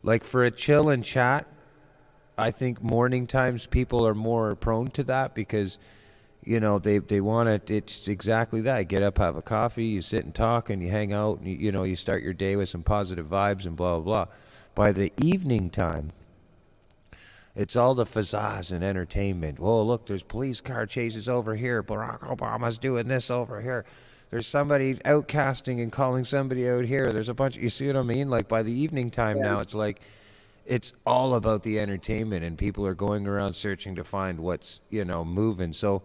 Speaker 5: like for a chill and chat, I think morning times people are more prone to that because, they want to, it's exactly that. Get up, have a coffee, you sit and talk and you hang out and, you start your day with some positive vibes and blah, blah, blah. By the evening time, it's all the pizzazz and entertainment. Whoa, look, there's police car chases over here. Barack Obama's doing this over here. There's somebody outcasting and calling somebody out here. There's a bunch, you see what I mean? Like by the evening time now, it's like, it's all about the entertainment and people are going around searching to find what's, moving. So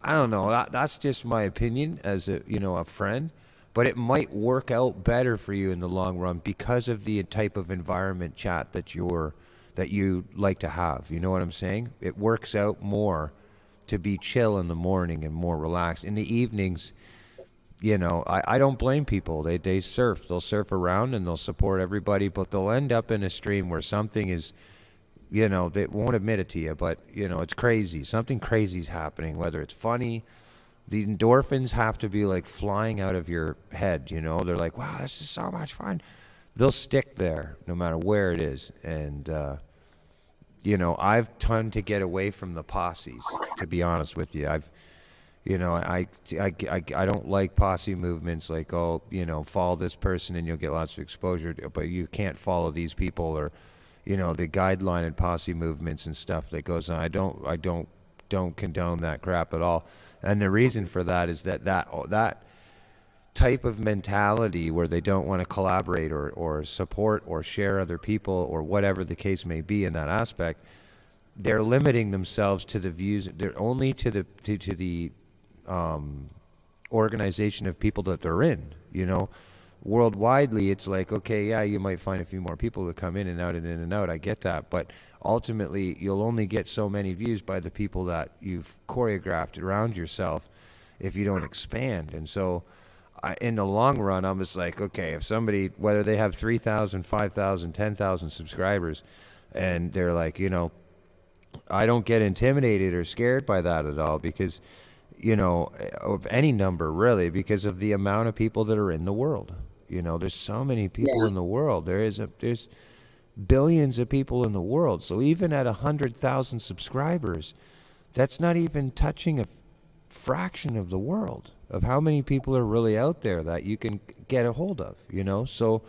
Speaker 5: I don't know. That's just my opinion as a friend, but it might work out better for you in the long run because of the type of environment chat that you like to have. You know what I'm saying? It works out more to be chill in the morning and more relaxed. In the evenings, I don't blame people. They surf. They'll surf around and they'll support everybody, but they'll end up in a stream where something is, they won't admit it to you, but, it's crazy. Something crazy's happening, whether it's funny. The endorphins have to be like flying out of your head, They're like, wow, this is so much fun. They'll stick there no matter where it is. And, I've turned to get away from the posses, to be honest with you. I don't like posse movements like, follow this person and you'll get lots of exposure, but you can't follow these people or, the guideline and posse movements and stuff that goes on. I don't condone that crap at all. And the reason for that is that type of mentality where they don't want to collaborate or support or share other people or whatever the case may be in that aspect, they're limiting themselves to the views. They're only to the organization of people that they're in. Worldwidely, it's like, okay, yeah, you might find a few more people to come in and out and in and out. I get that, but ultimately, you'll only get so many views by the people that you've choreographed around yourself if you don't expand. And so, in the long run, I'm just like, okay, if somebody, whether they have 3,000, 5,000, 10,000 subscribers, and they're like, I don't get intimidated or scared by that at all because, of any number really, because of the amount of people that are in the world. There's so many people in the world. There's billions of people in the world. So even at 100,000 subscribers, that's not even touching a fraction of the world of how many people are really out there that you can get a hold of, you know? So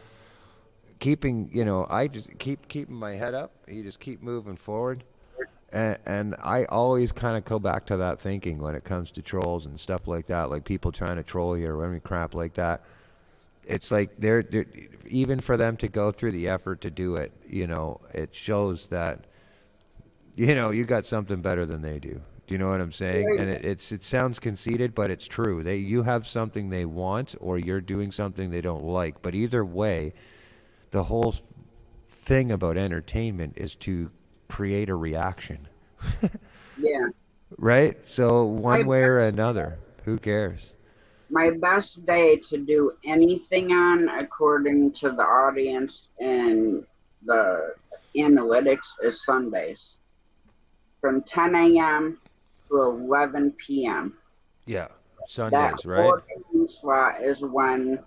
Speaker 5: keeping, you know, I just keeping my head up. You just keep moving forward. And I always kind of go back to that thinking when it comes to trolls and stuff like that, like people trying to troll you or any crap like that. It's like they're even for them to go through the effort to do it, you know, it shows that, you know, you got something better than they do. Do you know what I'm saying? And it sounds conceited, but it's true. You have something they want, or you're doing something they don't like. But either way, the whole thing about entertainment is to create a reaction.
Speaker 1: Yeah.
Speaker 5: Right? So one way or another, who cares?
Speaker 1: My best day to do anything on, according to the audience and the analytics, is Sundays. From 10 a.m. to 11 p.m.
Speaker 5: Yeah,
Speaker 1: That
Speaker 5: Sundays, right?
Speaker 1: 4 slot is when.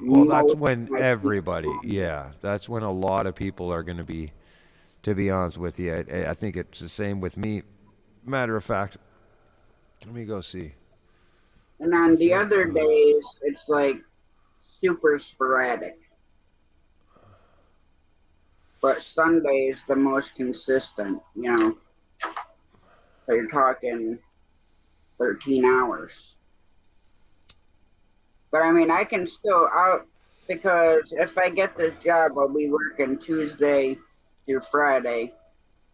Speaker 5: Well, that's
Speaker 1: most
Speaker 5: when
Speaker 1: of my
Speaker 5: everybody,
Speaker 1: people-
Speaker 5: yeah, that's when a lot of people are going to be honest with you. I think it's the same with me. Matter of fact, let me go see.
Speaker 1: And on the other days, it's like super sporadic. But Sunday's the most consistent, you know. So you're talking 13 hours. But I mean, I can still out because if I get this job, I'll be working Tuesday through Friday,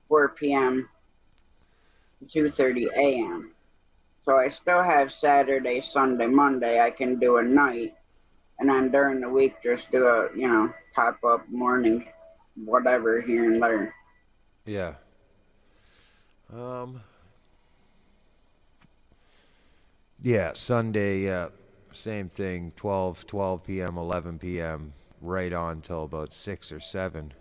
Speaker 1: 4 p.m. to 2:30 a.m. So I still have Saturday, Sunday, Monday. I can do a night, and then during the week just do a, you know, pop up morning, whatever here and there.
Speaker 5: Yeah. Yeah, Sunday, yeah, same thing, 12 p.m., 11 p.m., right on till about 6 or 7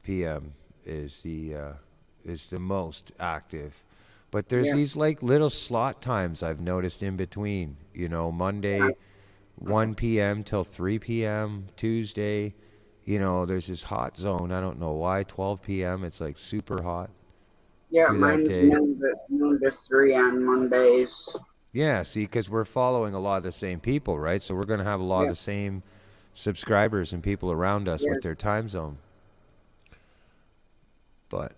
Speaker 5: p.m. is the most active. But there's
Speaker 1: Yeah.
Speaker 5: these like little slot times I've noticed in between, you know, Monday, 1 p.m. till 3 p.m., Tuesday, you know, there's this hot zone. I don't know why, 12 p.m., it's like super hot.
Speaker 1: Yeah,
Speaker 5: Through that
Speaker 1: mine's
Speaker 5: day.
Speaker 1: noon to 3 on Mondays.
Speaker 5: Yeah, see, because we're following a lot of the same people, right? So we're going to have a lot of
Speaker 1: Yeah.
Speaker 5: the same subscribers and people around us
Speaker 1: Yeah.
Speaker 5: with their time zone. But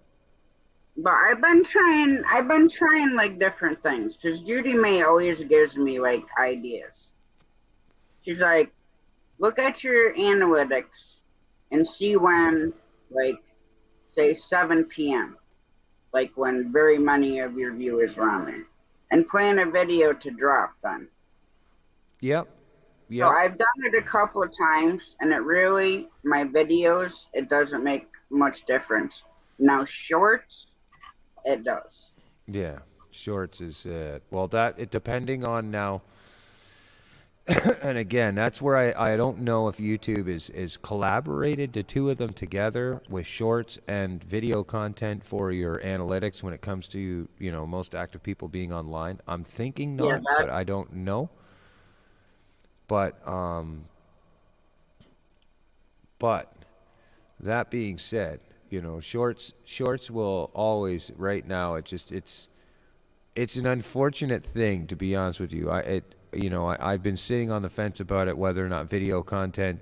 Speaker 1: But I've been trying like different things because Judy May always gives me like ideas. She's like, look at your analytics and see when, like, say 7 p.m., like when very many of your viewers are on there, and plan a video to drop then.
Speaker 5: yep,
Speaker 1: So
Speaker 5: yep,
Speaker 1: I've done it a couple of times, and it really, my videos, it doesn't make much difference. Now shorts, it does.
Speaker 5: yeah. Shorts is well, that it depending on now. And again, that's where I don't know if YouTube is collaborated the two of them together with shorts and video content for your analytics when it comes to, you know, most active people being online. I'm thinking
Speaker 1: Yeah,
Speaker 5: not,
Speaker 1: that-
Speaker 5: but I don't know. But that being said, you know, shorts will always right now. It's an unfortunate thing, to be honest with you. I've been sitting on the fence about it, whether or not video content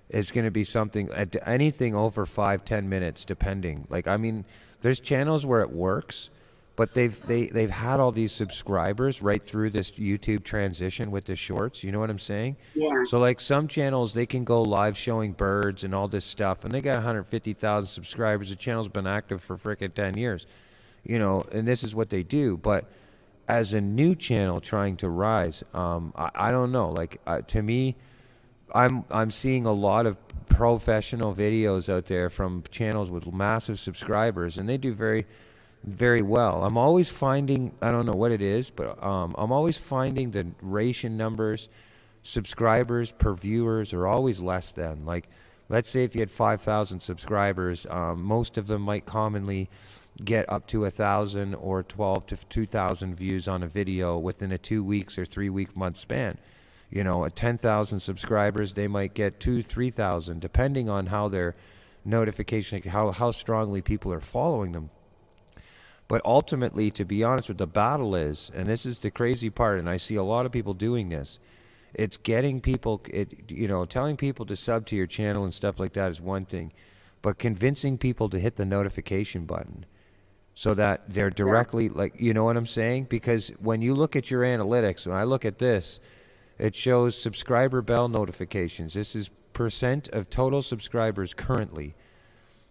Speaker 5: is going to be something, anything over 5-10 minutes, depending. Like, I mean, there's channels where it works, but they've had all these subscribers right through this YouTube transition with the shorts. You know what I'm saying?
Speaker 1: Yeah.
Speaker 5: So like some channels, they can go live showing birds and all this stuff, and they got 150,000 subscribers. The channel's been active for freaking 10 years, you know, and this is what they do. But as a new channel trying to rise, I don't know. Like to me, I'm seeing a lot of professional videos out there from channels with massive subscribers, and they do very, very well. I'm always finding, I don't know what it is, but I'm always finding the ration numbers, subscribers per viewers are always less than. Like, let's say if you had 5,000 subscribers, most of them might commonly get up to 1,000 or 12 to 2,000 views on a video within a 2 weeks or 3 week month span. You know, at 10,000 subscribers, they might get 2,000-3,000, depending on how their notification, how strongly people are following them. But ultimately, to be honest, what the battle is, and this is the crazy part, and I see a lot of people doing this, it's getting people, telling people to sub to your channel and stuff like that is one thing, but convincing people to hit the notification button so that they're directly, like, you know what I'm saying? Because when you look at your analytics, when I look at this, it shows subscriber bell notifications. This is percent of total subscribers currently.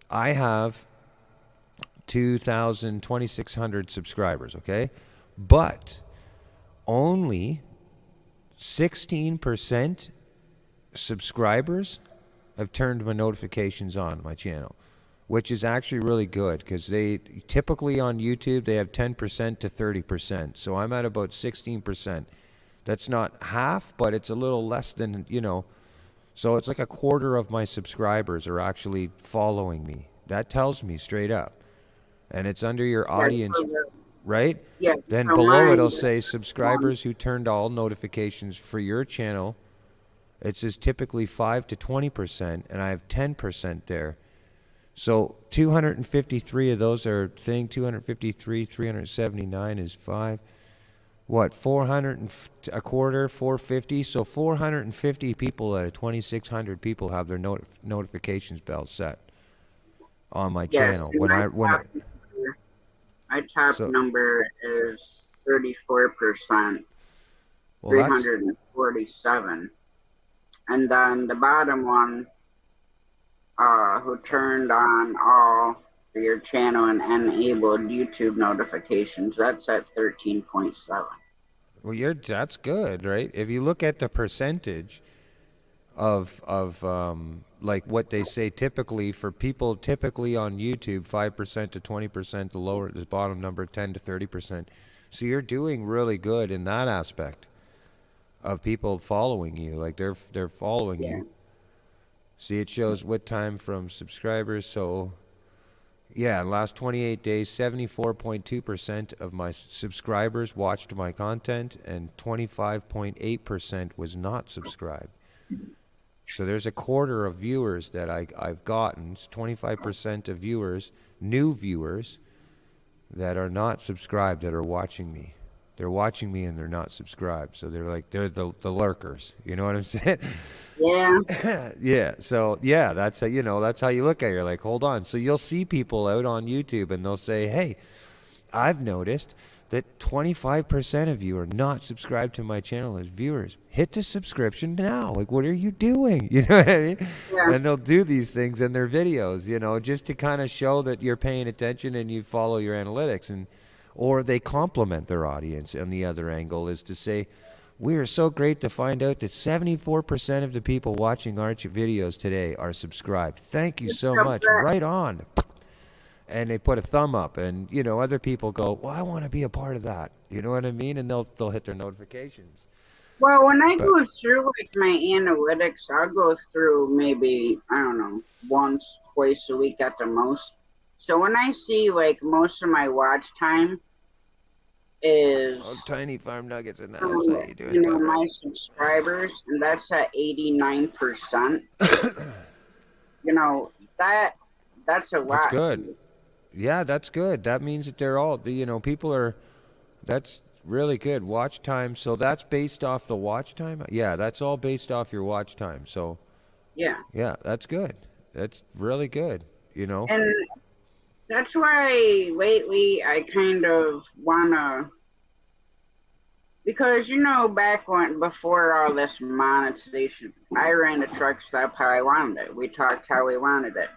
Speaker 5: I have 2,600 subscribers, okay? But only 16% subscribers have turned my notifications on my channel, which is actually really good because they typically on YouTube, they have 10% to 30%. So I'm at about 16%. That's not half, but it's a little less than, so it's like a quarter of my subscribers are actually following me. That tells me straight up. And it's under your audience, right?
Speaker 1: Yeah.
Speaker 5: Then
Speaker 1: so
Speaker 5: below
Speaker 1: mine-
Speaker 5: it'll say subscribers who turned all notifications for your channel. It says typically 5 to 20%, and I have 10% there. So 253 of those are 253, 379 is 5. What, 400 and a quarter, 450? So 450 people out of 2,600 people have their notifications bell set on my channel.
Speaker 1: see, my top
Speaker 5: So-
Speaker 1: number is 34%,
Speaker 5: well, that's
Speaker 1: 347. And then the bottom one, who turned on all for your channel and enabled YouTube notifications, that's at 13.7.
Speaker 5: well, that's good, right? If you look at the percentage of like what they say typically for people typically on YouTube, 5% to 20%, the lower, the bottom number 10 to 30%. So you're doing really good in that aspect of people following you, like they're following you. See, it shows what time from subscribers. So yeah, last 28 days, 74.2% of my subscribers watched my content and 25.8% was not subscribed. So there's a quarter of viewers that I've gotten. It's 25% of viewers, new viewers, that are not subscribed that are watching me. They're watching me and they're not subscribed. So they're the lurkers. You know what I'm saying?
Speaker 1: Yeah.
Speaker 5: Yeah. So yeah, that's how that's how you look at it. You're like, hold on. So you'll see people out on YouTube and they'll say, hey, I've noticed that 25% of you are not subscribed to my channel as viewers. Hit the subscription now. Like, what are you doing? You know what I mean?
Speaker 1: Yeah.
Speaker 5: And they'll do these things in their videos, just to kind of show that you're paying attention and you follow your analytics. Or they compliment their audience. On the other angle is to say, we are so great to find out that 74% of the people watching our videos today are subscribed. Thank you so much. Right on. And they put a thumb up, and other people go, well, I want to be a part of that. You know what I mean? And they'll hit their notifications.
Speaker 1: Well, when I go through like my analytics, I'll go through maybe, I don't know, once, twice a week at the most. So when I see like most of my watch time is
Speaker 5: Tiny Farm Nuggets in the house. How you doing?
Speaker 1: my subscribers, and that's at 89%. That's a lot.
Speaker 5: That's good. Yeah, that's good. That means that they're all, people are, that's really good. Watch time. So that's based off the watch time? Yeah, that's all based off your watch time. So,
Speaker 1: Yeah.
Speaker 5: yeah, that's good. That's really good,
Speaker 1: And that's why lately I kind of wanna, because back before all this monetization, I ran the truck stop how I wanted it. We talked how we wanted it.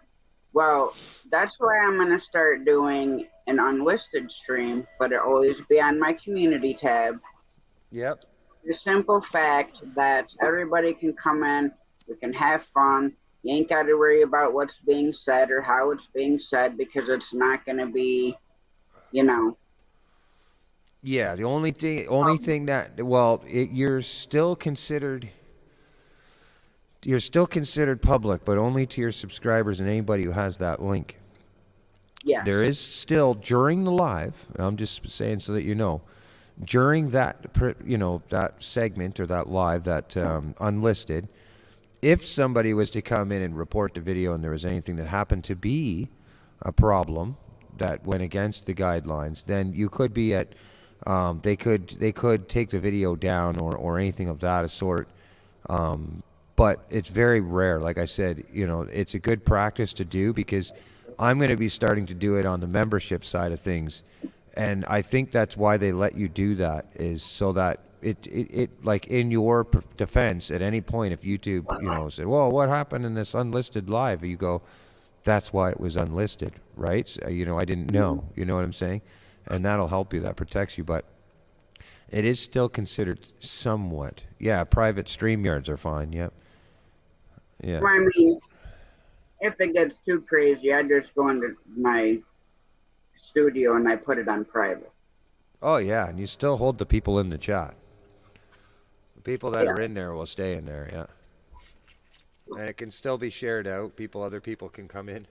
Speaker 1: Well, that's why I'm gonna start doing an unlisted stream, but it always be on my community tab.
Speaker 5: Yep.
Speaker 1: The simple fact that everybody can come in, we can have fun. You ain't got to worry about what's being said or how it's being said, because it's not going to be,
Speaker 5: Yeah, the only thing that, well, you're still considered public, but only to your subscribers and anybody who has that link.
Speaker 1: Yeah.
Speaker 5: There is still, during the live, I'm just saying so that during that, that segment or that live, that unlisted, if somebody was to come in and report the video and there was anything that happened to be a problem, that went against the guidelines, then you could be at they could take the video down or anything of that sort. But it's very rare. Like I said, it's a good practice to do because I'm going to be starting to do it on the membership side of things. And I think that's why they let you do that, is so that it like in your defense at any point, if YouTube, said, well, what happened in this unlisted live? You go, that's why it was unlisted, right? So, I didn't know, you know what I'm saying? And that'll help you, that protects you. But it is still considered somewhat. Yeah, private StreamYards are fine, yep. Yeah.
Speaker 1: Well, I mean, if it gets too crazy, I just go into my studio and I put it on private.
Speaker 5: Oh, yeah, and you still hold the people in the chat. The people that are in there will stay in there, yeah. And it can still be shared out. Other people can come in.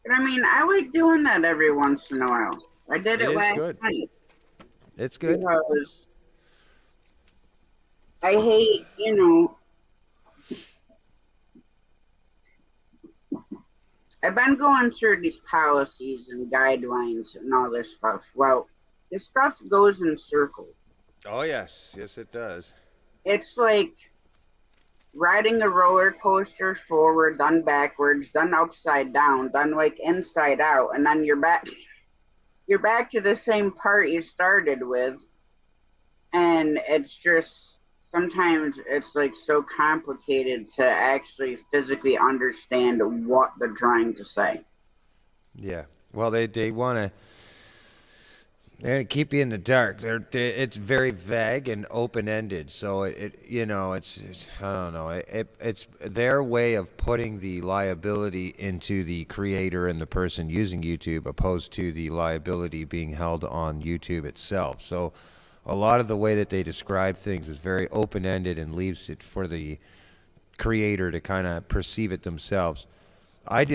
Speaker 1: But I mean, I like doing that every once in a while. I did it last night.
Speaker 5: It's good.
Speaker 1: Because I hate, I've been going through these policies and guidelines and all this stuff. Well, this stuff goes in circles.
Speaker 5: Oh, yes. Yes, it does.
Speaker 1: It's like riding a roller coaster, forward, then backwards, then upside down, then like inside out, and then you're back to the same part you started with. And it's just, sometimes it's like so complicated to actually physically understand what they're trying to say.
Speaker 5: Yeah. Well, they want to keep you in the dark. It's very vague and open-ended. So it's I don't know. It's their way of putting the liability into the creator and the person using YouTube, opposed to the liability being held on YouTube itself. So a lot of the way that they describe things is very open-ended and leaves it for the creator to kind of perceive it themselves. I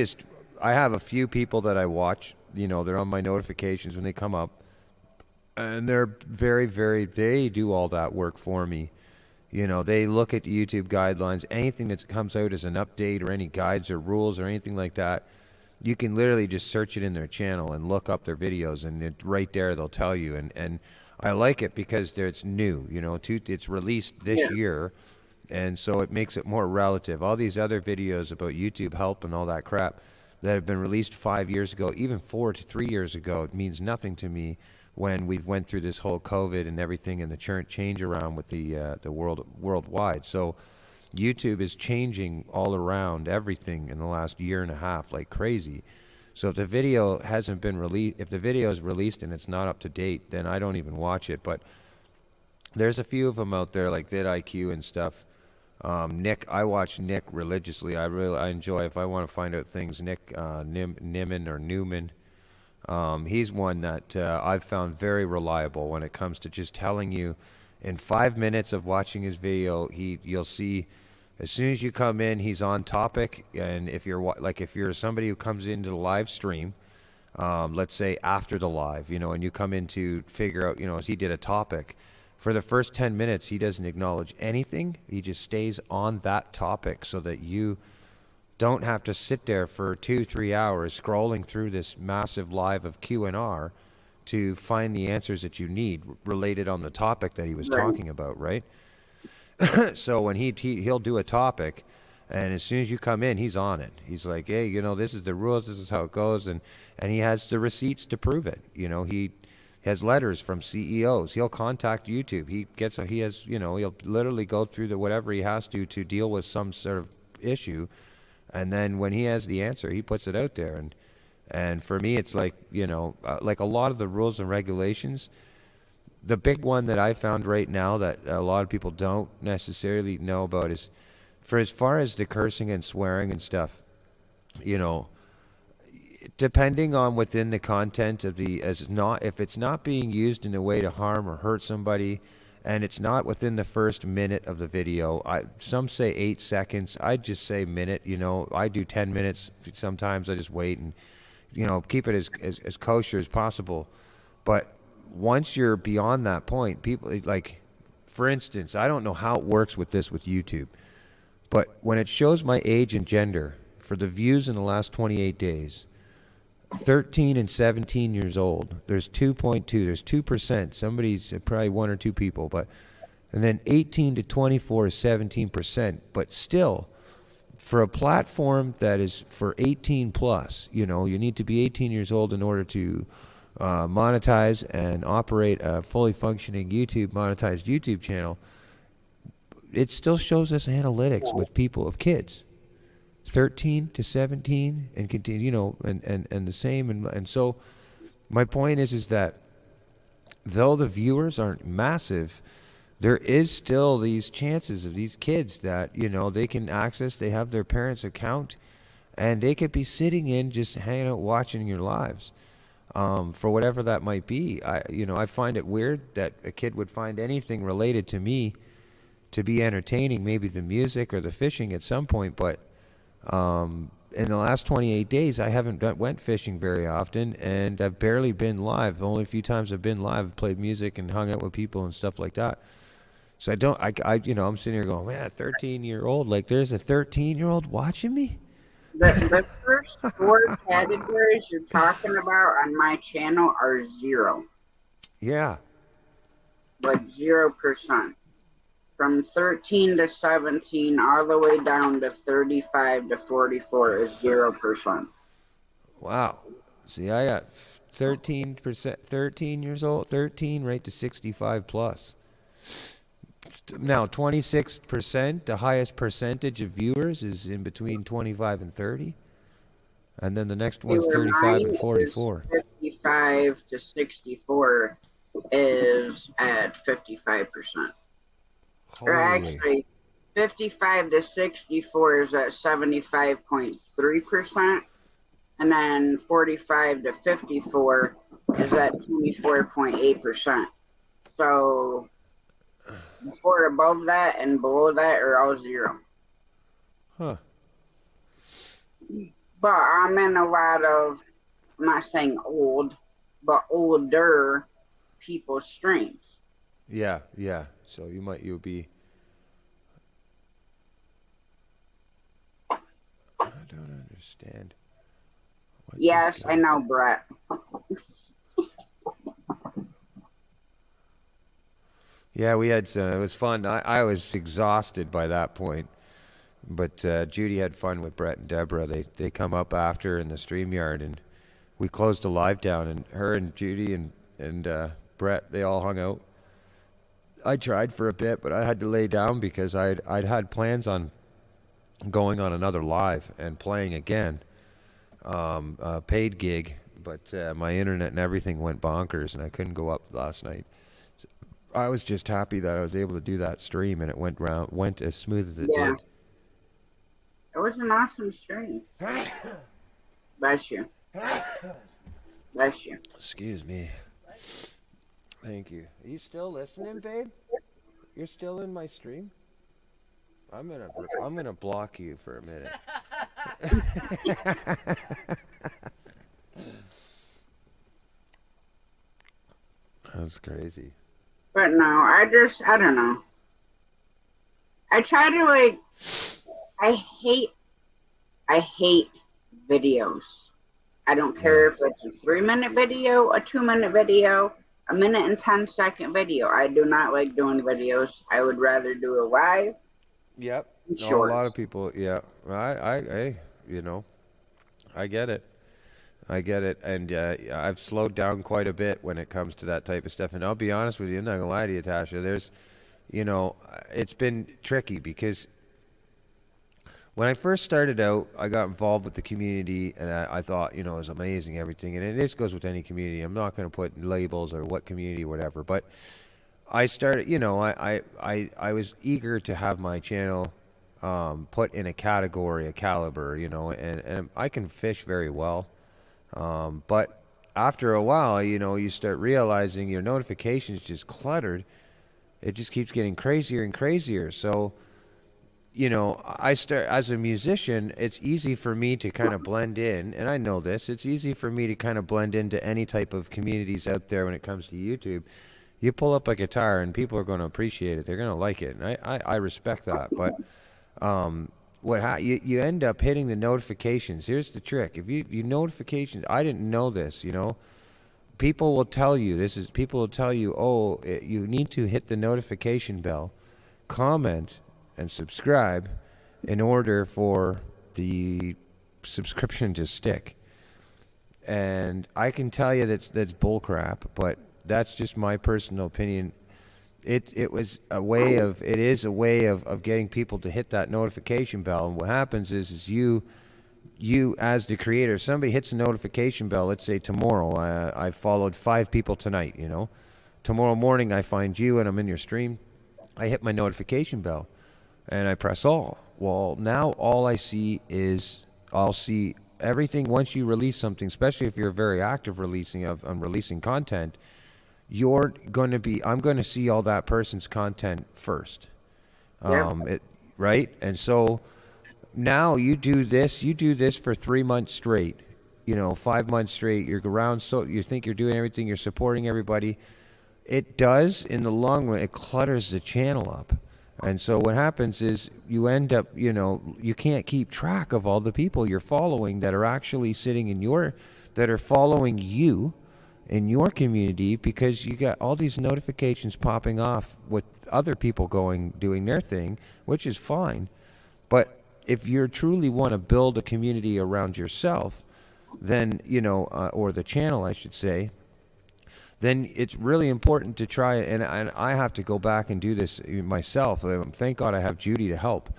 Speaker 5: have a few people that I watch, they're on my notifications when they come up, and they're very, very, they do all that work for me. They look at YouTube guidelines, anything that comes out as an update or any guides or rules or anything like that. You can literally just search it in their channel and look up their videos, and right there they'll tell you. And I like it because it's new, it's released this year, and so it makes it more relative. All these other videos about YouTube help and all that crap that have been released 5 years ago, even 4 to 3 years ago, it means nothing to me when we went through this whole COVID and everything and the change around with the worldwide. So YouTube is changing all around everything in the last year and a half like crazy. So if the video hasn't been released, if the video is released and it's not up to date, then I don't even watch it. But there's a few of them out there like vidIQ and stuff. Nick, I watch Nick religiously. I enjoy, if I want to find out things, Nick Nimmin or Newman. He's one that I've found very reliable when it comes to just telling you in 5 minutes of watching his video, you'll see as soon as you come in, he's on topic. And if you're somebody who comes into the live stream, let's say after the live, and you come in to figure out, as he did a topic, for the first 10 minutes, he doesn't acknowledge anything. He just stays on that topic so that you don't have to sit there for 2-3 hours scrolling through this massive live of Q&R to find the answers that you need related on the topic that he was talking about, right? So when he'll do a topic, and as soon as you come in, he's on it. He's like, hey, this is the rules, this is how it goes, and he has the receipts to prove it. He has letters from CEOs. He'll contact YouTube. He'll literally go through whatever he has to deal with some sort of issue, and then when he has the answer, he puts it out there. And for me, it's like, like a lot of the rules and regulations. The big one that I found right now that a lot of people don't necessarily know about is, for as far as the cursing and swearing and stuff, depending on within the content of if it's not being used in a way to harm or hurt somebody, and it's not within the first minute of the video. Some say 8 seconds. I just say minute. I do 10 minutes. Sometimes I just wait and keep it as kosher as possible. But once you're beyond that point, people, like, for instance, I don't know how it works with YouTube, but when it shows my age and gender for the views in the last 28 days, 13 and 17 years old, there's 2.2, there's 2%. Somebody's probably one or two people, but, and then 18 to 24 is 17%. But still, for a platform that is for 18 plus, you know, you need to be 18 years old in order to monetize and operate a fully functioning monetized YouTube channel. It still shows us analytics with people of kids, 13 to 17, and continue, you know, and the same. And so my point is that though the viewers aren't massive, there is still these chances of these kids that, you know, they can access, they have their parents' account, and they could be sitting in just hanging out watching your lives. For whatever that might be. I find it weird that a kid would find anything related to me to be entertaining, maybe the music or the fishing at some point, but in the last 28 days, I haven't went fishing very often, and I've barely been live. The only few times I've been live, I've played music and hung out with people and stuff like that. So I'm sitting here going, man, 13-year-old, like there's a 13-year-old watching me?
Speaker 1: The first 4 categories you're talking about on my channel are 0.
Speaker 5: Yeah.
Speaker 1: Like 0%. From 13 to 17 all the way down to 35 to 44 is 0%.
Speaker 5: Wow. See, I got 13%, 13 years old, 13 right to 65 plus. Now, 26%, the highest percentage of viewers is in between 25 and 30. And then the next one's 35 and 44.
Speaker 1: 55 to 64 is at 55%. Or actually, 55 to 64 is at 75.3%. And then 45 to 54 is at 24.8%. So before, above that, and below that are all 0.
Speaker 5: Huh.
Speaker 1: But I'm in a lot of, I'm not saying old, but older people's streams.
Speaker 5: Yeah. So you'll be. I don't understand.
Speaker 1: Yes, I know, Brett.
Speaker 5: Yeah, we had it was fun. I was exhausted by that point, but Judy had fun with Brett and Deborah. They come up after in the StreamYard, and we closed the live down, and her and Judy and Brett, they all hung out. I tried for a bit, but I had to lay down because I'd had plans on going on another live and playing again, a paid gig, but my internet and everything went bonkers, and I couldn't go up last night. I was just happy that I was able to do that stream, and it went as smooth as it did.
Speaker 1: It was an awesome stream. Bless you. Bless you.
Speaker 5: Excuse me. Thank you. Are you still listening, babe? You're still in my stream? I'm gonna block you for a minute. That's crazy.
Speaker 1: But no, I don't know. I try to I hate videos. I don't care if it's a 3-minute video, a 2-minute video, a 1:10 video. I do not like doing videos. I would rather do a live.
Speaker 5: Yep.
Speaker 1: Sure.
Speaker 5: A lot of people, yeah. I get it. And I've slowed down quite a bit when it comes to that type of stuff. And I'll be honest with you, I'm not going to lie to you, Tasha. It's been tricky because when I first started out, I got involved with the community, and I thought, it was amazing, everything. And this goes with any community. I'm not going to put labels or what community, whatever. But I started, I was eager to have my channel put in a category, a caliber, and I can fish very well. But after a while, you start realizing your notifications just cluttered. It just keeps getting crazier and crazier. So, I start as a musician, it's easy for me to kind of blend in, and I know this, it's easy for me to kind of blend into any type of communities out there when it comes to YouTube. You pull up a guitar and people are going to appreciate it. They're going to like it. And I respect that. But you end up hitting the notifications. Here's the trick: if you notifications, I didn't know this, people will tell you people will tell you, oh, you need to hit the notification bell, comment, and subscribe in order for the subscription to stick. And I can tell you that's bullcrap, but that's just my personal opinion. It is a way of getting people to hit that notification bell. And what happens is you as the creator, somebody hits a notification bell. Let's say tomorrow, I followed 5 people tonight. Tomorrow morning I find you and I'm in your stream. I hit my notification bell, and I press all. Well, now all I see is I'll see everything once you release something, especially if you're very active on releasing content. I'm going to see all that person's content first. Right? And so now you do this for 3 months straight, 5 months straight. You're around, so you think you're doing everything, you're supporting everybody. It does, in the long run, it clutters the channel up. And so what happens is you end up, you can't keep track of all the people you're following that are actually sitting that are following you in your community, because you got all these notifications popping off with other people doing their thing, which is fine. But if you truly want to build a community around yourself, then, or the channel, I should say, then it's really important to try, and I have to go back and do this myself. Thank God I have Judy to help.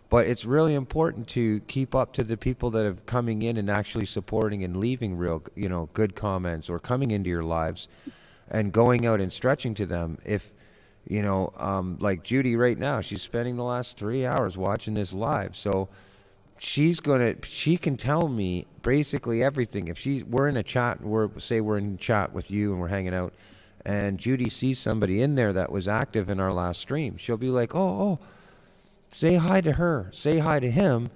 Speaker 5: But it's really important to keep up to the people that are coming in and actually supporting and leaving real, good comments, or coming into your lives and going out and stretching to them. If, like Judy right now, she's spending the last 3 hours watching this live. So she can tell me basically everything. If we're in a chat, we're in chat with you and we're hanging out, and Judy sees somebody in there that was active in our last stream, she'll be like, oh, say hi to her, say hi to him,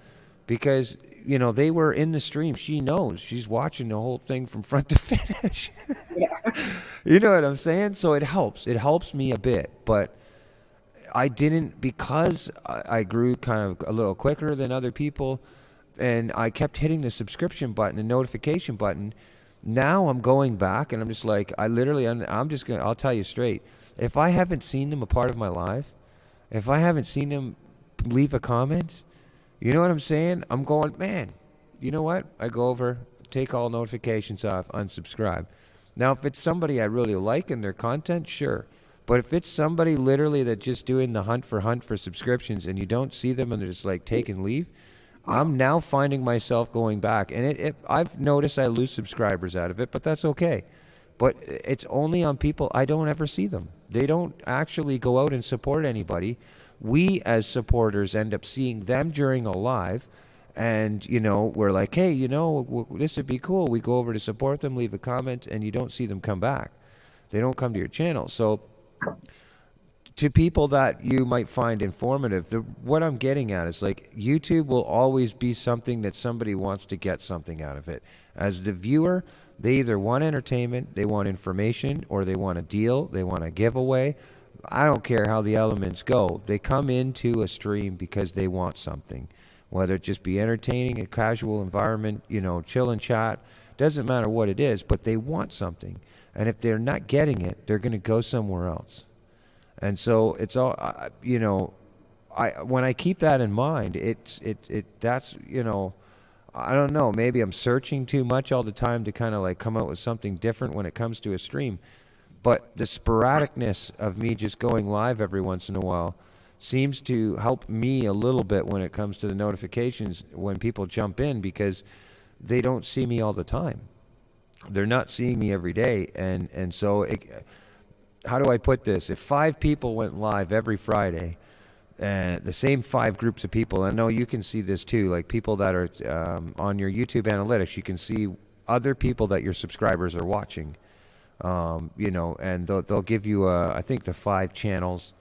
Speaker 5: because they were in the stream. She knows, she's watching the whole thing from front to finish. You know what I'm saying? So it helps me a bit. But I didn't, because I grew kind of a little quicker than other people, and I kept hitting the subscription button and notification button. Now I'm going back and I'm just like, I'll tell you straight, if I haven't seen them a part of my life, if I haven't seen them leave a comment, you know what I'm saying? I'm going, man, you know what? I go over, take all notifications off, unsubscribe. Now, if it's somebody I really like and their content, sure. But if it's somebody literally that's just doing the hunt for subscriptions, and you don't see them and they're just like take and leave, I'm now finding myself going back. And I've noticed I lose subscribers out of it, but that's okay. But it's only on people I don't ever see them. They don't actually go out and support anybody. We as supporters end up seeing them during a live, and we're like, hey, this would be cool. We go over to support them, leave a comment, and you don't see them come back. They don't come to your channel. So to people that you might find informative, what I'm getting at is, like, YouTube will always be something that somebody wants to get something out of it. As the viewer, they either want entertainment, they want information, or they want a deal, they want a giveaway. I don't care how the elements go. They come into a stream because they want something, whether it just be entertaining, a casual environment, chill and chat. Doesn't matter what it is, but they want something. And if they're not getting it, they're going to go somewhere else. And so it's all, when I keep that in mind, that's, I don't know, maybe I'm searching too much all the time to kind of like come out with something different when it comes to a stream. But the sporadicness of me just going live every once in a while seems to help me a little bit when it comes to the notifications when people jump in, because they don't see me all the time. They're not seeing me every day. And so how do I put this? If 5 people went live every Friday, the same 5 groups of people, I know you can see this too, like people that are on your YouTube analytics, you can see other people that your subscribers are watching. And they'll give you I think the 5 channels,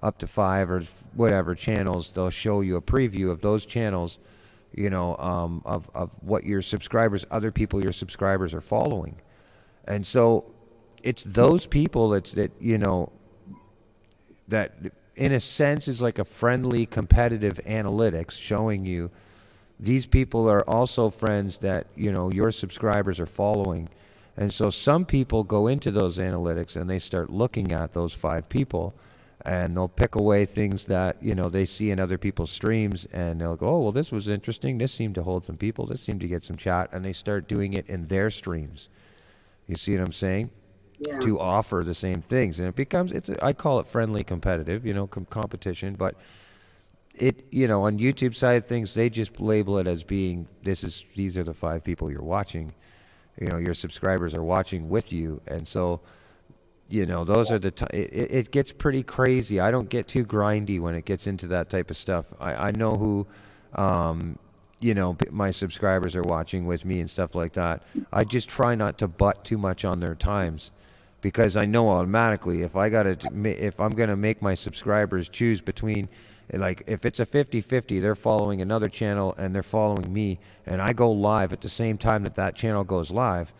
Speaker 5: up to 5 or whatever channels, they'll show you a preview of those channels, of what your subscribers, other people your subscribers are following. And so it's those people that in a sense, is like a friendly competitive analytics showing you these people are also friends that, you know, your subscribers are following. And so some people go into those analytics and they start looking at those 5 people, and they'll pick away things that, you know, they see in other people's streams, and they'll go, oh, well, this was interesting. This seemed to hold some people. This seemed to get some chat. And they start doing it in their streams. You see what I'm saying?
Speaker 1: Yeah.
Speaker 5: To offer the same things. And it becomes, I call it friendly competitive, you know, competition. But it, you know, on YouTube side of things, they just label it as being, these are the 5 people you're watching. You know, your subscribers are watching with you. And so, you know, those are the it gets pretty crazy. I don't get too grindy when it gets into that type of stuff. I know who, you know, my subscribers are watching with me and stuff like that. I just try not to butt too much on their times, because I know automatically if I'm going to make my subscribers choose between, like, if it's a 50-50, they're following another channel and they're following me, and I go live at the same time that channel goes live,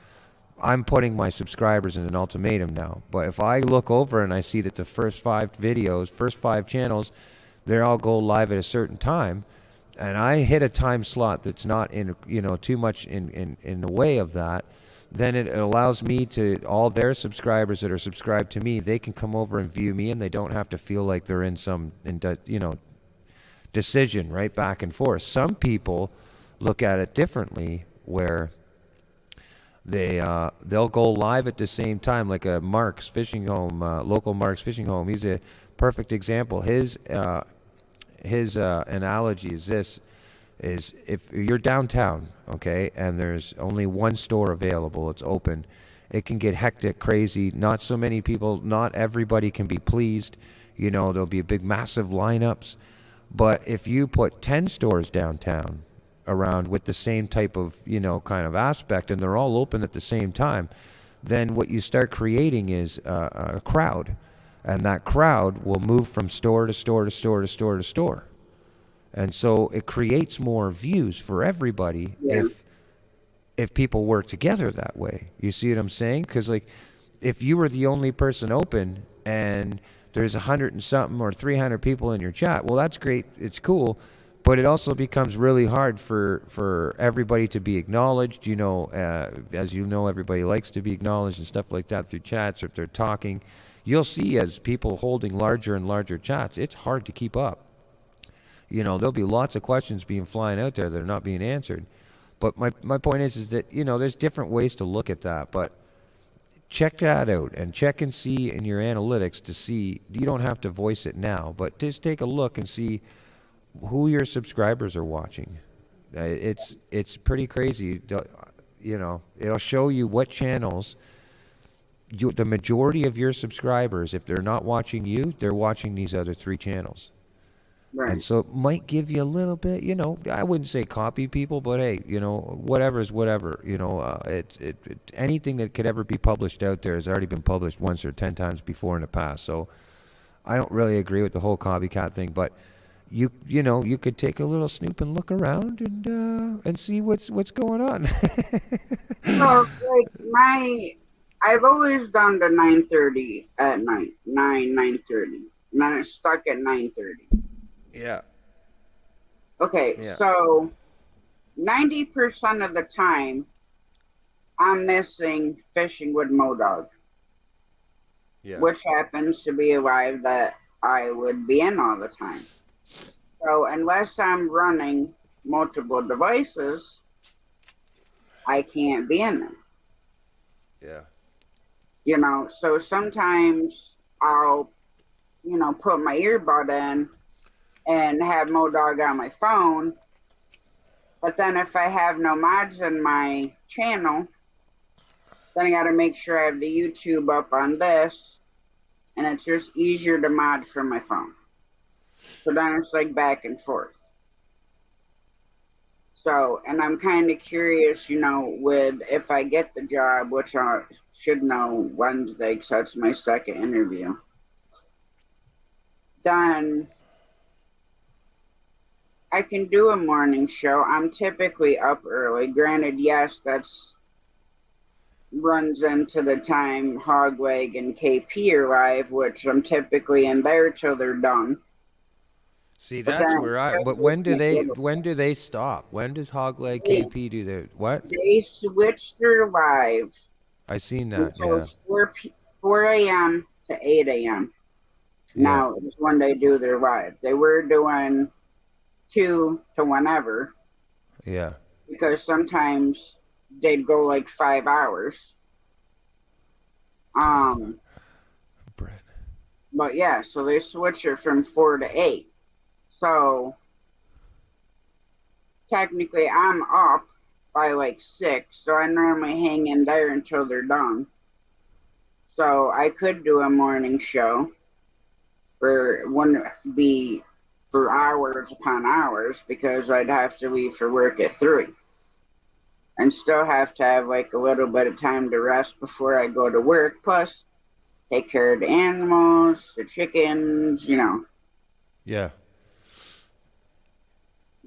Speaker 5: I'm putting my subscribers in an ultimatum now. But if I look over and I see that the first 5 channels, they all go live at a certain time, and I hit a time slot that's not in, you know, too much in the way of that, then it allows me to, all their subscribers that are subscribed to me, they can come over and view me, and they don't have to feel like they're in some, you know, decision right back and forth. Some people look at it differently, where they'll go live at the same time, like a Mark's Fishing Home, local Mark's Fishing Home. He's a perfect example. His analogy is this: is if you're downtown, okay, and there's only one store available, it's open, it can get hectic, crazy. Not so many people, not everybody can be pleased. You know, there'll be big, massive lineups. But if you put 10 stores downtown around with the same type of, you know, kind of aspect, and they're all open at the same time, then what you start creating is a crowd, and that crowd will move from store to store to store to store to store, and so it creates more views for everybody.
Speaker 1: Yeah.
Speaker 5: If people work together that way. You see what I'm saying? Because, like, if you were the only person open and there's 100 and something or 300 people in your chat, well, that's great, it's cool. But it also becomes really hard for everybody to be acknowledged. You know, as you know, everybody likes to be acknowledged and stuff like that through chats, or if they're talking. You'll see, as people holding larger and larger chats, it's hard to keep up. You know, there'll be lots of questions being flying out there that are not being answered. But my point is that, you know, there's different ways to look at that. But check that out, and check and see in your analytics to see, you don't have to voice it now, but just take a look and see who your subscribers are watching. It's pretty crazy. You know, it'll show you what channels the majority of your subscribers, if they're not watching you, they're watching these other 3 channels.
Speaker 1: Right.
Speaker 5: And so it might give you a little bit, you know, I wouldn't say copy people, but hey, you know, whatever is whatever. You know, anything that could ever be published out there has already been published once or 10 times before in the past. So I don't really agree with the whole copycat thing, but you know, you could take a little snoop and look around and see what's going on.
Speaker 1: Well, like I've always done the 9:30 at night, 9:30, and then it's stuck at 9:30.
Speaker 5: Yeah.
Speaker 1: Okay,
Speaker 5: Yeah.
Speaker 1: so 90% of the time, I'm missing Fishing with Modog,
Speaker 5: Yeah.
Speaker 1: which happens to be a live that I would be in all the time. So unless I'm running multiple devices, I can't be in them.
Speaker 5: Yeah.
Speaker 1: You know, so sometimes I'll, you know, put my earbud in and have Modog on my phone. But then if I have no mods in my channel, then I got to make sure I have the YouTube up on this. And it's just easier to mod from my phone. So then it's like back and forth. So, and I'm kind of curious, you know, with if I get the job, which I should know Wednesday, because that's my second interview, then I can do a morning show. I'm typically up early. Granted, yes, that's runs into the time Hogleg and KP are live, which I'm typically in there till they're done.
Speaker 5: See,
Speaker 1: But
Speaker 5: that's
Speaker 1: then
Speaker 5: where but when do they stop? When does Hogleg
Speaker 1: They-
Speaker 5: KP do their what?
Speaker 1: they switch their live
Speaker 5: I seen that.
Speaker 1: until
Speaker 5: Yeah.
Speaker 1: it's 4 a.m. to 8 a.m.
Speaker 5: Yeah.
Speaker 1: Now is when they do their live. They were doing 2 to whenever
Speaker 5: Yeah.
Speaker 1: because sometimes they'd go like 5 hours.
Speaker 5: Brett.
Speaker 1: But yeah, so they switch it from 4 to 8. So technically I'm up by like 6, so I normally hang in there until they're done. So I could do a morning show for wouldn't be for hours upon hours because I'd have to leave for work at 3 and still have to have like a little bit of time to rest before I go to work, plus take care of the animals, the chickens, you know.
Speaker 5: Yeah.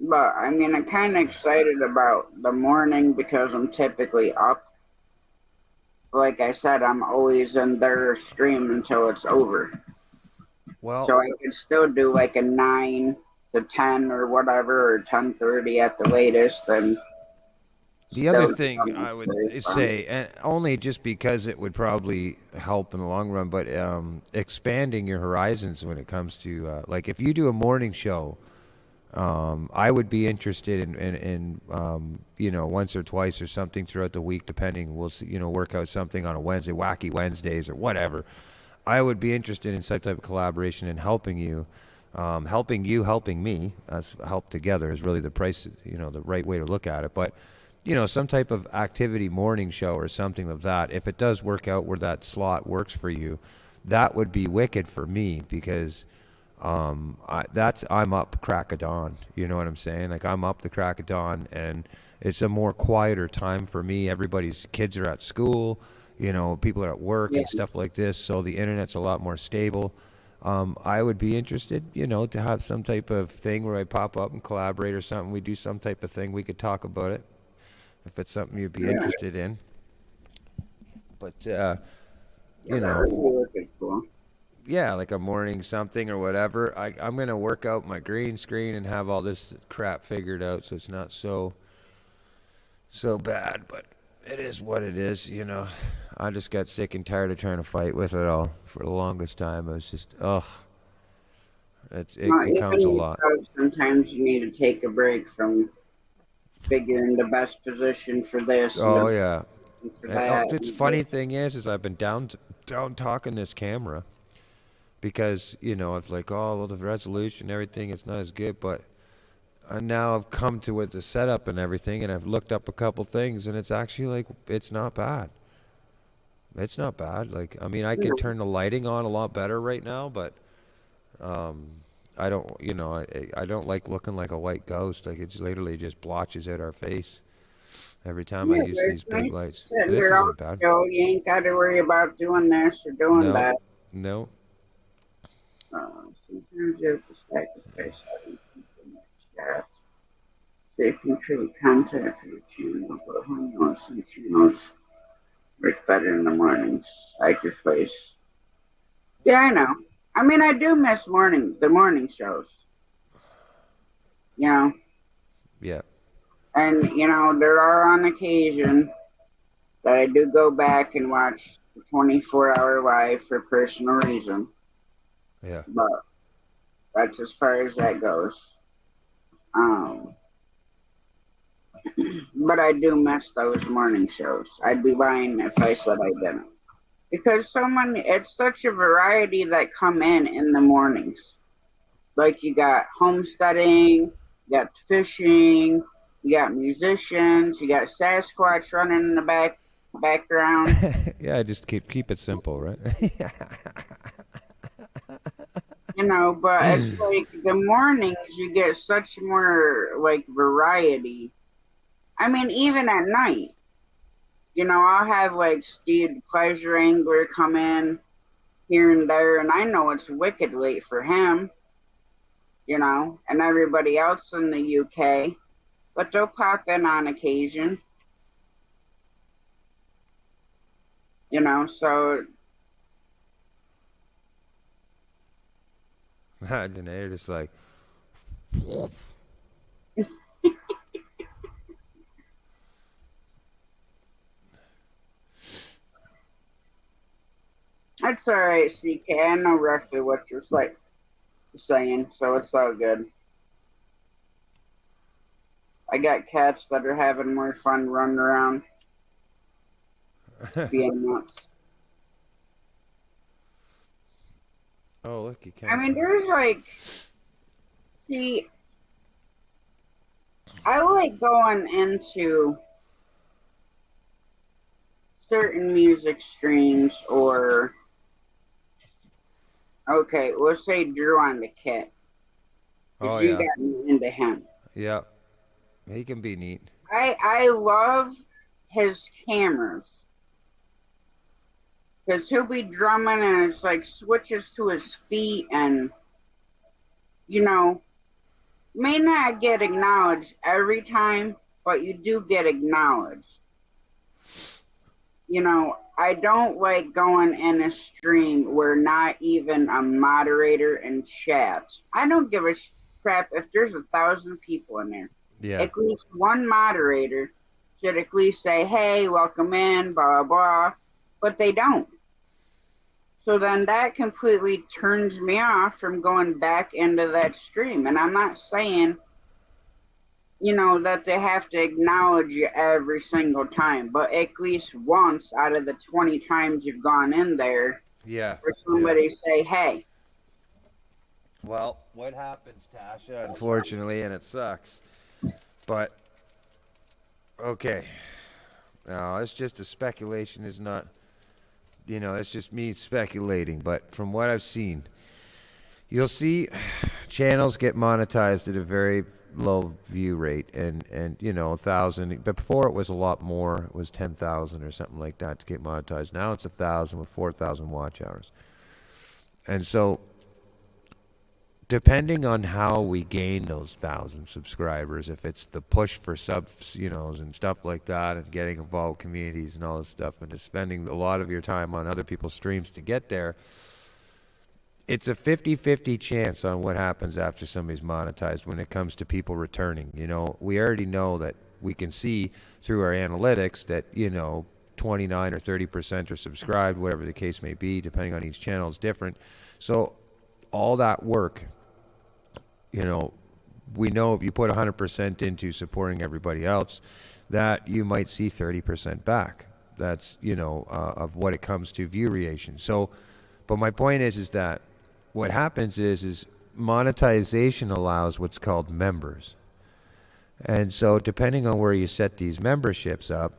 Speaker 1: But I mean, I'm kind of excited about the morning because I'm typically up. Like I said, I'm always in their stream until it's over.
Speaker 5: Well,
Speaker 1: So I could still do like a 9 to 10 or whatever, or 10:30 at the latest. And
Speaker 5: the other
Speaker 1: still
Speaker 5: thing
Speaker 1: something
Speaker 5: I would
Speaker 1: very fun.
Speaker 5: say, and only just because it would probably help in the long run, but expanding your horizons when it comes to like if you do a morning show, I would be interested in you know, once or twice or something throughout the week, depending. We'll see, you know, work out something on a Wednesday, wacky Wednesdays or whatever. I would be interested in some type of collaboration and helping you, helping me. Us help together is really the price, you know, the right way to look at it. But you know, some type of activity morning show or something of that. If it does work out where that slot works for you, that would be wicked for me because I'm up crack of dawn. You know what I'm saying? Like I'm up the crack of dawn, and it's a more quieter time for me. Everybody's kids are at school, you know, people are at work
Speaker 1: Yeah.
Speaker 5: and stuff like this, so the internet's a lot more stable. I would be interested, you know, to have some type of thing where I pop up and collaborate or something. We do some type of thing. We could talk about it if it's something you'd be interested in. But you know.
Speaker 1: That would be wicked cool.
Speaker 5: Yeah, like a morning something or whatever. I'm gonna work out my green screen and have all this crap figured out, so it's not so bad. But it is what it is, you know. I just got sick and tired of trying to fight with it all for the longest time. I was just, it
Speaker 1: Well,
Speaker 5: becomes a
Speaker 1: even
Speaker 5: lot.
Speaker 1: though sometimes you need to take a break from figuring the best position for this and
Speaker 5: Oh
Speaker 1: the
Speaker 5: yeah.
Speaker 1: best for
Speaker 5: And,
Speaker 1: that.
Speaker 5: it's funny thing is I've been down talking this camera because you know it's like, oh well, the resolution, everything, it's not as good, but now I've come to with the setup and everything, and I've looked up a couple things, and it's actually like it's not bad. It's not bad. Like I mean, I could turn the lighting on a lot better right now, but I don't, you know, I don't like looking like a white ghost. Like it just literally just blotches out our face every time I
Speaker 1: Yeah,
Speaker 5: use
Speaker 1: but
Speaker 5: these
Speaker 1: it's nice
Speaker 5: big lights.
Speaker 1: sitting
Speaker 5: This
Speaker 1: here all
Speaker 5: isn't bad.
Speaker 1: show. You ain't got to worry about doing this or doing
Speaker 5: No.
Speaker 1: that.
Speaker 5: No.
Speaker 1: Sometimes you have to stack the space out and keep the next chat. They contribute content to the channel, but who knows? Some channels work better in the mornings. Sacrifice. Yeah, I know. I mean, I do miss the morning shows. You know,
Speaker 5: Yeah.
Speaker 1: and you know, there are on occasion that I do go back and watch the 24-hour live for personal reason.
Speaker 5: Yeah.
Speaker 1: But that's as far as that goes. But I do miss those morning shows. I'd be lying if I said I didn't. Because it's such a variety that come in the mornings. Like you got homesteading, you got fishing, you got musicians, you got Sasquatch running in the background.
Speaker 5: Yeah, I just keep it simple, right?
Speaker 1: You know, but it's like the mornings you get such more like variety. I mean, even at night, you know, I'll have like Steve the Pleasure Angler come in here and there, and I know it's wicked late for him, you know, and everybody else in the UK, but they'll pop in on occasion. You know, so
Speaker 5: And they're just like,
Speaker 1: that's all right, CK. I know roughly what you're like saying, so it's all good. I got cats that are having more fun running around, being nuts.
Speaker 5: oh, look, you
Speaker 1: I
Speaker 5: can't.
Speaker 1: mean, there's like, see, I like going into certain music streams or, okay, we'll say Drew on the Kit.
Speaker 5: Oh,
Speaker 1: You
Speaker 5: yeah.
Speaker 1: got me into him.
Speaker 5: Yeah. He can be neat.
Speaker 1: I love his cameras. Because he'll be drumming and it's like switches to his feet and, you know, may not get acknowledged every time, but you do get acknowledged. You know, I don't like going in a stream where not even a moderator in chat. I don't give a crap if there's 1,000 people in there.
Speaker 5: Yeah.
Speaker 1: At least one moderator should at least say, hey, welcome in, blah, blah, blah. But they don't. So then that completely turns me off from going back into that stream. And I'm not saying, you know, that they have to acknowledge you every single time, but at least once out of the 20 times you've gone in there,
Speaker 5: Yeah.
Speaker 1: for somebody to say, hey.
Speaker 5: Well, what happens, Tasha, unfortunately, and it sucks, but, okay. No, it's just a speculation. Is not, you know, it's just me speculating, but from what I've seen, you'll see channels get monetized at a very low view rate, and you know, 1,000, but before it was a lot more. It was 10,000 or something like that to get monetized. Now it's 1,000 with 4,000 watch hours. And so, depending on how we gain those 1,000 subscribers, if it's the push for subs, you know, and stuff like that, and getting involved communities and all this stuff, and just spending a lot of your time on other people's streams to get there, it's a 50-50 chance on what happens after somebody's monetized when it comes to people returning. You know, we already know that we can see through our analytics that, you know, 29 or 30% are subscribed, whatever the case may be, depending on each channel is different. So all that work, you know, we know if you put 100% into supporting everybody else, that you might see 30% back. That's, you know, of what it comes to view creation. So, but my point is that what happens is monetization allows what's called members. And so depending on where you set these memberships up,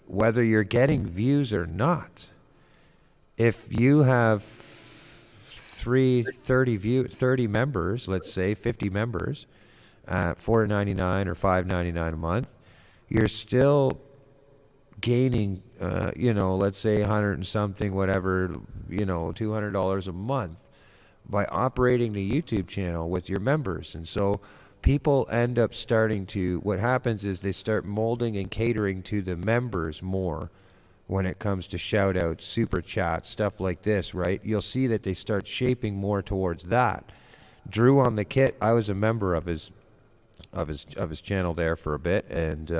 Speaker 5: whether you're getting views or not, if you have 30 members, let's say 50 members, $4.99 or $5.99 a month, you're still gaining, you know, let's say 100 and something, whatever, you know, $200 a month by operating the YouTube channel with your members. And so people end up starting to, what happens is they start molding and catering to the members more when it comes to shout outs, super chats, stuff like this, right? You'll see that they start shaping more towards that. Drew on the Kit, I was a member of his channel there for a bit, and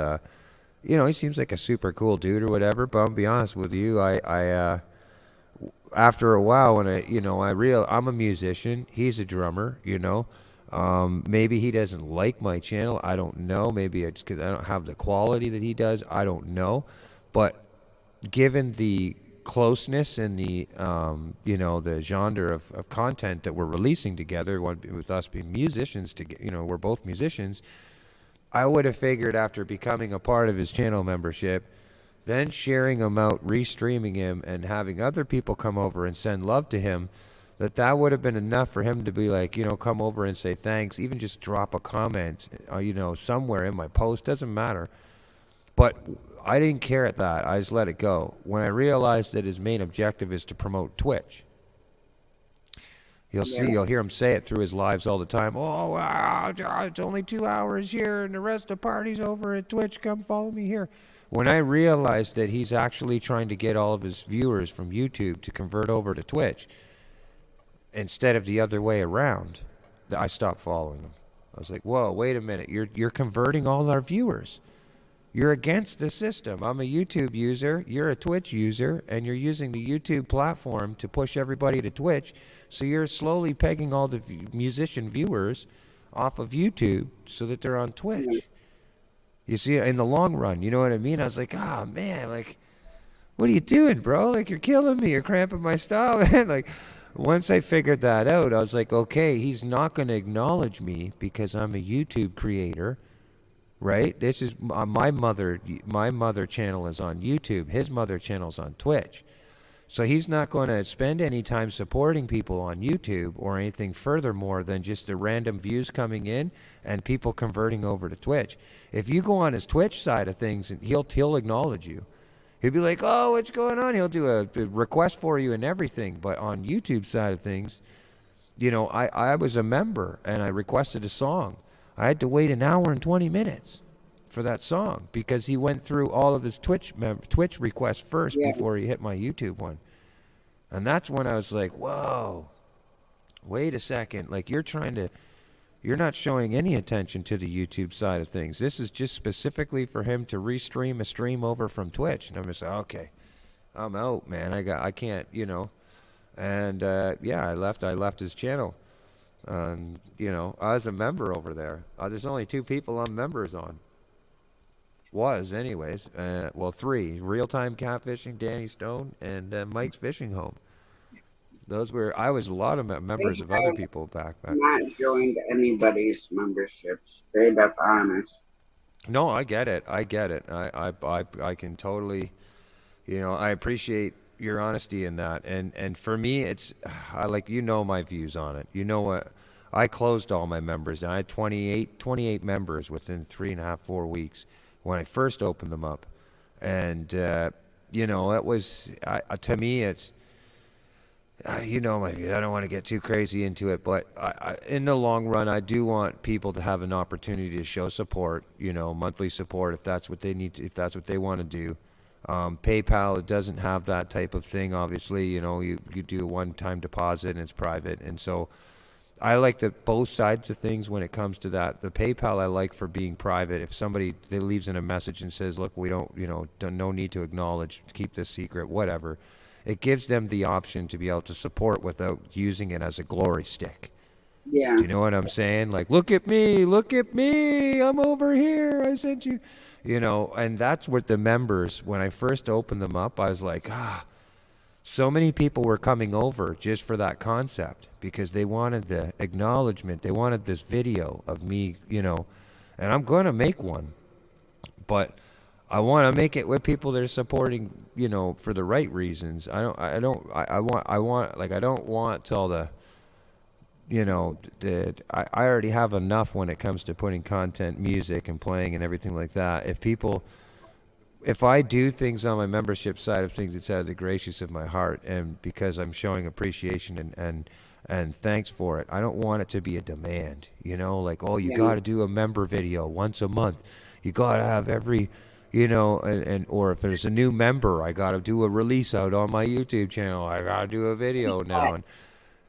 Speaker 5: you know, he seems like a super cool dude or whatever, but I'll be honest with you, I after a while, when I'm a musician, he's a drummer, you know. Maybe he doesn't like my channel, I don't know. Maybe it's because I don't have the quality that he does, I don't know. But given the closeness and the, you know, the genre of content that we're releasing together, with us being musicians, you know, we're both musicians, I would have figured after becoming a part of his channel membership, then sharing him out, restreaming him, and having other people come over and send love to him, that would have been enough for him to be like, you know, come over and say thanks, even just drop a comment, you know, somewhere in my post, doesn't matter. But I didn't care at that. I just let it go. When I realized that his main objective is to promote Twitch, you'll hear him say it through his lives all the time. Oh, it's only 2 hours here and the rest of the party's over at Twitch. Come follow me here. When I realized that he's actually trying to get all of his viewers from YouTube to convert over to Twitch instead of the other way around, I stopped following him. I was like, whoa, wait a minute. You're converting all our viewers. You're against the system. I'm a YouTube user, you're a Twitch user, and you're using the YouTube platform to push everybody to Twitch. So you're slowly pegging all the musician viewers off of YouTube so that they're on Twitch. You see, in the long run, you know what I mean? I was like, oh man, like, what are you doing, bro? Like, you're killing me. You're cramping my style, man. Like, once I figured that out, I was like, okay, he's not going to acknowledge me because I'm a YouTube creator, right? This is my mother channel is on YouTube. His mother channel's on Twitch. So he's not going to spend any time supporting people on YouTube or anything furthermore than just the random views coming in and people converting over to Twitch. If you go on his Twitch side of things, he'll acknowledge you. He'll be like, oh, what's going on? He'll do a request for you and everything. But on YouTube side of things, you know, I was a member and I requested a song. I had to wait an hour and 20 minutes for that song because he went through all of his Twitch requests first before he hit my YouTube one. And that's when I was like, whoa, wait a second. Like, you're not showing any attention to the YouTube side of things. This is just specifically for him to restream a stream over from Twitch. And I'm just like, okay, I'm out, man. I can't, you know. And I left his channel. You know, I was a member over there. There's only 2 people I'm members on. Was anyways. Well, 3. Real Time Catfishing, Danny Stone, and Mike's Fishing Home. I was a lot of members of other people back then.
Speaker 1: Not joined anybody's membership. Straight up honest.
Speaker 5: No, I get it. I can totally, you know, I appreciate your honesty in that. And for me, it's, you know, my views on it. You know what? I closed all my members. I had 28 members within 3.5, 4 weeks when I first opened them up. And, you know, it was, to me, it's, you know, I don't want to get too crazy into it, but in the long run, I do want people to have an opportunity to show support, you know, monthly support if that's what they need to, if that's what they want to do. PayPal, it doesn't have that type of thing, obviously. You know, you do a one-time deposit and it's private. And so I like both sides of things when it comes to that. The PayPal I like for being private. If somebody leaves in a message and says, look, we don't, you know, no need to acknowledge, keep this secret, whatever. It gives them the option to be able to support without using it as a glory stick.
Speaker 1: Yeah.
Speaker 5: Do you know what I'm saying? Like, look at me, I'm over here, I sent you. You know, and that's what the members, when I first opened them up, I was like, so many people were coming over just for that concept because they wanted the acknowledgement. They wanted this video of me, you know, and I'm going to make one, but I want to make it with people that are supporting, you know, for the right reasons. I don't want all the, you know, I already have enough when it comes to putting content, music and playing and everything like that. If I do things on my membership side of things, it's out of the gracious of my heart and because I'm showing appreciation and thanks for it. I don't want it to be a demand, you know, like, oh, you got to do a member video once a month. You got to have every, you know, or if there's a new member, I got to do a release out on my YouTube channel. I got to do a video now. And,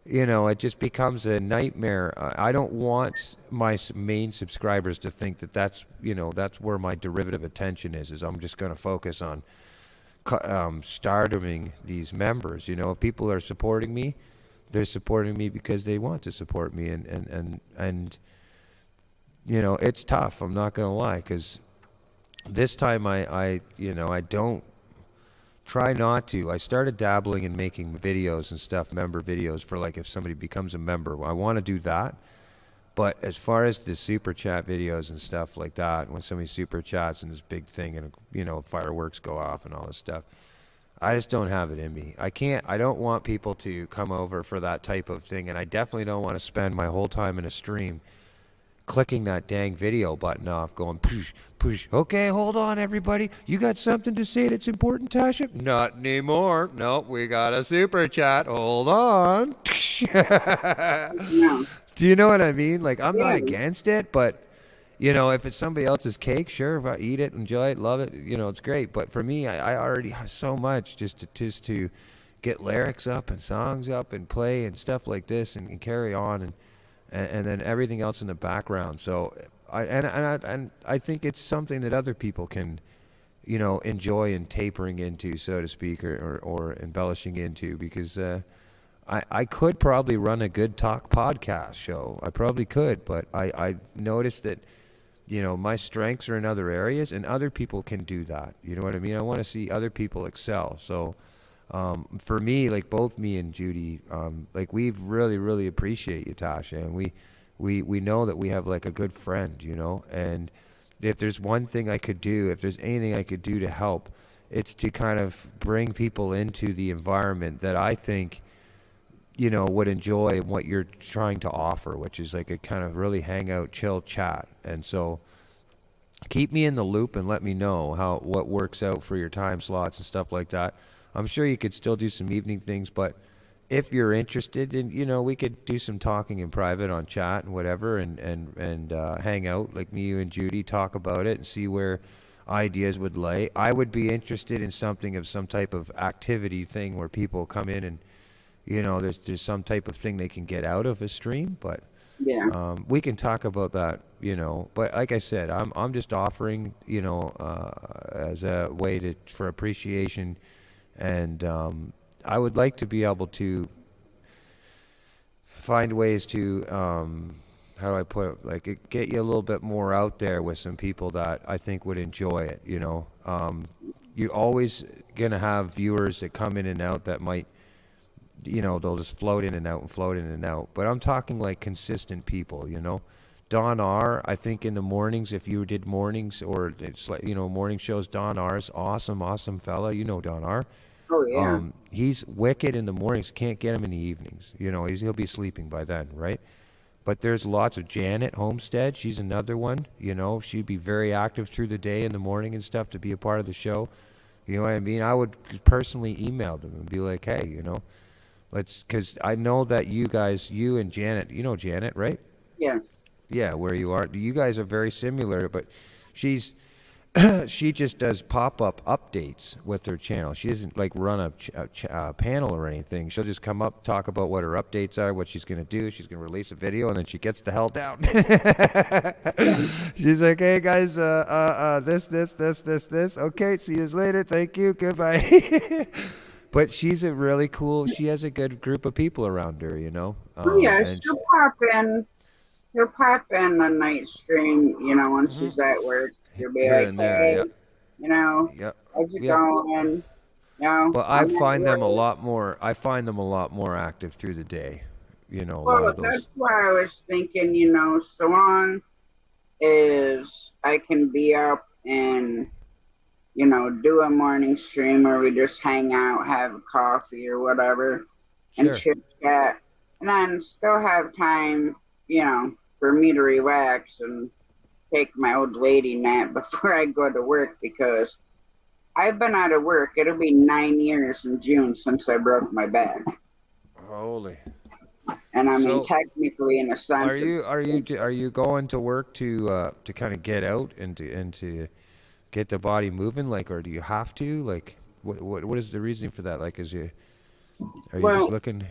Speaker 5: you know, it just becomes a nightmare. I don't want my main subscribers to think that that's, you know, that's where my derivative attention is I'm just going to focus on stardoming these members. You know, if people are supporting me, they're supporting me because they want to support me. And you know, it's tough. I'm not going to lie, because this time I don't try not to. I started dabbling in making videos and stuff, member videos for like if somebody becomes a member. I want to do that. But as far as the super chat videos and stuff like that, when somebody super chats and this big thing and, you know, fireworks go off and all this stuff, I just don't have it in me. I don't want people to come over for that type of thing. And I definitely don't want to spend my whole time in a stream clicking that dang video button off, going push, push. Okay, hold on, everybody. You got something to say that's important, Tasha? Not anymore. Nope, we got a super chat. Hold on.
Speaker 1: No.
Speaker 5: Do you know what I mean? Like, I'm not against it, but you know, if it's somebody else's cake, sure, if I eat it, enjoy it, love it, you know, it's great. But for me, I already have so much just to get lyrics up and songs up and play and stuff like this and carry on and then everything else in the background. So I think it's something that other people can, you know, enjoy and tapering into, so to speak, or embellishing into, because I could probably run a good talk podcast show. I probably could, but I noticed that, you know, my strengths are in other areas and other people can do that. You know what I mean? I want to see other people excel. So for me, like both me and Judy, like we really, really appreciate you, Tasha, and we know that we have like a good friend, you know, and if there's one thing I could do, if there's anything I could do to help, it's to kind of bring people into the environment that I think, you know, would enjoy what you're trying to offer, which is like a kind of really hangout, chill chat. And so keep me in the loop and let me know what works out for your time slots and stuff like that. I'm sure you could still do some evening things, but if you're interested in, you know, we could do some talking in private on chat and whatever, and hang out, like me, you and Judy, talk about it and see where ideas would lay. I would be interested in something of some type of activity thing where people come in and, you know, there's some type of thing they can get out of a stream, but
Speaker 1: Yeah.
Speaker 5: we can talk about that, you know. But like I said, I'm just offering, you know, as a way for appreciation, and I would like to be able to find ways to, how do I put it, like get you a little bit more out there with some people that I think would enjoy it, you know. You're always going to have viewers that come in and out that might, you know, they'll just float in and out and float in and out. But I'm talking like consistent people, you know. Don R, I think in the mornings, if you did mornings or it's like, you know, morning shows, Don R's awesome fella. You know Don R.
Speaker 1: Oh yeah.
Speaker 5: He's wicked in the mornings. Can't get him in the evenings. You know, he'll be sleeping by then, right? But there's lots of Janet Homestead. She's another one. You know, she'd be very active through the day in the morning and stuff to be a part of the show. You know what I mean? I would personally email them and be like, hey, you know, because I know that you guys, you and Janet, you know Janet, right?
Speaker 1: Yeah.
Speaker 5: Yeah, where you are. You guys are very similar, but she's she just does pop-up updates with her channel. She doesn't like run a panel or anything. She'll just come up, talk about what her updates are, what she's going to do. She's going to release a video, and then she gets the hell down. She's like, hey, guys, this. Okay, see you later. Thank you. Goodbye. But she's a really cool, she has a good group of people around her, you know?
Speaker 1: Yeah,
Speaker 5: and
Speaker 1: she'll pop in. She'll pop in a night stream, you know, when she's at work. She'll be
Speaker 5: Here
Speaker 1: like,
Speaker 5: and there,
Speaker 1: hey,
Speaker 5: yeah.
Speaker 1: you know,
Speaker 5: Yep.
Speaker 1: how's it
Speaker 5: Yep.
Speaker 1: going? You know,
Speaker 5: But I
Speaker 1: I'm at
Speaker 5: find them a
Speaker 1: work.
Speaker 5: lot more. I find them a lot more active through the day. You know, a lot
Speaker 1: Well,
Speaker 5: of those.
Speaker 1: that's why I was thinking, you know, so long as I can be up and, you know, do a morning stream or we just hang out, have a coffee or whatever, and
Speaker 5: Sure.
Speaker 1: chit chat, and then still have time, you know, for me to relax and take my old lady nap before I go to work, because I've been out of work. It'll be 9 years in June since I broke my back.
Speaker 5: Holy.
Speaker 1: And I mean,
Speaker 5: So,
Speaker 1: technically, in a sense,
Speaker 5: Are you going to work to kind of get out and to get the body moving, like, or do you have to, like, what is the reason for that? Like, are you
Speaker 1: Well,
Speaker 5: just looking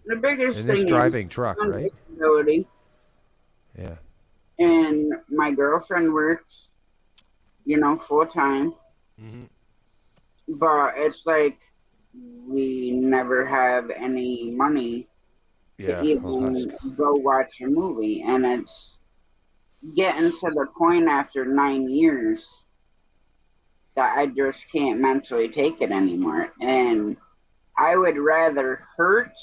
Speaker 1: the biggest
Speaker 5: in this
Speaker 1: thing
Speaker 5: driving
Speaker 1: is
Speaker 5: truck,
Speaker 1: on
Speaker 5: right?
Speaker 1: disability,
Speaker 5: Yeah.
Speaker 1: and my girlfriend works, you know, full time,
Speaker 5: Hmm.
Speaker 1: but it's like we never have any money
Speaker 5: Yeah.
Speaker 1: to even go watch a movie, and it's getting to the point after 9 years that I just can't mentally take it anymore, and I would rather hurt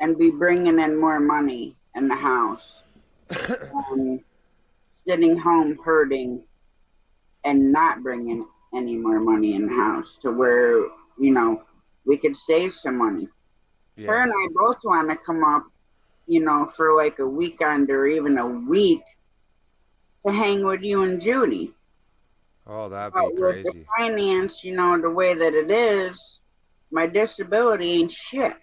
Speaker 1: and be bringing in more money in the house than sitting home hurting and not bringing any more money in the house, to where, you know, we could save some money. Her
Speaker 5: Yeah.
Speaker 1: and I both want to come up, you know, for like a weekend or even a week to hang with you and Judy.
Speaker 5: Oh, that'd
Speaker 1: But
Speaker 5: be
Speaker 1: with the
Speaker 5: crazy.
Speaker 1: finance, you know, the way that it is, my disability ain't shit.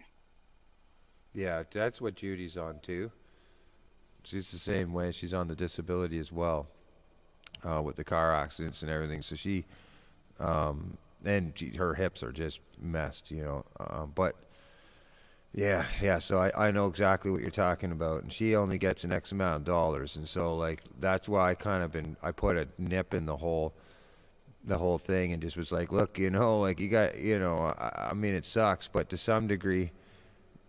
Speaker 5: Yeah, that's what Judy's on too. She's the same way. She's on the disability as well, with the car accidents and everything. So her hips are just messed, you know. But yeah. So I know exactly what you're talking about. And she only gets an X amount of dollars, and so like that's why I put a nip in the whole thing, and just was like, look, you know, like you got, you know, I mean, it sucks, but to some degree,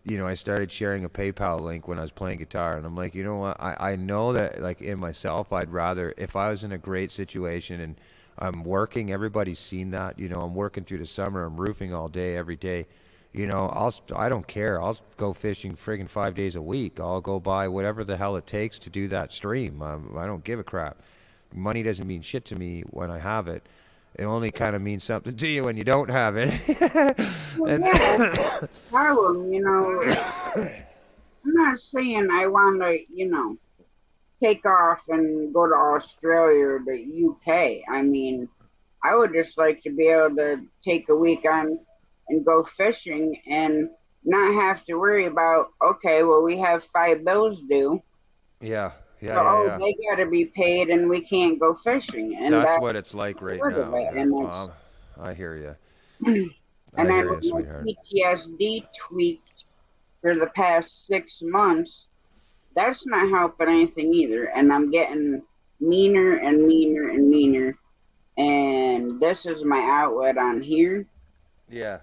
Speaker 5: you know, I started sharing a PayPal link when I was playing guitar, and I'm like, you know what, I know that, like, in myself, I'd rather, if I was in a great situation and I'm working, everybody's seen that, you know, I'm working through the summer, I'm roofing all day, every day, you know, I don't care, I'll go fishing friggin' 5 days a week, I'll go buy whatever the hell it takes to do that stream, I don't give a crap. Money doesn't mean shit to me when I have it. It only kind of means something to you when you don't have it.
Speaker 1: Well,
Speaker 5: And
Speaker 1: yeah, that's the problem, you know. I'm not saying I want to, you know, take off and go to Australia or the UK. I mean, I would just like to be able to take a week on and go fishing and not have to worry about, okay, well, we have 5 bills due.
Speaker 5: yeah.
Speaker 1: So, they got to be paid and we can't go fishing. And
Speaker 5: That's
Speaker 1: that's
Speaker 5: what it's like right
Speaker 1: part of
Speaker 5: now.
Speaker 1: it. And it's,
Speaker 5: I hear you.
Speaker 1: and
Speaker 5: I
Speaker 1: I
Speaker 5: hear you,
Speaker 1: was my
Speaker 5: sweetheart.
Speaker 1: PTSD tweaked for the past 6 months. That's not helping anything either. And I'm getting meaner and meaner and meaner. And this is my outlet on here.
Speaker 5: Yeah.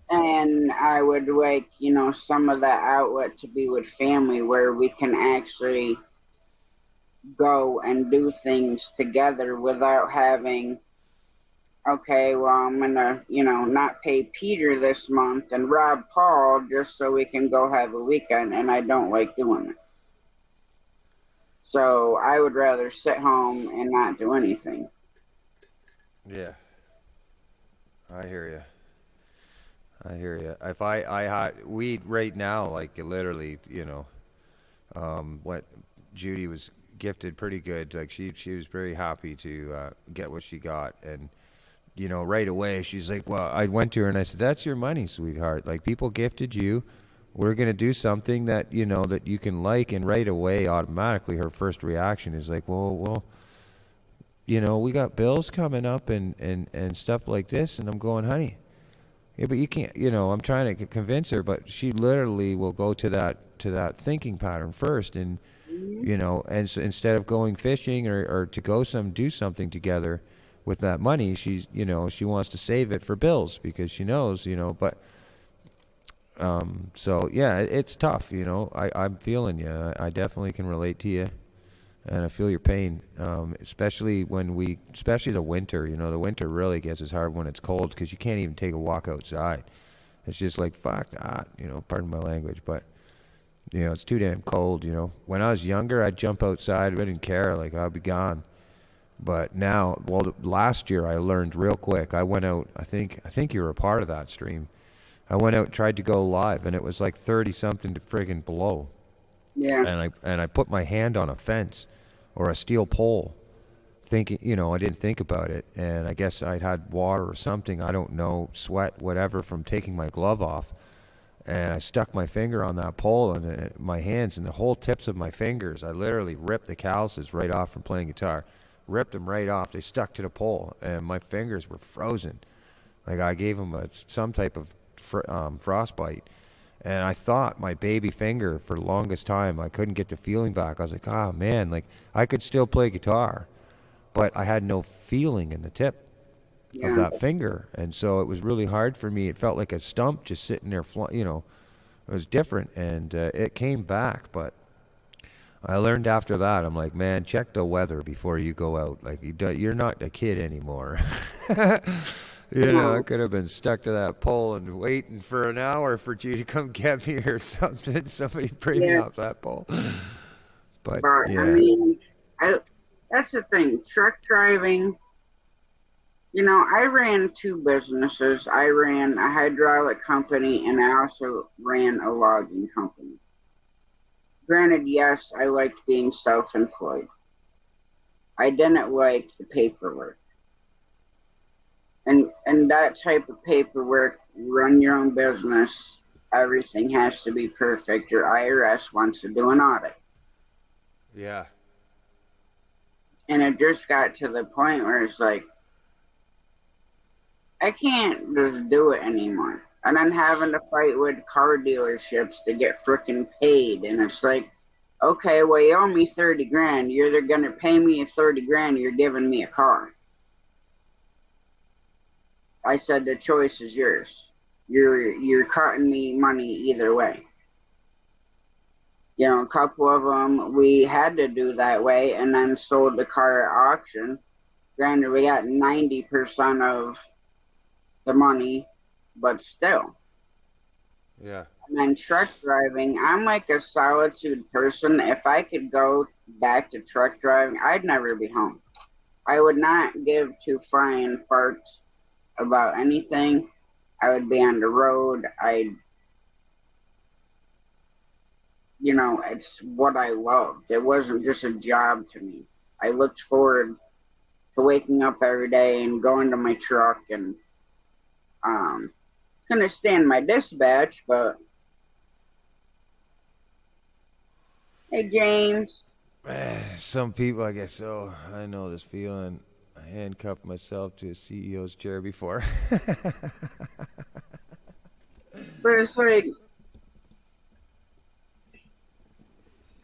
Speaker 1: And I would like, you know, some of that outlet to be with family where we can actually go and do things together without having, okay, well, I'm going to, you know, not pay Peter this month and rob Paul just so we can go have a weekend. And I don't like doing it. So I would rather sit home and not do anything.
Speaker 5: Yeah. I hear you. If I had weed right now, like literally, you know, what Judy was gifted pretty good. Like she was very happy to get what she got, and you know, right away she's like, well, I went to her and I said, that's your money, sweetheart. Like people gifted you. We're gonna do something that you know that you can like, and right away, automatically, her first reaction is like, well, you know, we got bills coming up and stuff like this, and I'm going, honey. Yeah, but you can't, you know, I'm trying to convince her, but she literally will go to that thinking pattern first. And, you know, and so instead of going fishing or to go do something together with that money, she's, you know, she wants to save it for bills because she knows, you know, but, so yeah, it's tough, you know, I'm feeling you. I definitely can relate to you. And I feel your pain, especially especially the winter. You know, the winter really gets as hard when it's cold because you can't even take a walk outside. It's just like, fuck that, you know, pardon my language, but, you know, it's too damn cold, you know. When I was younger, I'd jump outside, I didn't care, like, I'd be gone. But now, well, last year I learned real quick. I went out, I think you were a part of that stream. I went out and tried to go live, and it was like 30-something friggin' below.
Speaker 1: Yeah.
Speaker 5: And I put my hand on a fence or a steel pole, thinking, you know, I didn't think about it. And I guess I'd had water or something, I don't know, sweat, whatever, from taking my glove off. And I stuck my finger on that pole and my hands and the whole tips of my fingers, I literally ripped the calluses right off from playing guitar. Ripped them right off. They stuck to the pole and my fingers were frozen. Like I gave them some type of frostbite. And I thought my baby finger, for the longest time, I couldn't get the feeling back. I was like, oh man, like I could still play guitar, but I had no feeling in the tip of that finger. And so it was really hard for me. It felt like a stump just sitting there, you know, it was different. And it came back, but I learned after that, I'm like, man, check the weather before you go out. Like you're not a kid anymore. You know, I could have been stuck to that pole and waiting for an hour for you to come get me or something. Somebody bring me off that pole. But yeah.
Speaker 1: I mean, that's the thing. Truck driving, you know, I ran 2 businesses. I ran a hydraulic company and I also ran a logging company. Granted, yes, I liked being self-employed. I didn't like the paperwork. And that type of paperwork, run your own business, everything has to be perfect, or IRS wants to do an audit.
Speaker 5: Yeah.
Speaker 1: And it just got to the point where it's like, I can't just do it anymore. And I'm having to fight with car dealerships to get frickin' paid. And it's like, okay, well, you owe me 30 grand. You're either going to pay me 30 grand or you're giving me a car. I said, the choice is yours. You're cutting me money either way. You know, a couple of them we had to do that way and then sold the car at auction. Granted, we got 90% of the money, but still.
Speaker 5: Yeah.
Speaker 1: And then truck driving, I'm like a solitude person. If I could go back to truck driving, I'd never be home. I would not give two flying farts about anything. I would be on the road. You know, it's what I loved. It wasn't just a job to me. I looked forward to waking up every day and going to my truck and couldn't stand my dispatch, but hey, James.
Speaker 5: Some people, I guess so. I know this feeling. I handcuffed myself to a CEO's chair before.
Speaker 1: But it's like,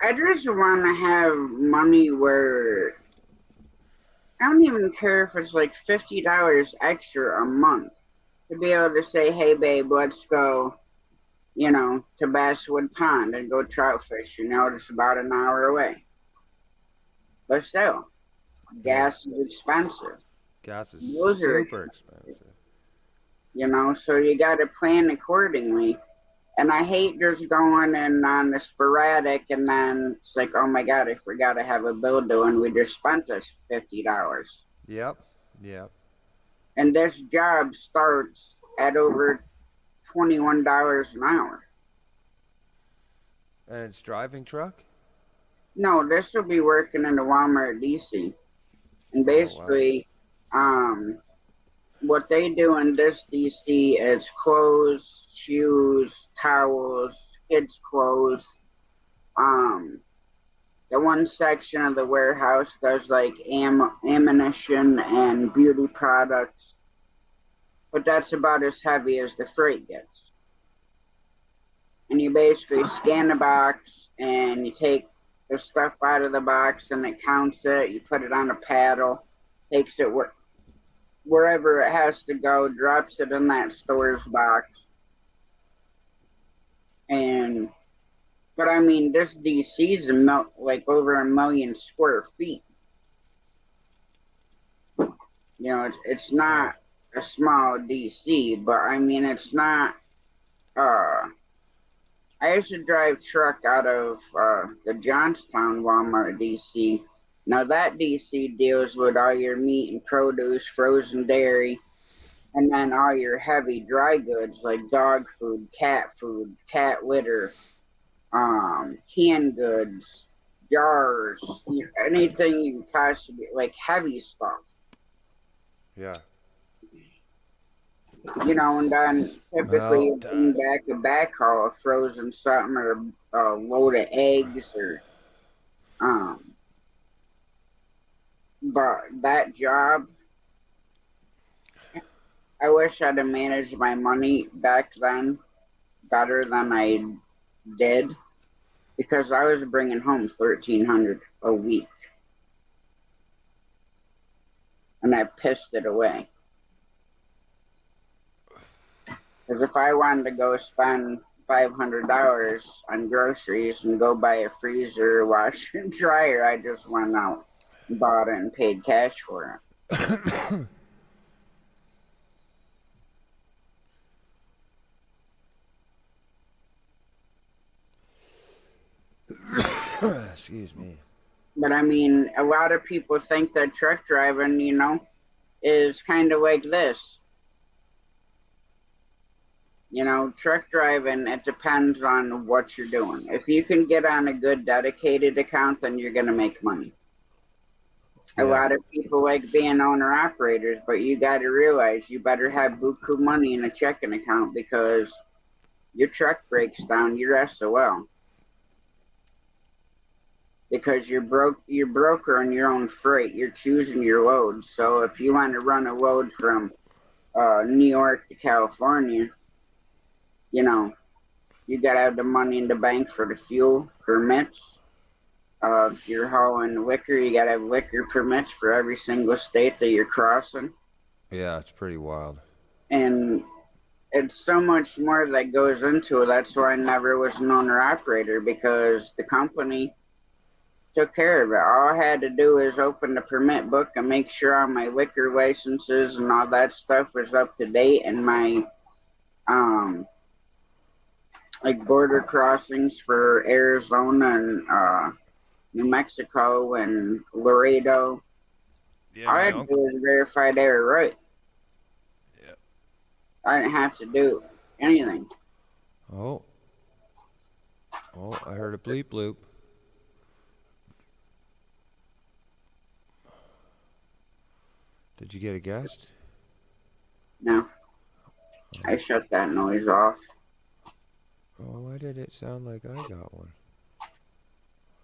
Speaker 1: I just want to have money where I don't even care if it's like $50 extra a month to be able to say, hey, babe, let's go, you know, to Basswood Pond and go trout fish. You know, it's about an hour away. But still, gas is expensive.
Speaker 5: Gas is
Speaker 1: Those are
Speaker 5: super expensive.
Speaker 1: You know, so you got to plan accordingly. And I hate just going in on the sporadic and then it's like, oh my God, I forgot I have a bill due and we just spent this $50.
Speaker 5: Yep. Yep.
Speaker 1: And this job starts at over $21 an hour.
Speaker 5: And it's driving truck?
Speaker 1: No, this will be working in the Walmart DC. And basically, what they do in this DC is clothes, shoes, towels, kids' clothes. The one section of the warehouse does like ammunition and beauty products, but that's about as heavy as the freight gets. And you basically scan the box and you take the stuff out of the box and it counts it. You put it on a paddle, takes it wherever it has to go, drops it in that store's box. But I mean, this DC is like over 1 million square feet. You know, it's not a small DC, but I mean, it's not. I used to drive truck out of the Johnstown Walmart DC. Now that DC deals with all your meat and produce, frozen dairy, and then all your heavy dry goods like dog food, cat litter, canned goods, jars, anything you possibly, like heavy stuff.
Speaker 5: Yeah.
Speaker 1: You know, and then typically you
Speaker 5: Well,
Speaker 1: bring back a backhaul of frozen something or a load of eggs or, but that job, I wish I'd have managed my money back then better than I did because I was bringing home $1,300 a week, and I pissed it away. Because if I wanted to go spend $500 on groceries and go buy a freezer, washer, and dryer, I just went out, bought it, and paid cash for it.
Speaker 5: Excuse me.
Speaker 1: But I mean, a lot of people think that truck driving, you know, is kind of like this. You know, truck driving, it depends on what you're doing. If you can get on a good dedicated account, then you're going to make money. A lot of people like being owner operators, but you got to realize you better have buku money in a checking account because your truck breaks down, you're SOL. Because you're broker on your own freight. You're choosing your loads. So if you want to run a load from New York to California, you know, you gotta have the money in the bank for the fuel permits. If you're hauling liquor, you gotta have liquor permits for every single state that you're crossing.
Speaker 5: Yeah, it's pretty wild.
Speaker 1: And it's so much more that goes into it. That's why I never was an owner operator, because the company took care of it. All I had to do is open the permit book and make sure all my liquor licenses and all that stuff was up to date, and my like border crossings for Arizona and New Mexico and Laredo.
Speaker 5: Yeah,
Speaker 1: All I had to do was verify they were right.
Speaker 5: Yeah.
Speaker 1: I didn't have to do anything.
Speaker 5: Oh, I heard a bleep bloop. Did you get a guest?
Speaker 1: No. I shut that noise off.
Speaker 5: Oh, why did it sound like I got one?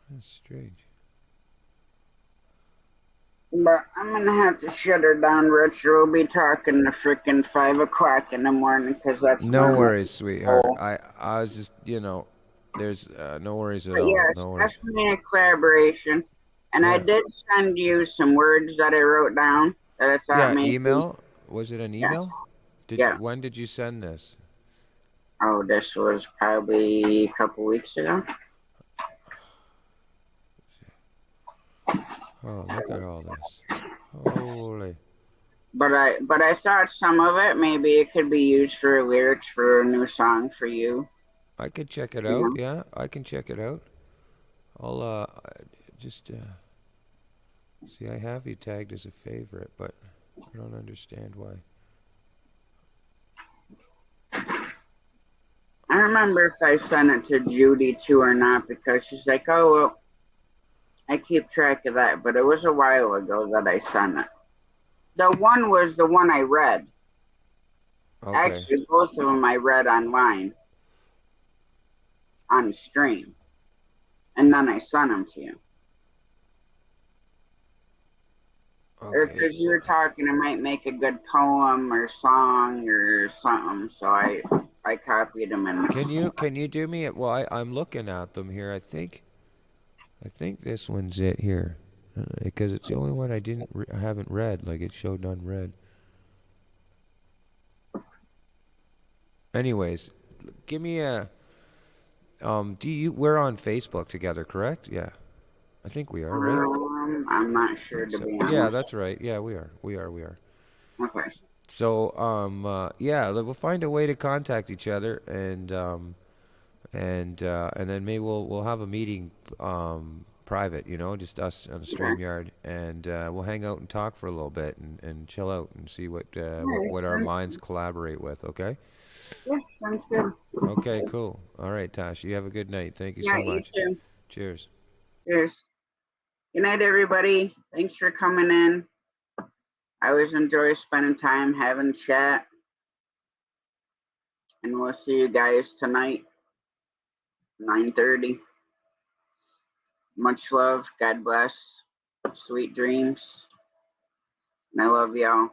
Speaker 5: That's strange.
Speaker 1: But I'm gonna have to shut her down, Rich. We'll be talking to frickin' 5 o'clock in the morning, because that's
Speaker 5: No
Speaker 1: when-
Speaker 5: worries, sweetheart.
Speaker 1: Oh.
Speaker 5: I was just, there's no worries at
Speaker 1: But
Speaker 5: all.
Speaker 1: yes,
Speaker 5: No worries.
Speaker 1: definitely a collaboration. And I
Speaker 5: Yeah.
Speaker 1: did send you some words that I wrote down that I thought
Speaker 5: Yeah,
Speaker 1: maybe.
Speaker 5: email? Was it an
Speaker 1: Yes.
Speaker 5: email?
Speaker 1: Yeah.
Speaker 5: When did you send this?
Speaker 1: Oh, this was probably a couple weeks ago.
Speaker 5: Oh, look at all this. Holy.
Speaker 1: But I thought some of it, maybe it could be used for lyrics for a new song for you.
Speaker 5: I could check it
Speaker 1: Yeah.
Speaker 5: out. Yeah, I can check it out. I'll just see, I have you tagged as a favorite, but I don't understand why.
Speaker 1: I remember if I sent it to Judy too or not, because she's like, oh, well, I keep track of that. But it was a while ago that I sent it. The one was the one I read.
Speaker 5: Okay.
Speaker 1: Actually, both of them I read online on stream. And then I sent them to you.
Speaker 5: Okay.
Speaker 1: Because you were talking, it might make a good poem or song or something. So I copied them in.
Speaker 5: Can you do me? Well, I'm looking at them here. I think this one's it here, because it's the only one I haven't read. Like, it showed unread. Anyways, give me a. We're on Facebook together, correct? Yeah, I think we are, right?
Speaker 1: I'm not sure, to be honest.
Speaker 5: Yeah, that's right. Yeah, we are.
Speaker 1: Okay.
Speaker 5: So, yeah, we'll find a way to contact each other, and then maybe we'll have a meeting, private, just us on the StreamYard, and we'll hang out and talk for a little bit and chill out and see what our minds collaborate with. Okay.
Speaker 1: Yeah, sounds good.
Speaker 5: Okay, cool. All right, Tash, you have a good night. Thank you so much.
Speaker 1: You too.
Speaker 5: Cheers.
Speaker 1: Cheers. Good night, everybody. Thanks for coming in. I always enjoy spending time having chat. And we'll see you guys tonight, 9:30. Much love. God bless. Sweet dreams. And I love y'all.